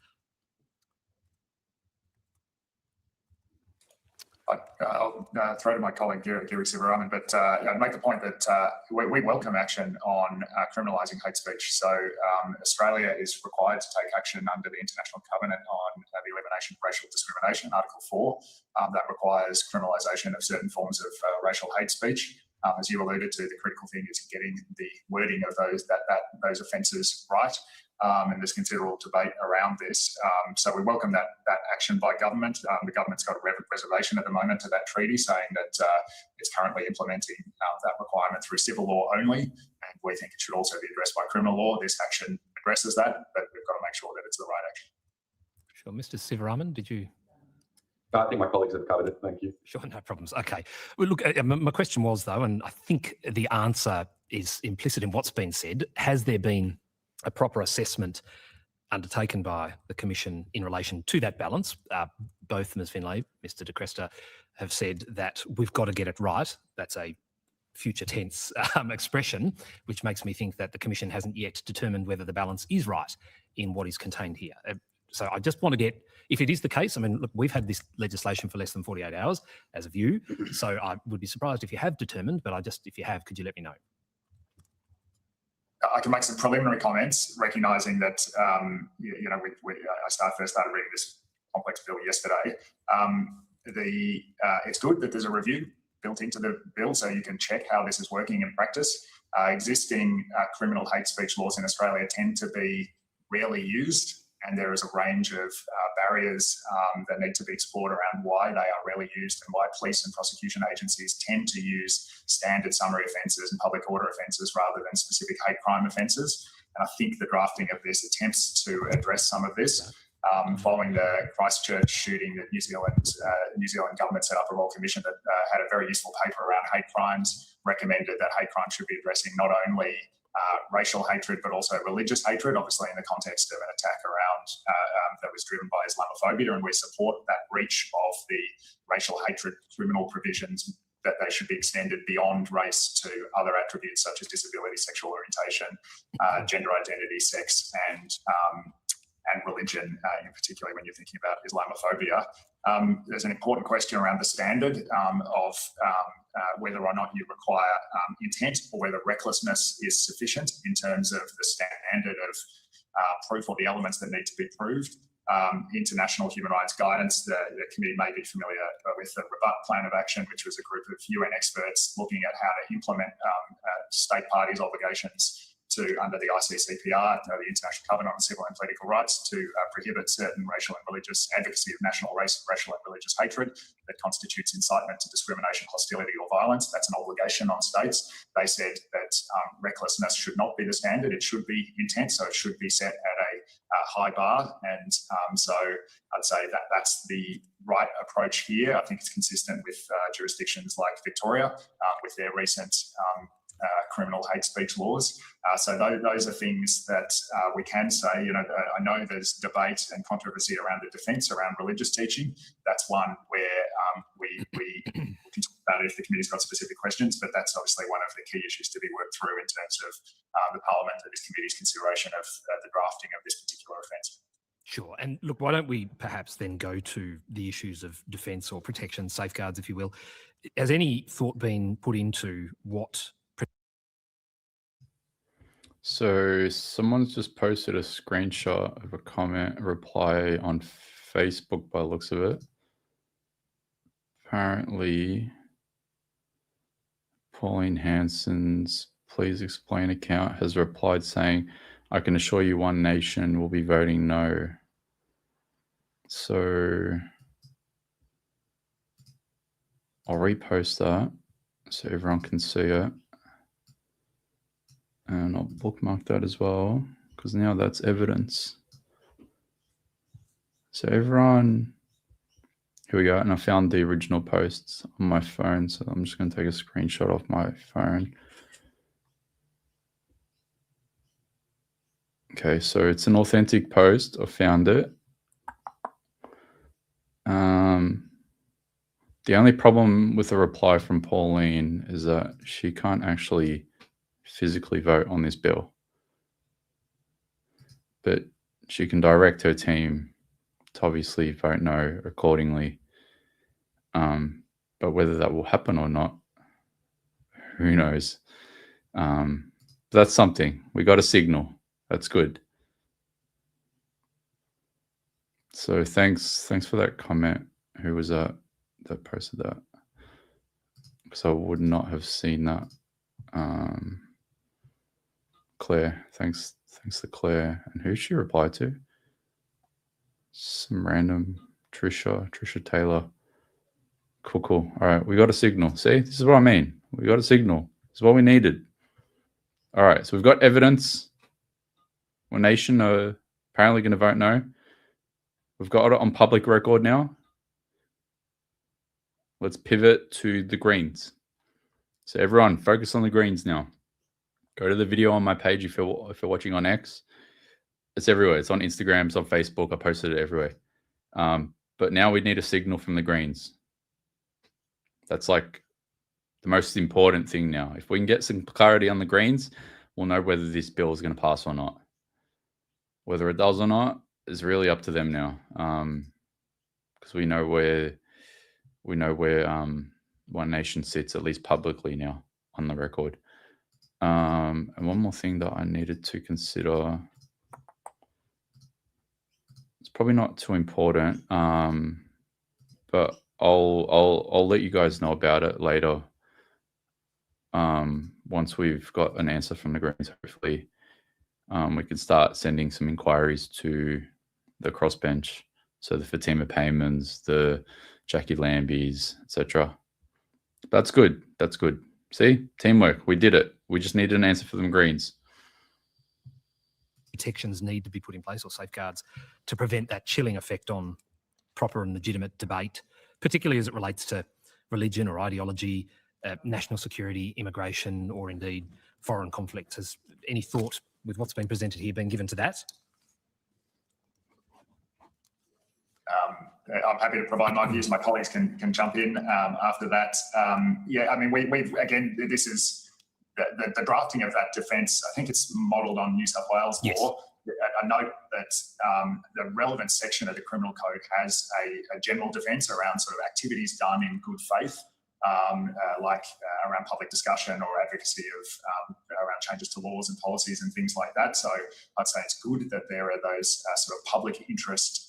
I'll throw to my colleague Giri Sivaraman, but I'd make the point that we welcome action on criminalising hate speech. So Australia is required to take action under the International Covenant on the Elimination of Racial Discrimination, Article 4, that requires criminalisation of certain forms of racial hate speech. As you alluded to, the critical thing is getting the wording of those offences right. And there's considerable debate around this. So we welcome that action by government. The government's got a reservation at the moment to that treaty, saying that it's currently implementing that requirement through civil law only, and we think it should also be addressed by criminal law. This action addresses that, but we've got to make sure that it's the right action. Sure. Mr. Sivaraman, did you? I think my colleagues have covered it. Thank you. Sure, no problems. Okay. Well, look, my question was, though, and I think the answer is implicit in what's been said, has there been a proper assessment undertaken by the Commission in relation to that balance? Both Ms Finlay, Mr de Cresta have said that we've got to get it right. That's a future tense expression, which makes me think that the Commission hasn't yet determined whether the balance is right in what is contained here. So I just want to get, if it is the case, I mean, look, we've had this legislation for less than 48 hours as of you, so I would be surprised if you have determined, but if you have, could you let me know? I can make some preliminary comments, recognising that I first started reading this complex bill yesterday. It's good that there's a review built into the bill, so you can check how this is working in practice. Existing criminal hate speech laws in Australia tend to be rarely used, and there is a range of barriers that need to be explored around why they are rarely used and why police and prosecution agencies tend to use standard summary offences and public order offences rather than specific hate crime offences. And I think the drafting of this attempts to address some of this. Following the Christchurch shooting, the New Zealand government set up a Royal Commission that had a very useful paper around hate crimes, recommended that hate crime should be addressing not only racial hatred, but also religious hatred, obviously in the context of an attack around that was driven by Islamophobia, and we support that reach of the racial hatred criminal provisions, that they should be extended beyond race to other attributes such as disability, sexual orientation, gender identity, sex, and religion, in particular when you're thinking about Islamophobia. There's an important question around the standard of whether or not you require intent, or whether recklessness is sufficient in terms of the standard of proof or the elements that need to be proved. International human rights guidance, the committee may be familiar with the Rebut Plan of Action, which was a group of UN experts looking at how to implement state parties' obligations under the ICCPR, the International Covenant on Civil and Political Rights, to prohibit certain racial and religious advocacy of national racial and religious hatred that constitutes incitement to discrimination, hostility or violence. That's an obligation on states. They said that recklessness should not be the standard. It should be intent, so it should be set at a high bar. And so I'd say that that's the right approach here. I think it's consistent with jurisdictions like Victoria with their recent criminal hate speech laws. So those are things that we can say. I know there's debate and controversy around the defence around religious teaching. That's one where we can talk about it if the committee's got specific questions, but that's obviously one of the key issues to be worked through in terms of the Parliament and this committee's consideration of the drafting of this particular offence. Sure. And look, why don't we perhaps then go to the issues of defence or protection, safeguards, if you will. Has any thought been put into what... So someone's just posted a screenshot of a reply on Facebook by the looks of it. Apparently, Pauline Hanson's Please Explain account has replied saying, I can assure you One Nation will be voting no. So I'll repost that so everyone can see it. And I'll bookmark that as well, because now that's evidence. So everyone, here we go. And I found the original posts on my phone. So I'm just going to take a screenshot off my phone. Okay, so it's an authentic post. I found it. The only problem with the reply from Pauline is that she can't actually physically vote on this bill, but she can direct her team to obviously vote no accordingly. But whether that will happen or not, who knows? That's something. We got a signal. That's good. So thanks for that comment. Who was that posted that? Because I would not have seen that. Claire, thanks to Claire. And who she replied to? Some random Trisha Taylor. Cool. All right, we got a signal. See, this is what I mean. We got a signal. This is what we needed. All right, so we've got evidence. One Nation are apparently going to vote no. We've got it on public record now. Let's pivot to the Greens. So everyone, focus on the Greens now. Go to the video on my page if you're watching on X. It's everywhere. It's on Instagram. It's on Facebook. I posted it everywhere. But now we need a signal from the Greens. That's like the most important thing now. If we can get some clarity on the Greens, we'll know whether this bill is going to pass or not. Whether it does or not is really up to them now, because we know where One Nation sits, at least publicly now on the record. And one more thing that I needed to consider. It's probably not too important, but I'll let you guys know about it later. Once we've got an answer from the Greens, hopefully, we can start sending some inquiries to the crossbench. So the Fatima Paymans, the Jackie Lambies, etc. That's good. That's good. See, teamwork. We did it. We just needed an answer from the Greens. Protections need to be put in place, or safeguards, to prevent that chilling effect on proper and legitimate debate, particularly as it relates to religion or ideology, national security, immigration, or indeed foreign conflicts. Has any thought with what's been presented here been given to that? I'm happy to provide my views. My colleagues can jump in after that. Yeah, I mean, we've again, this is the drafting of that defence. I think it's modelled on New South Wales law. I note that the relevant section of the Criminal Code has a general defence around sort of activities done in good faith, like around public discussion or advocacy of around changes to laws and policies and things like that. So I'd say it's good that there are those sort of public interest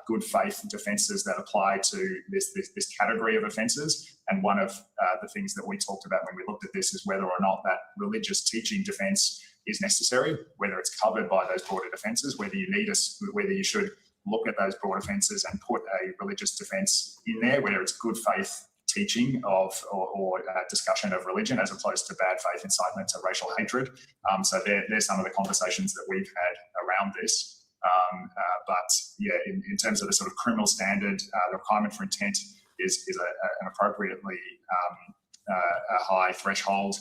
good faith defences that apply to this category of offences. And one of the things that we talked about when we looked at this is whether or not that religious teaching defence is necessary, whether it's covered by those broader defences, whether you should look at those broad offences and put a religious defence in there, whether it's good faith teaching of or discussion of religion as opposed to bad faith incitement to racial hatred. So there's some of the conversations that we've had around this. But yeah, in terms of the sort of criminal standard, the requirement for intent is an appropriately high threshold.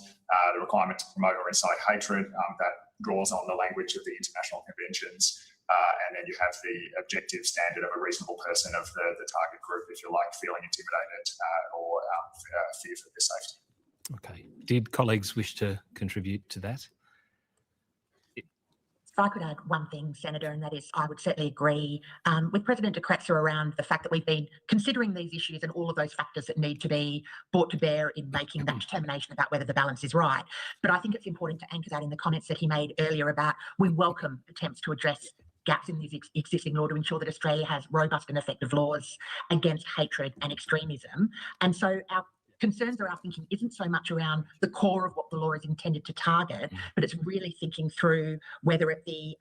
The requirement to promote or incite hatred, that draws on the language of the international conventions. And then you have the objective standard of a reasonable person of the target group, if you like, feeling intimidated or fear for their safety. Okay. Did colleagues wish to contribute to that? If I could add one thing, Senator, and that is I would certainly agree with President de Kretser around the fact that we've been considering these issues and all of those factors that need to be brought to bear in making that determination about whether the balance is right. But I think it's important to anchor that in the comments that he made earlier about we welcome attempts to address gaps in this existing law to ensure that Australia has robust and effective laws against hatred and extremism. And so our concerns or our thinking isn't so much around the core of what the law is intended to target, but it's really thinking through whether at the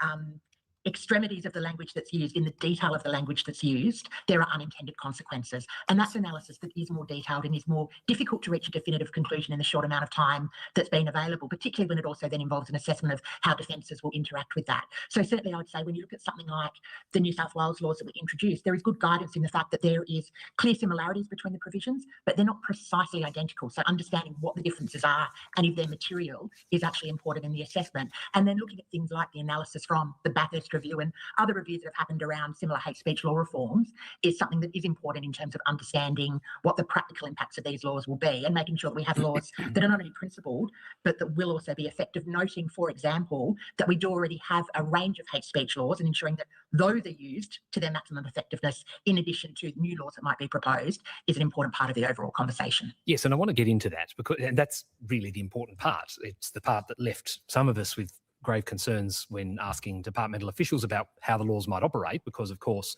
extremities of the language that's used, in the detail of the language that's used, there are unintended consequences. And that's analysis that is more detailed and is more difficult to reach a definitive conclusion in the short amount of time that's been available, particularly when it also then involves an assessment of how defences will interact with that. So certainly I would say when you look at something like the New South Wales laws that we introduced, there is good guidance in the fact that there is clear similarities between the provisions, but they're not precisely identical. So understanding what the differences are and if they're material is actually important in the assessment. And then looking at things like the analysis from the Bathurst Review and other reviews that have happened around similar hate speech law reforms is something that is important in terms of understanding what the practical impacts of these laws will be and making sure that we have laws that are not only principled, but that will also be effective. Noting, for example, that we do already have a range of hate speech laws and ensuring that those are used to their maximum effectiveness in addition to new laws that might be proposed is an important part of the overall conversation. Yes, and I want to get into that because and that's really the important part. It's the part that left some of us with grave concerns when asking departmental officials about how the laws might operate, because of course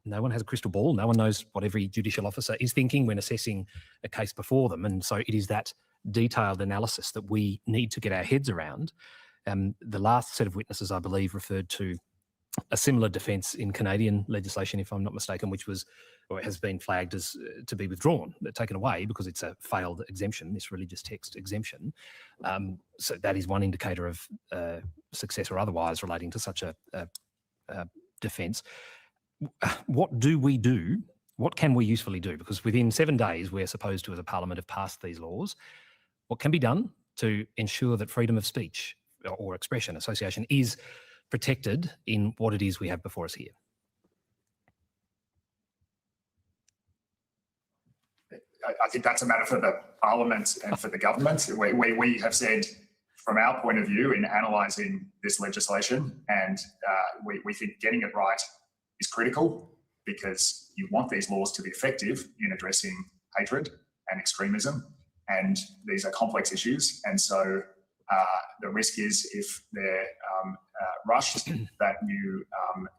no one has a crystal ball. No one knows what every judicial officer is thinking when assessing a case before them. And so it is that detailed analysis that we need to get our heads around. The last set of witnesses, I believe, referred to a similar defence in Canadian legislation, if I'm not mistaken, which was or has been flagged as to be withdrawn, taken away because it's a failed exemption, this religious text exemption. So that is one indicator of success or otherwise relating to such a defence. What do we do? What can we usefully do? Because within 7 days, we're supposed to, as a parliament, have passed these laws. What can be done to ensure that freedom of speech or expression, association, is protected in what it is we have before us here? I think that's a matter for the Parliament and for the government. We have said, from our point of view, in analysing this legislation, and we think getting it right is critical because you want these laws to be effective in addressing hatred and extremism, and these are complex issues. And so the risk is if they're rushed, that you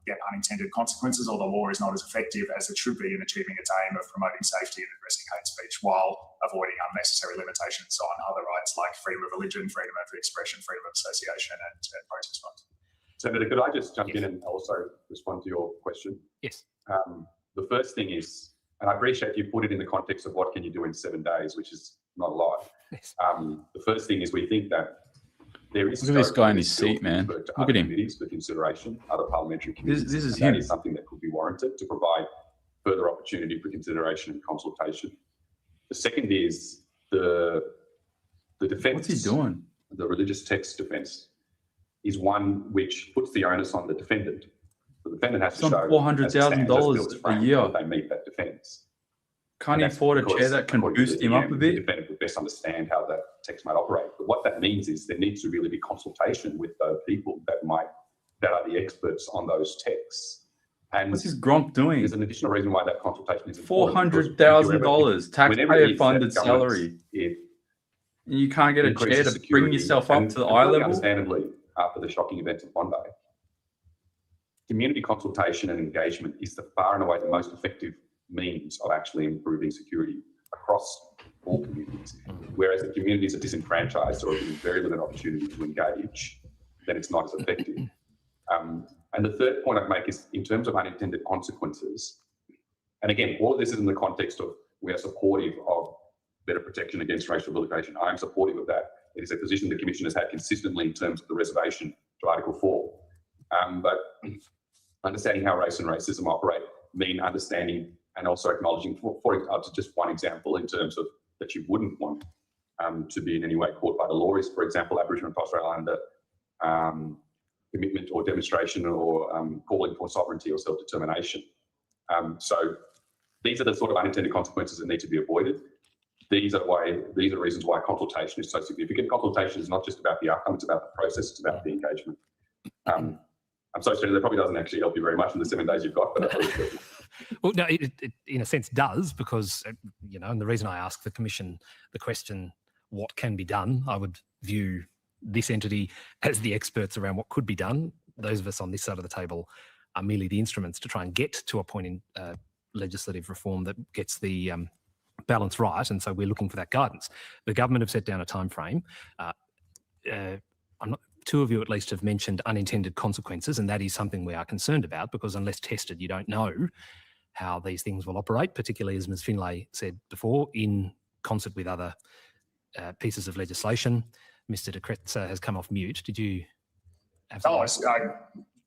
get unintended consequences, or the law is not as effective as it should be in achieving its aim of promoting safety and addressing hate speech while avoiding unnecessary limitations on other rights like freedom of religion, freedom of expression, freedom of association and protest rights. Senator, could I just jump in and also respond to your question? Yes. The first thing is, and I appreciate you put it in the context of what can you do in 7 days, which is not a lot. Yes. The first thing is we think that there is Look at this guy in his seat, man. Look at him. For consideration, other parliamentary committees. This is him. That is something that could be warranted to provide further opportunity for consideration and consultation. The second is the defence. What's he doing? The religious text defence is one which puts the onus on the defendant. The defendant has to show $400,000 a year that they meet that defence. Can't he afford a chair that can boost him up a bit? The defendant would best understand how that text might operate. But what that means is there needs to really be consultation with those people that are the experts on those texts. And what's his Gronk doing? There's an additional reason why that consultation is $400,000 taxpayer-funded salary. And you can't get a chair to bring yourself up to the eye level. Understandably, after the shocking events of Bondi, community consultation and engagement is far and away the most effective means of actually improving security. across all communities. Whereas the communities are disenfranchised or given very limited opportunity to engage, then it's not as effective. And the third point I'd make is in terms of unintended consequences. And again, all of this is in the context of we are supportive of better protection against racial vilification. I am supportive of that. It is a position the Commission has had consistently in terms of the reservation to Article 4. But understanding how race and racism operate mean understanding and also acknowledging, for just one example, in terms of that you wouldn't want to be in any way caught by the law is, for example, Aboriginal and Torres Strait Islander commitment or demonstration or calling for sovereignty or self-determination. So these are the sort of unintended consequences that need to be avoided. These are reasons why consultation is so significant. Consultation is not just about the outcome, it's about the process, it's about the engagement. I'm so sorry, that probably doesn't actually help you very much in the 7 days you've got, but well, no, it in a sense does, because, you know, and the reason I ask the Commission the question, what can be done, I would view this entity as the experts around what could be done. Those of us on this side of the table are merely the instruments to try and get to a point in legislative reform that gets the balance right, and so we're looking for that guidance. The government have set down a time frame. Two of you at least have mentioned unintended consequences, and that is something we are concerned about, because unless tested, you don't know how these things will operate, particularly, as Ms Finlay said before, in concert with other pieces of legislation. Mr de Kretser has come off mute. Did you have something?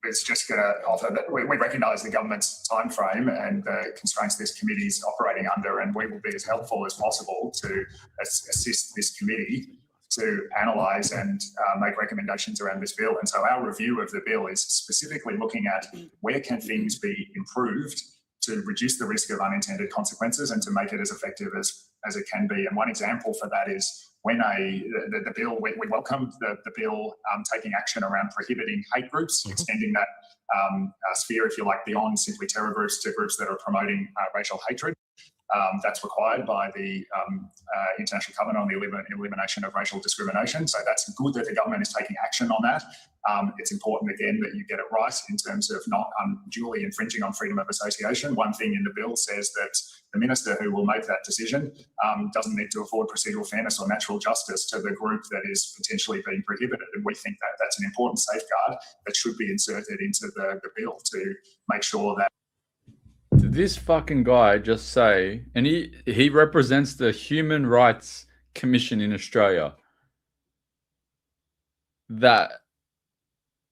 It's just going to offer that we recognise the government's time frame and the constraints this committee is operating under, and we will be as helpful as possible to assist this committee to analyse and make recommendations around this bill. And so our review of the bill is specifically looking at where can things be improved to reduce the risk of unintended consequences and to make it as effective as it can be. And one example for that is when the bill, we welcomed the bill taking action around prohibiting hate groups, extending that sphere, if you like, beyond simply terror groups to groups that are promoting racial hatred. That's required by the International Covenant on the Elimination of Racial Discrimination. So that's good that the government is taking action on that. It's important, again, that you get it right in terms of not unduly infringing on freedom of association. One thing in the bill says that the minister who will make that decision doesn't need to afford procedural fairness or natural justice to the group that is potentially being prohibited. And we think that that's an important safeguard that should be inserted into the bill to make sure that. Did this fucking guy just say, and he represents the Human Rights Commission in Australia, that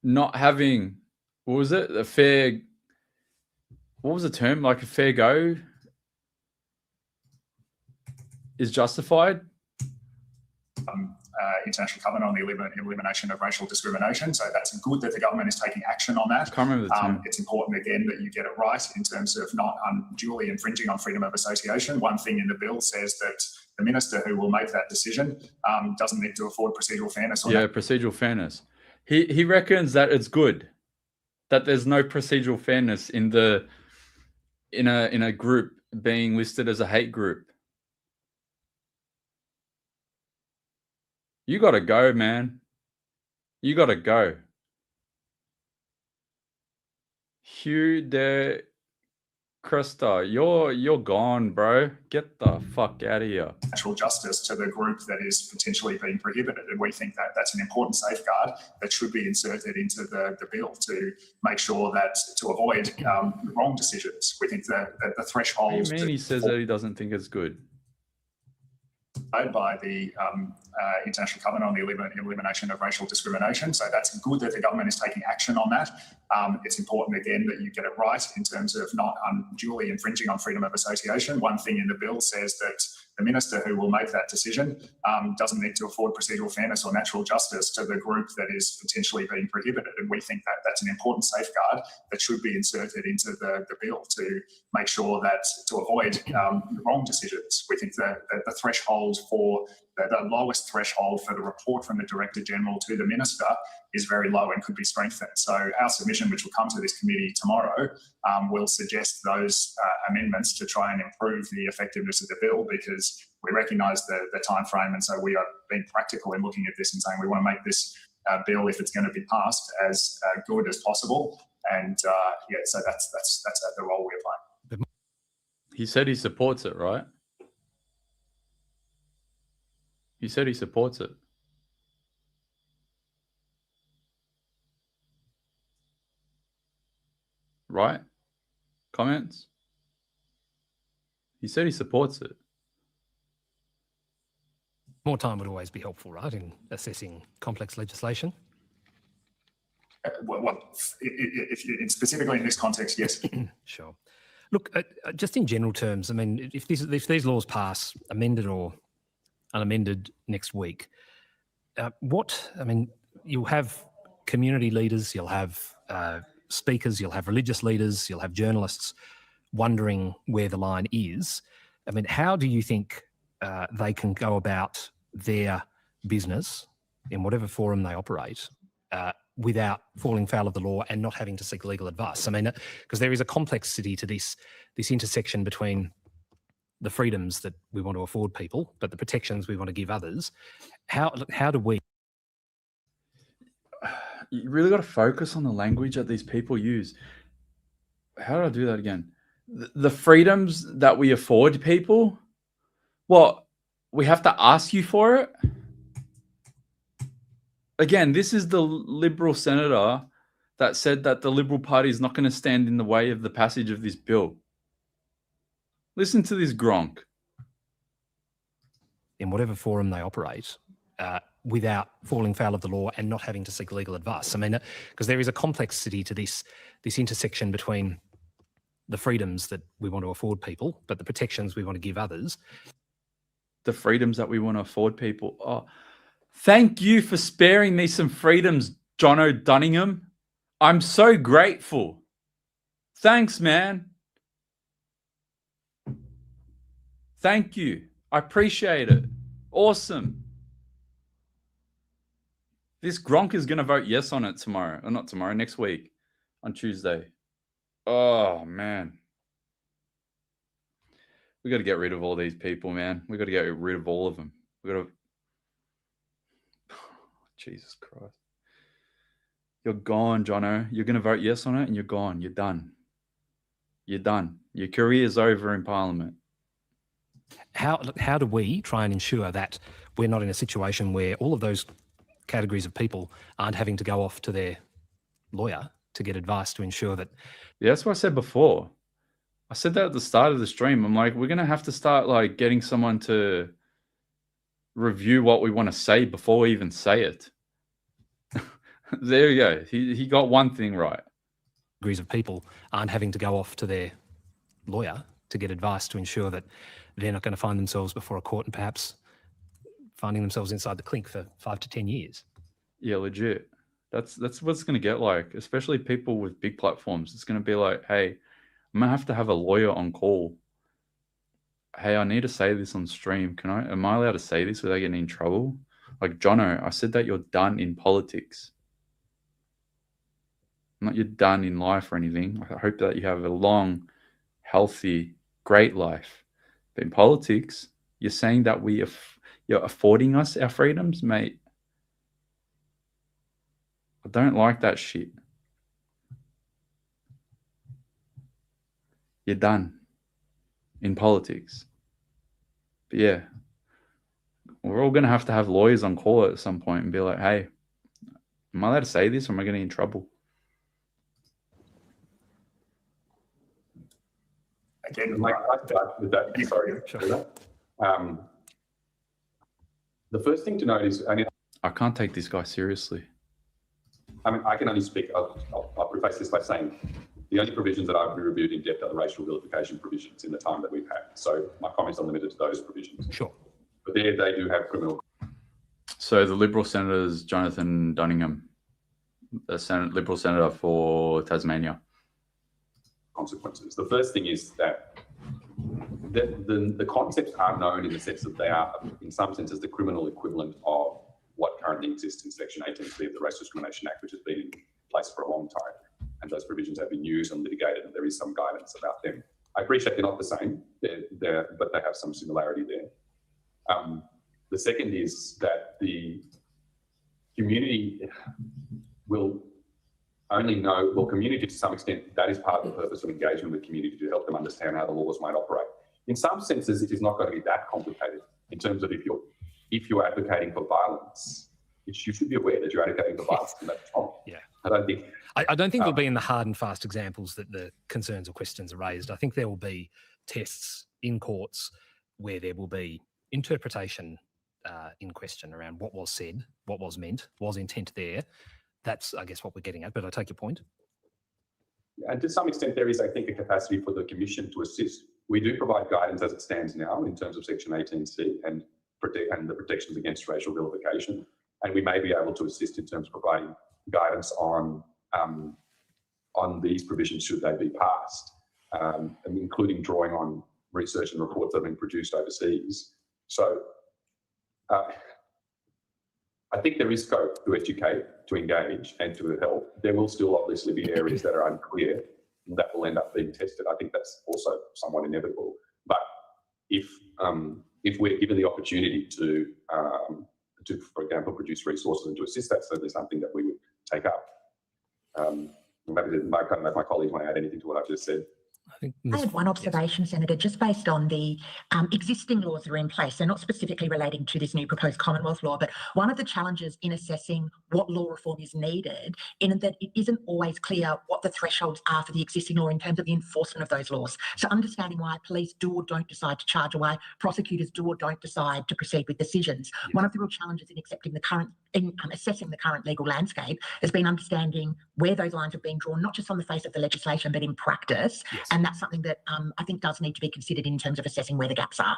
not having, what was it, a fair, what was the term, like a fair go is justified? International Covenant on the Elimination of Racial Discrimination. So that's good that the government is taking action on that. I can't remember the term. It's important, again, that you get it right in terms of not unduly infringing on freedom of association. One thing in the bill says that the minister who will make that decision doesn't need to afford procedural fairness. Or procedural fairness. He reckons that it's good that there's no procedural fairness in a group being listed as a hate group. You got to go, man. You got to go. Hugh de Cresta, you're gone, bro. Get the fuck out of here. Natural justice to the group that is potentially being prohibited. And we think that that's an important safeguard that should be inserted into the bill to make sure that, to avoid wrong decisions. We think that the threshold... What do you mean he says that he doesn't think it's good? By the International Covenant on the Elimination of Racial Discrimination. So that's good that the government is taking action on that. It's important, again, that you get it right in terms of not unduly infringing on freedom of association. One thing in the bill says that the minister who will make that decision doesn't need to afford procedural fairness or natural justice to the group that is potentially being prohibited. And we think that that's an important safeguard that should be inserted into the bill to make sure that, to avoid wrong decisions. We think that the threshold for the lowest threshold for the report from the Director General to the Minister is very low and could be strengthened. So our submission, which will come to this committee tomorrow, will suggest those amendments to try and improve the effectiveness of the bill, because we recognise the time frame, and so we are being practical in looking at this and saying we want to make this bill, if it's going to be passed, as good as possible. And so that's the role we're playing. He said he supports it, right? He said he supports it. Right? Comments? He said he supports it. More time would always be helpful, right, in assessing complex legislation? Specifically in this context, yes. Sure. Look, just in general terms, I mean, if these laws pass, amended or unamended next week, you'll have community leaders, you'll have speakers, you'll have religious leaders, you'll have journalists wondering where the line is. I mean, how do you think they can go about their business in whatever forum they operate without falling foul of the law and not having to seek legal advice? I mean, because there is a complexity to this intersection between the freedoms that we want to afford people, but the protections we want to give others. How do we? You really got to focus on the language that these people use. How do I do that again? The freedoms that we afford people? What? We have to ask you for it? Again, this is the Liberal senator that said that the Liberal Party is not going to stand in the way of the passage of this bill. Listen to this gronk. In whatever forum they operate, without falling foul of the law and not having to seek legal advice. I mean, because there is a complexity to this intersection between the freedoms that we want to afford people, but the protections we want to give others. The freedoms that we want to afford people. Oh, thank you for sparing me some freedoms, John O'Dunningham. I'm so grateful. Thanks, man. Thank you. I appreciate it. Awesome. This Gronk is going to vote yes on it tomorrow. Or not tomorrow, next week. On Tuesday. Oh, man. We got to get rid of all these people, man. We got to get rid of all of them. We got to... Jesus Christ. You're gone, Jono. You're going to vote yes on it and you're gone. You're done. You're done. Your career's over in Parliament. How do we try and ensure that we're not in a situation where all of those categories of people aren't having to go off to their lawyer to get advice to ensure that... Yeah, that's what I said before. I said that at the start of the stream. I'm like, we're going to have to start like getting someone to review what we want to say before we even say it. There you go. He got one thing right. Categories of people aren't having to go off to their lawyer to get advice to ensure that they're not going to find themselves before a court and perhaps finding themselves inside the clink for 5 to 10 years. Yeah, legit. That's what it's going to get like, especially people with big platforms. It's going to be like, hey, I'm going to have a lawyer on call. Hey, I need to say this on stream. Am I allowed to say this without getting in trouble? Like, Jono, I said that you're done in politics. Not you're done in life or anything. I hope that you have a long, healthy, great life. But in politics, you're saying that you're affording us our freedoms, mate. I don't like that shit. You're done in politics. But yeah, we're all going to have lawyers on call at some point and be like, hey, am I allowed to say this or am I getting in trouble? Again, with that, sorry. Sure. The first thing to note is, I can't take this guy seriously. I mean, I can only speak. I'll preface this by saying the only provisions that I've reviewed in depth are the racial vilification provisions in the time that we've had. So my comments are limited to those provisions. Sure. But they do have criminal. So the Liberal Senator is Jonathan Dunningham, the Liberal Senator for Tasmania. Consequences. The first thing is that the concepts are known in the sense that they are, in some senses, the criminal equivalent of what currently exists in Section 18C of the Race Discrimination Act, which has been in place for a long time. And those provisions have been used and litigated, and there is some guidance about them. I appreciate they're not the same, but they have some similarity there. The second is that the community will only know, well, community to some extent, that is part of the purpose of engagement with community, to help them understand how the laws might operate. In some senses, it is not going to be that complicated in terms of if you're if you're advocating for violence, you should be aware that you're advocating for violence, and that's wrong. Yeah. I don't think. I don't think there'll be in the hard and fast examples that the concerns or questions are raised. I think there will be tests in courts where there will be interpretation in question around what was said, what was meant, was intent there. That's, I guess, what we're getting at, but I take your point. And to some extent, there is, I think, a capacity for the Commission to assist. We do provide guidance as it stands now in terms of Section 18C and the protections against racial vilification. And we may be able to assist in terms of providing guidance on these provisions should they be passed, and including drawing on research and reports that have been produced overseas. So I think there is scope to educate, to engage, and to help. There will still obviously be areas that are unclear and that will end up being tested. I think that's also somewhat inevitable. But if we're given the opportunity to, for example, produce resources and to assist, that's certainly something that we would take up. Maybe my colleagues want to add anything to what I've just said. I have one observation, Senator, just based on the existing laws that are in place. They're not specifically relating to this new proposed Commonwealth law, but one of the challenges in assessing what law reform is needed in that it isn't always clear what the thresholds are for the existing law in terms of the enforcement of those laws. So understanding why police do or don't decide to charge, or why prosecutors do or don't decide to proceed with decisions. Yes. One of the real challenges in assessing the current legal landscape has been understanding where those lines have been drawn, not just on the face of the legislation, but in practice. Yes. And that's something that I think does need to be considered in terms of assessing where the gaps are.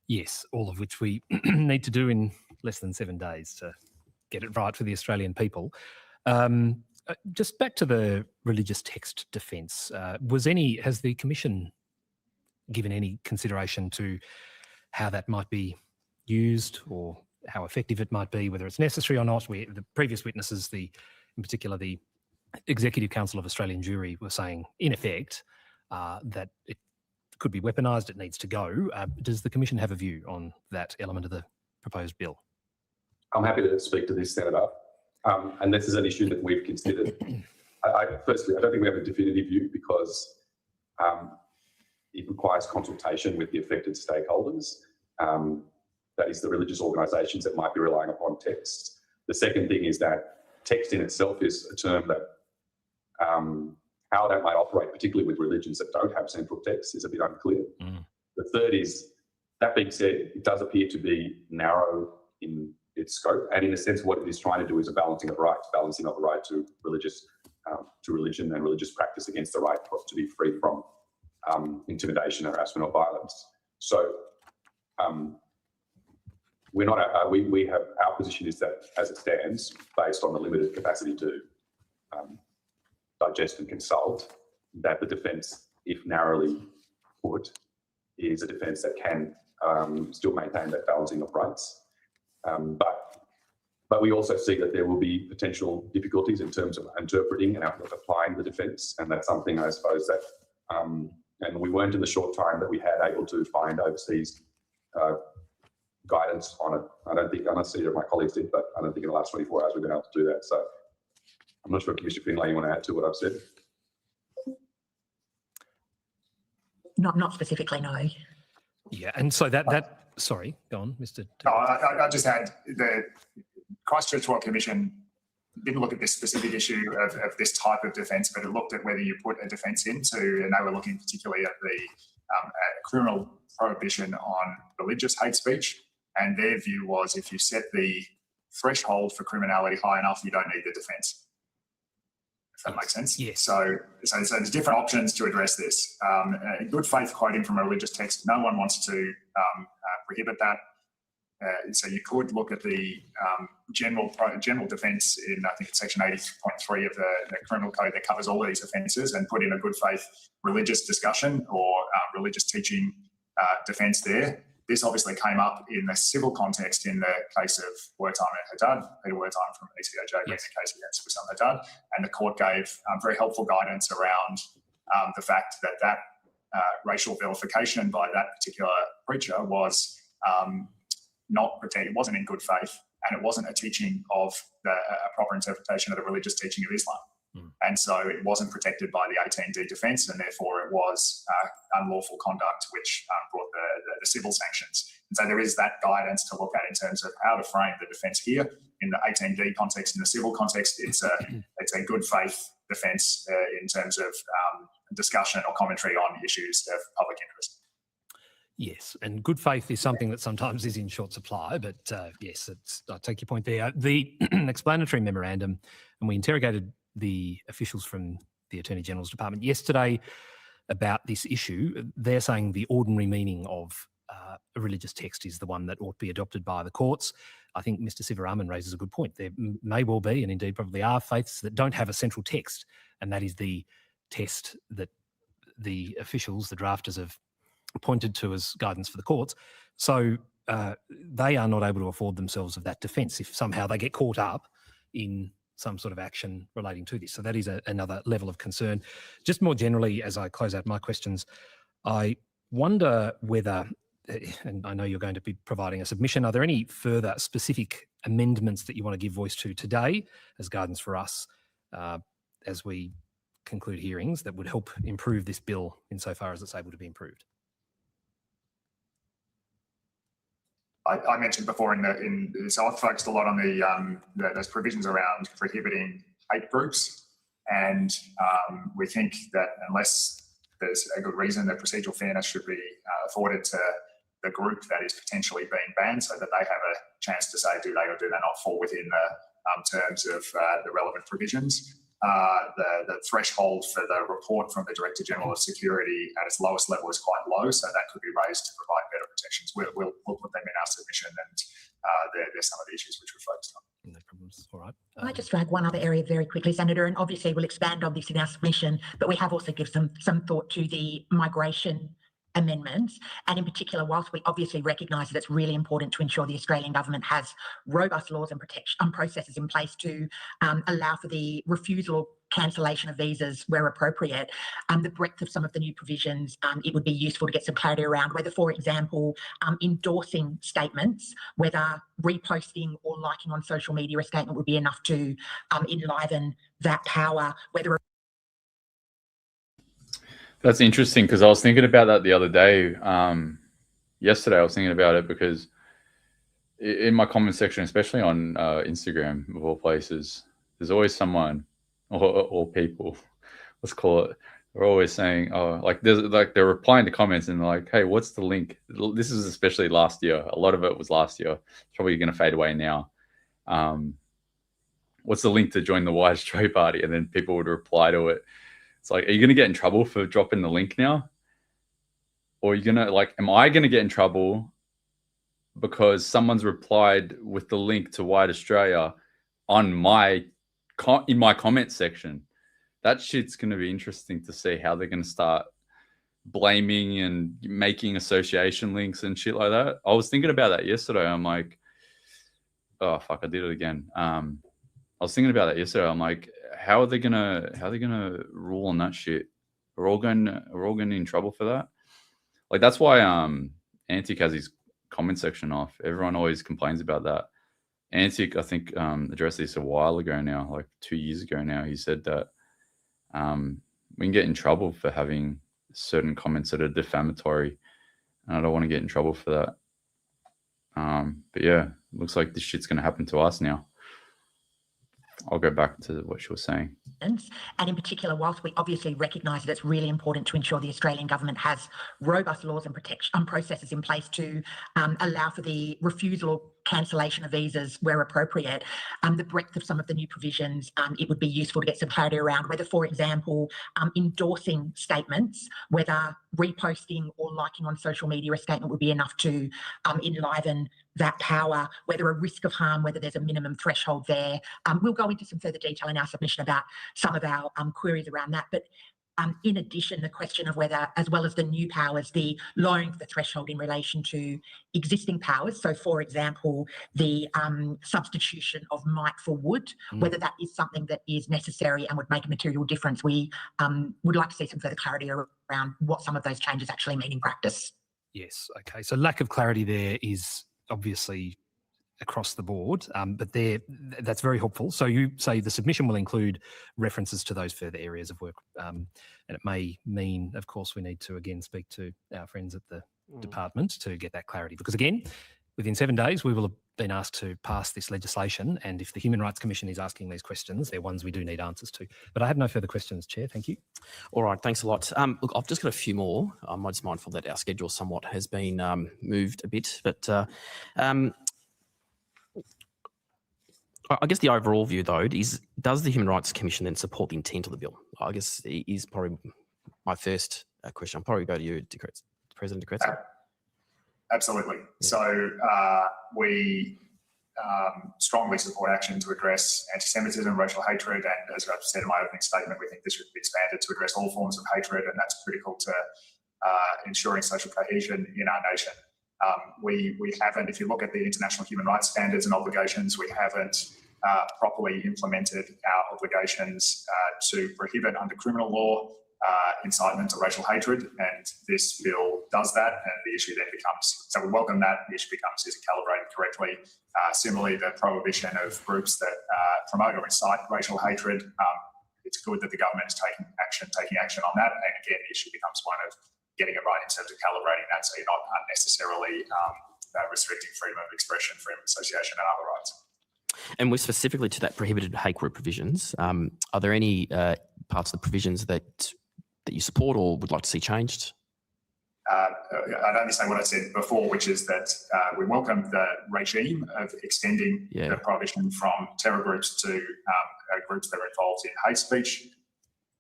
Yes, all of which we need to do in less than 7 days to get it right for the Australian people. Just back to the religious text defence, has the Commission given any consideration to how that might be used or how effective it might be, whether it's necessary or not? The previous witnesses, in particular the Executive Council of Australian Jewry, were saying, in effect, that it could be weaponised, it needs to go. Does the Commission have a view on that element of the proposed bill? I'm happy to speak to this, Senator. And this is an issue that we've considered. Firstly, I don't think we have a definitive view because it requires consultation with the affected stakeholders. That is the religious organisations that might be relying upon texts. The second thing is that text in itself is a term that how that might operate, particularly with religions that don't have central texts, is a bit unclear. The third is, that being said, it does appear to be narrow in its scope, and in a sense what it is trying to do is a balancing of rights, balancing of the right to religion and religious practice against the right to be free from intimidation, harassment or violence. So we have, our position is that as it stands, based on the limited capacity to digest and consult, that the defence, if narrowly put, is a defence that can still maintain that balancing of rights. But we also see that there will be potential difficulties in terms of interpreting and applying the defence, and that's something I suppose that, and we weren't in the short time that we had able to find overseas guidance on it. I don't think, unless either of my colleagues did, but I don't think in the last 24 hours we've been able to do that. So I'm not sure if Commissioner Finlay, you want to add to what I've said? Not specifically, no. Yeah, and so sorry, go on, Mr. No, I just had the Christchurch Royal Commission didn't look at this specific issue of this type of defence, but it looked at whether you put a defence into, and they were looking particularly at the criminal prohibition on religious hate speech. And their view was if you set the threshold for criminality high enough, you don't need the defence. If that makes sense. Yes. So there's different options to address this. Good faith quoting from a religious text, no one wants to prohibit that. So you could look at the general defence in, I think it's section 80.3 of the criminal code that covers all of these offences, and put in a good faith religious discussion or religious teaching defence there. This obviously came up in the civil context in the case of Wertheim and Haddad, Peter Wertheim from ECOJ, yes, the case against Wissam Haddad, and the court gave very helpful guidance around the fact that racial vilification by that particular preacher was not protected, it wasn't in good faith, and it wasn't a teaching of a proper interpretation of the religious teaching of Islam. And so it wasn't protected by the 18D defence, and therefore it was unlawful conduct, which brought the civil sanctions. And So there is that guidance to look at in terms of how to frame the defence here. In the 18D context, in the civil context, it's a good faith defence in terms of discussion or commentary on issues of public interest. Yes, and good faith is something that sometimes is in short supply, but yes, I take your point there. The explanatory memorandum, and we interrogated the officials from the Attorney General's Department yesterday about this issue. They're saying the ordinary meaning of a religious text is the one that ought to be adopted by the courts. I think Mr. Sivaraman raises a good point. There may well be, and indeed probably are, faiths that don't have a central text, and that is the test that the officials, the drafters, have pointed to as guidance for the courts. So they are not able to afford themselves of that defence if somehow they get caught up in some sort of action relating to this. So that is another level of concern. Just more generally, as I close out my questions, I wonder whether, and I know you're going to be providing a submission, are there any further specific amendments that you want to give voice to today as guidance for us as we conclude hearings that would help improve this bill insofar as it's able to be improved? I mentioned before so I've focused a lot on those provisions around prohibiting hate groups, and we think that unless there's a good reason that procedural fairness should be afforded to the group that is potentially being banned, so that they have a chance to say do they or do they not fall within the terms of the relevant provisions. The threshold for the report from the Director General of Security at its lowest level is quite low, so that could be raised to provide better protections. We'll put them in our submission, and there's some of the issues which we're focused on. No problems. All right. Can I just flag one other area very quickly, Senator? And obviously we'll expand on this in our submission, but we have also given some thought to the migration amendments. And in particular, whilst we obviously recognise that it's really important to ensure the Australian government has robust laws and protection processes in place to allow for the refusal or cancellation of visas where appropriate, the breadth of some of the new provisions, it would be useful to get some clarity around whether, for example, endorsing statements, whether reposting or liking on social media a statement would be enough to enliven that power, whether... That's interesting, because I was thinking about that the other day. Yesterday I was thinking about it because in my comment section, especially on Instagram of all places, there's always someone or people, let's call it, they're always saying, oh, like they're replying to comments and they're like, hey, what's the link? This is especially last year. A lot of it was last year. It's probably going to fade away now. What's the link to join the White Australia Party? And then people would reply to it. It's like, are you going to get in trouble for dropping the link now? Or are you going to, like, am I going to get in trouble because someone's replied with the link to White Australia on in my comment section? That shit's going to be interesting to see how they're going to start blaming and making association links and shit like that. I was thinking about that yesterday. I'm like, oh fuck, I did it again. I was thinking about that yesterday. I'm like, how are they gonna rule on that shit? We're all going in trouble for that. Like, that's why Antic has his comment section off. Everyone always complains about that. Antic, I think, addressed this a while ago now, like 2 years ago now. He said that we can get in trouble for having certain comments that are defamatory, and I don't want to get in trouble for that. But yeah, it looks like this shit's going to happen to us now. I'll go back to what she was saying. And in particular, whilst we obviously recognise that it's really important to ensure the Australian government has robust laws and protection processes in place to allow for the refusal or cancellation of visas where appropriate, the breadth of some of the new provisions, it would be useful to get some clarity around whether, for example, endorsing statements, whether reposting or liking on social media a statement would be enough to enliven that power, whether a risk of harm, whether there's a minimum threshold there. We'll go into some further detail in our submission about some of our queries around that. But in addition, the question of whether, as well as the new powers, the lowering of the threshold in relation to existing powers, so for example, the substitution of might for would, whether that is something that is necessary and would make a material difference. We would like to see some further clarity around what some of those changes actually mean in practice. Yes, okay. So lack of clarity there is obviously across the board, but that's very helpful. So you say the submission will include references to those further areas of work, and it may mean, of course, we need to again speak to our friends at the department to get that clarity. Because again, within 7 days, we will have been asked to pass this legislation. And if the Human Rights Commission is asking these questions, they're ones we do need answers to. But I have no further questions, Chair. Thank you. All right, thanks a lot. Look, I've just got a few more. I'm just mindful that our schedule somewhat has been moved a bit, but I guess the overall view, though, is does the Human Rights Commission then support the intent of the bill? I guess is probably my first question. I'll probably go to you, President De Crezza. Absolutely. So we strongly support action to address anti-Semitism, racial hatred, and as I've said in my opening statement, we think this should be expanded to address all forms of hatred, and that's critical to ensuring social cohesion in our nation. We haven't, if you look at the international human rights standards and obligations, we haven't properly implemented our obligations to prohibit under criminal law incitement to racial hatred, and this bill does that, and the issue then becomes, so we welcome that, the issue becomes, is it calibrated correctly? Similarly, the prohibition of groups that promote or incite racial hatred, it's good that the government is taking action on that, and again, the issue becomes one of getting it right in terms of calibrating that so you're not unnecessarily restricting freedom of expression, freedom of association and other rights. And we're specifically to that prohibited hate group provisions. Are there any parts of the provisions that you support or would like to see changed? I'd only say what I said before, which is that we welcome the regime of extending the prohibition from terror groups to groups that are involved in hate speech.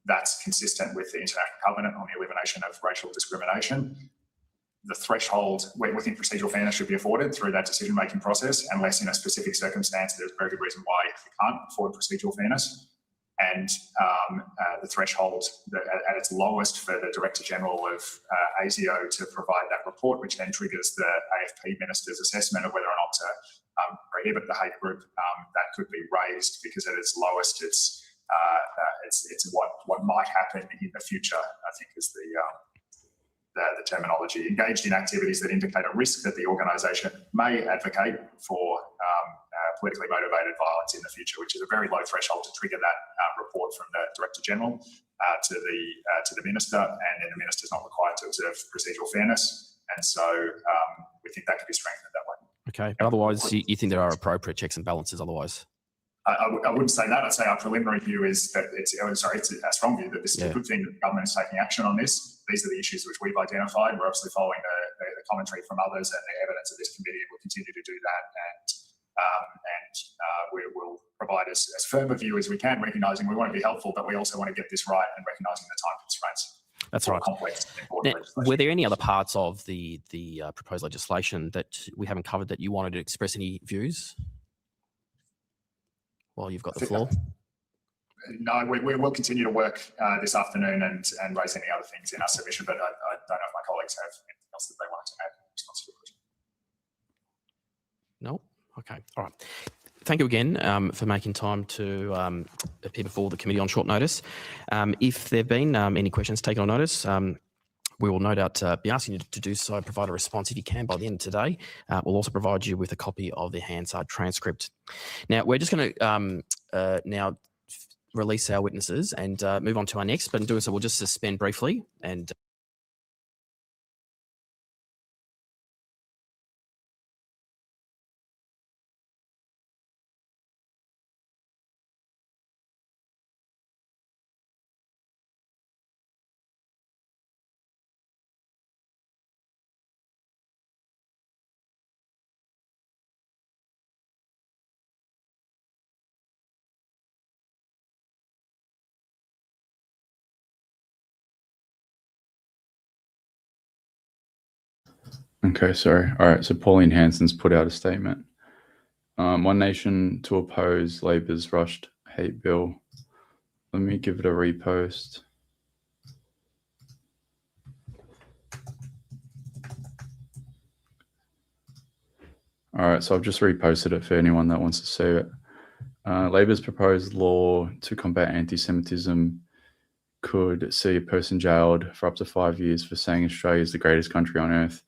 That's consistent with the International Covenant on the Elimination of Racial Discrimination. The threshold within procedural fairness should be afforded through that decision-making process, unless in a specific circumstance there's a very good reason why you can't afford procedural fairness. And the threshold at its lowest for the Director General of ASIO to provide that report, which then triggers the AFP Minister's assessment of whether or not to prohibit the hate group, that could be raised, because at its lowest it's what might happen in the future, I think is the terminology. Engaged in activities that indicate a risk that the organisation may advocate for politically motivated violence in the future, which is a very low threshold to trigger that report from the Director General to the Minister, and then the Minister's not required to observe procedural fairness, and so we think that can be strengthened that way. Okay, but otherwise you think there are appropriate checks and balances otherwise? I wouldn't say that. I'd say our preliminary view is that it's a strong view that this is a good thing that the government is taking action on this. These are the issues which we've identified. We're obviously following the commentary from others and the evidence of this committee, and we'll continue to do that. We will provide as firm a view as we can, recognising we want to be helpful, but we also want to get this right and recognising the time constraints. That's right. Complex. Now, were there any other parts of the proposed legislation that we haven't covered that you wanted to express any views? While you've got the floor. No, we will continue to work this afternoon and raise any other things in our submission, but I don't know if my colleagues have anything else that they wanted to add in response to the question. No? Okay. All right. Thank you again for making time to appear before the committee on short notice. If there have been any questions taken on notice, we will no doubt be asking you to do so, provide a response if you can by the end of today. We'll also provide you with a copy of the Hansard transcript. Now, we're just going to now release our witnesses and move on to our next, but in doing so, we'll just suspend briefly and Okay, sorry. All right, so Pauline Hanson's put out a statement. One Nation to oppose Labor's rushed hate bill. Let me give it a repost. All right, so I've just reposted it for anyone that wants to see it. Labor's proposed law to combat anti-Semitism could see a person jailed for up to 5 years for saying Australia is the greatest country on earth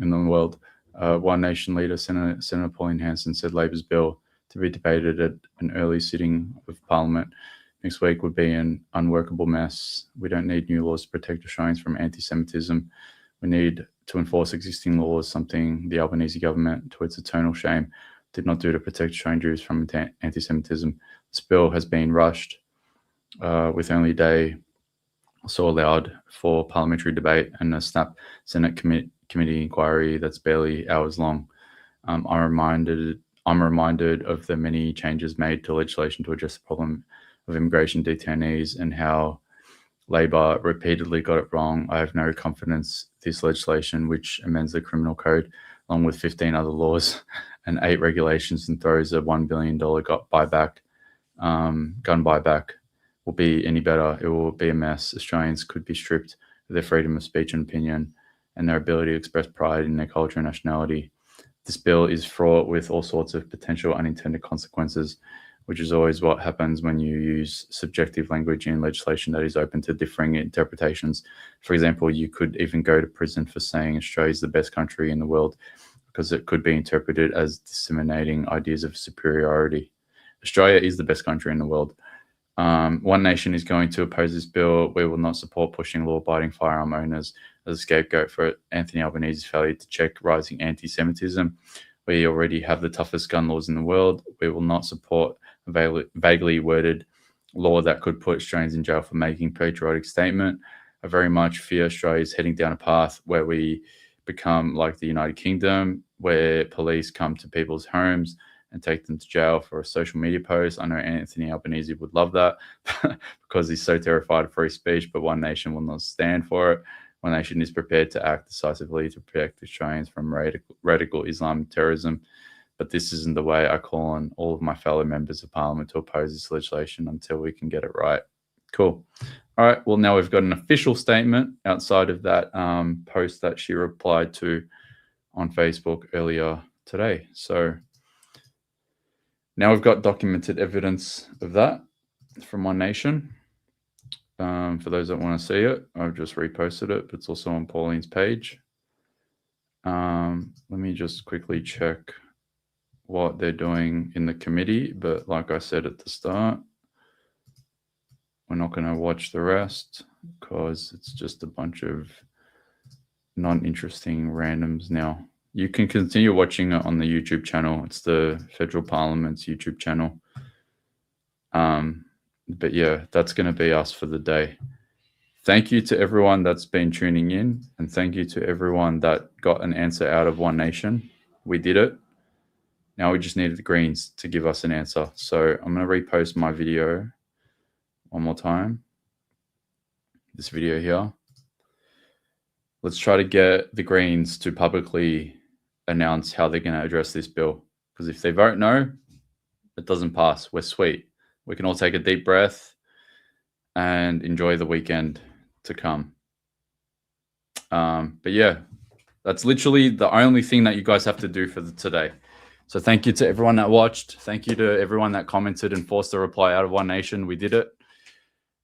in the world. One Nation leader, Senator Pauline Hanson, said Labor's bill to be debated at an early sitting of Parliament next week would be an unworkable mess. We don't need new laws to protect Australians from anti-Semitism. We need to enforce existing laws, something the Albanese government, to its eternal shame, did not do to protect Australian Jews from anti-Semitism. This bill has been rushed with only a day or so allowed for parliamentary debate and a snap Senate committee inquiry that's barely hours long. I'm reminded of the many changes made to legislation to address the problem of immigration detainees and how Labor repeatedly got it wrong. I have no confidence this legislation, which amends the criminal code along with 15 other laws and 8 regulations and throws a $1 billion gun buyback, will be any better. It will be a mess. Australians could be stripped of their freedom of speech and opinion and their ability to express pride in their culture and nationality. This bill is fraught with all sorts of potential unintended consequences, which is always what happens when you use subjective language in legislation that is open to differing interpretations. For example, you could even go to prison for saying Australia is the best country in the world because it could be interpreted as disseminating ideas of superiority. Australia is the best country in the world. One Nation is going to oppose this bill. We will not support pushing law-abiding firearm owners as a scapegoat for Anthony Albanese's failure to check rising anti-Semitism. We already have the toughest gun laws in the world. We will not support a vaguely worded law that could put Australians in jail for making a patriotic statement. I very much fear Australia is heading down a path where we become like the United Kingdom, where police come to people's homes and take them to jail for a social media post. I know Anthony Albanese would love that because he's so terrified of free speech, but One Nation will not stand for it. One Nation is prepared to act decisively to protect Australians from radical Islam terrorism. But this isn't the way. I call on all of my fellow members of Parliament to oppose this legislation until we can get it right. Cool. All right. Well, now we've got an official statement outside of that post that she replied to on Facebook earlier today. So now we've got documented evidence of that from One Nation. For those that want to see it, I've just reposted it, but it's also on Pauline's page. Let me just quickly check what they're doing in the committee. But like I said at the start, we're not going to watch the rest because it's just a bunch of non-interesting randoms now. You can continue watching it on the YouTube channel. It's the Federal Parliament's YouTube channel. But yeah, that's going to be us for the day. Thank you to everyone that's been tuning in, and thank you to everyone that got an answer out of One Nation. We did it. Now we just needed the Greens to give us an answer. So I'm going to repost my video one more time. This video here. Let's try to get the Greens to publicly announce how they're going to address this bill. Because if they vote no, it doesn't pass. We're sweet. We can all take a deep breath and enjoy the weekend to come. But yeah, that's literally the only thing that you guys have to do for today. So thank you to everyone that watched. Thank you to everyone that commented and forced a reply out of One Nation. We did it.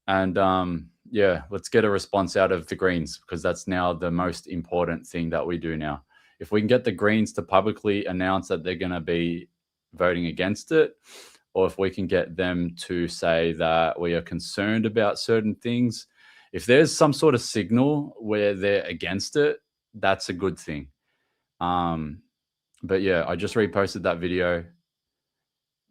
And yeah, let's get a response out of the Greens because that's now the most important thing that we do now. If we can get the Greens to publicly announce that they're going to be voting against it, or if we can get them to say that we are concerned about certain things, if there's some sort of signal where they're against it, that's a good thing. But yeah, I just reposted that video.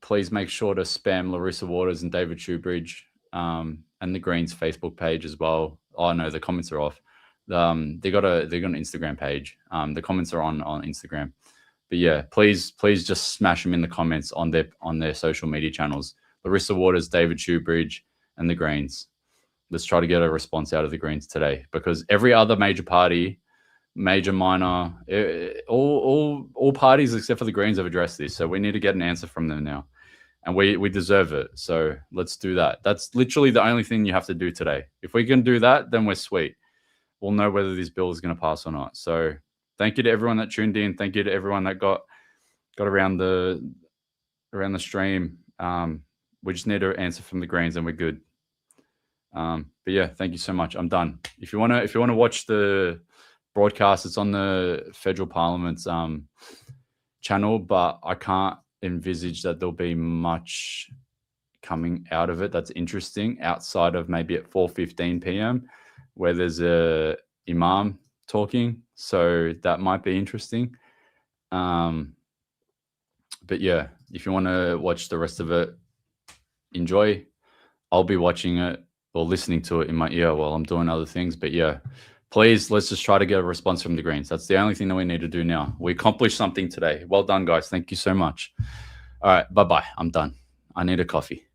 Please make sure to spam Larissa Waters and David Shoebridge and the Greens Facebook page as well. Oh no, the comments are off. They got an Instagram page. The comments are on Instagram. But yeah, please just smash them in the comments on their social media channels. Larissa Waters, David Shoebridge, and the Greens. Let's try to get a response out of the Greens today because every other major party, major, minor, all parties except for the Greens have addressed this. So we need to get an answer from them now. And we deserve it. So let's do that. That's literally the only thing you have to do today. If we can do that, then we're sweet. We'll know whether this bill is going to pass or not. So thank you to everyone that tuned in. Thank you to everyone that got around the stream. We just need an answer from the Greens and we're good. But yeah, thank you so much. I'm done. If you wanna watch the broadcast, it's on the Federal Parliament's channel, but I can't envisage that there'll be much coming out of it that's interesting outside of maybe at 4:15 p.m. where there's a imam talking, so that might be interesting. But yeah, if you want to watch the rest of it, enjoy. I'll be watching it or listening to it in my ear while I'm doing other things. But yeah, please, let's just try to get a response from the Greens. That's the only thing that we need to do now. We accomplished something today. Well done, guys. Thank you so much. All right, bye-bye. I'm done. I need a coffee.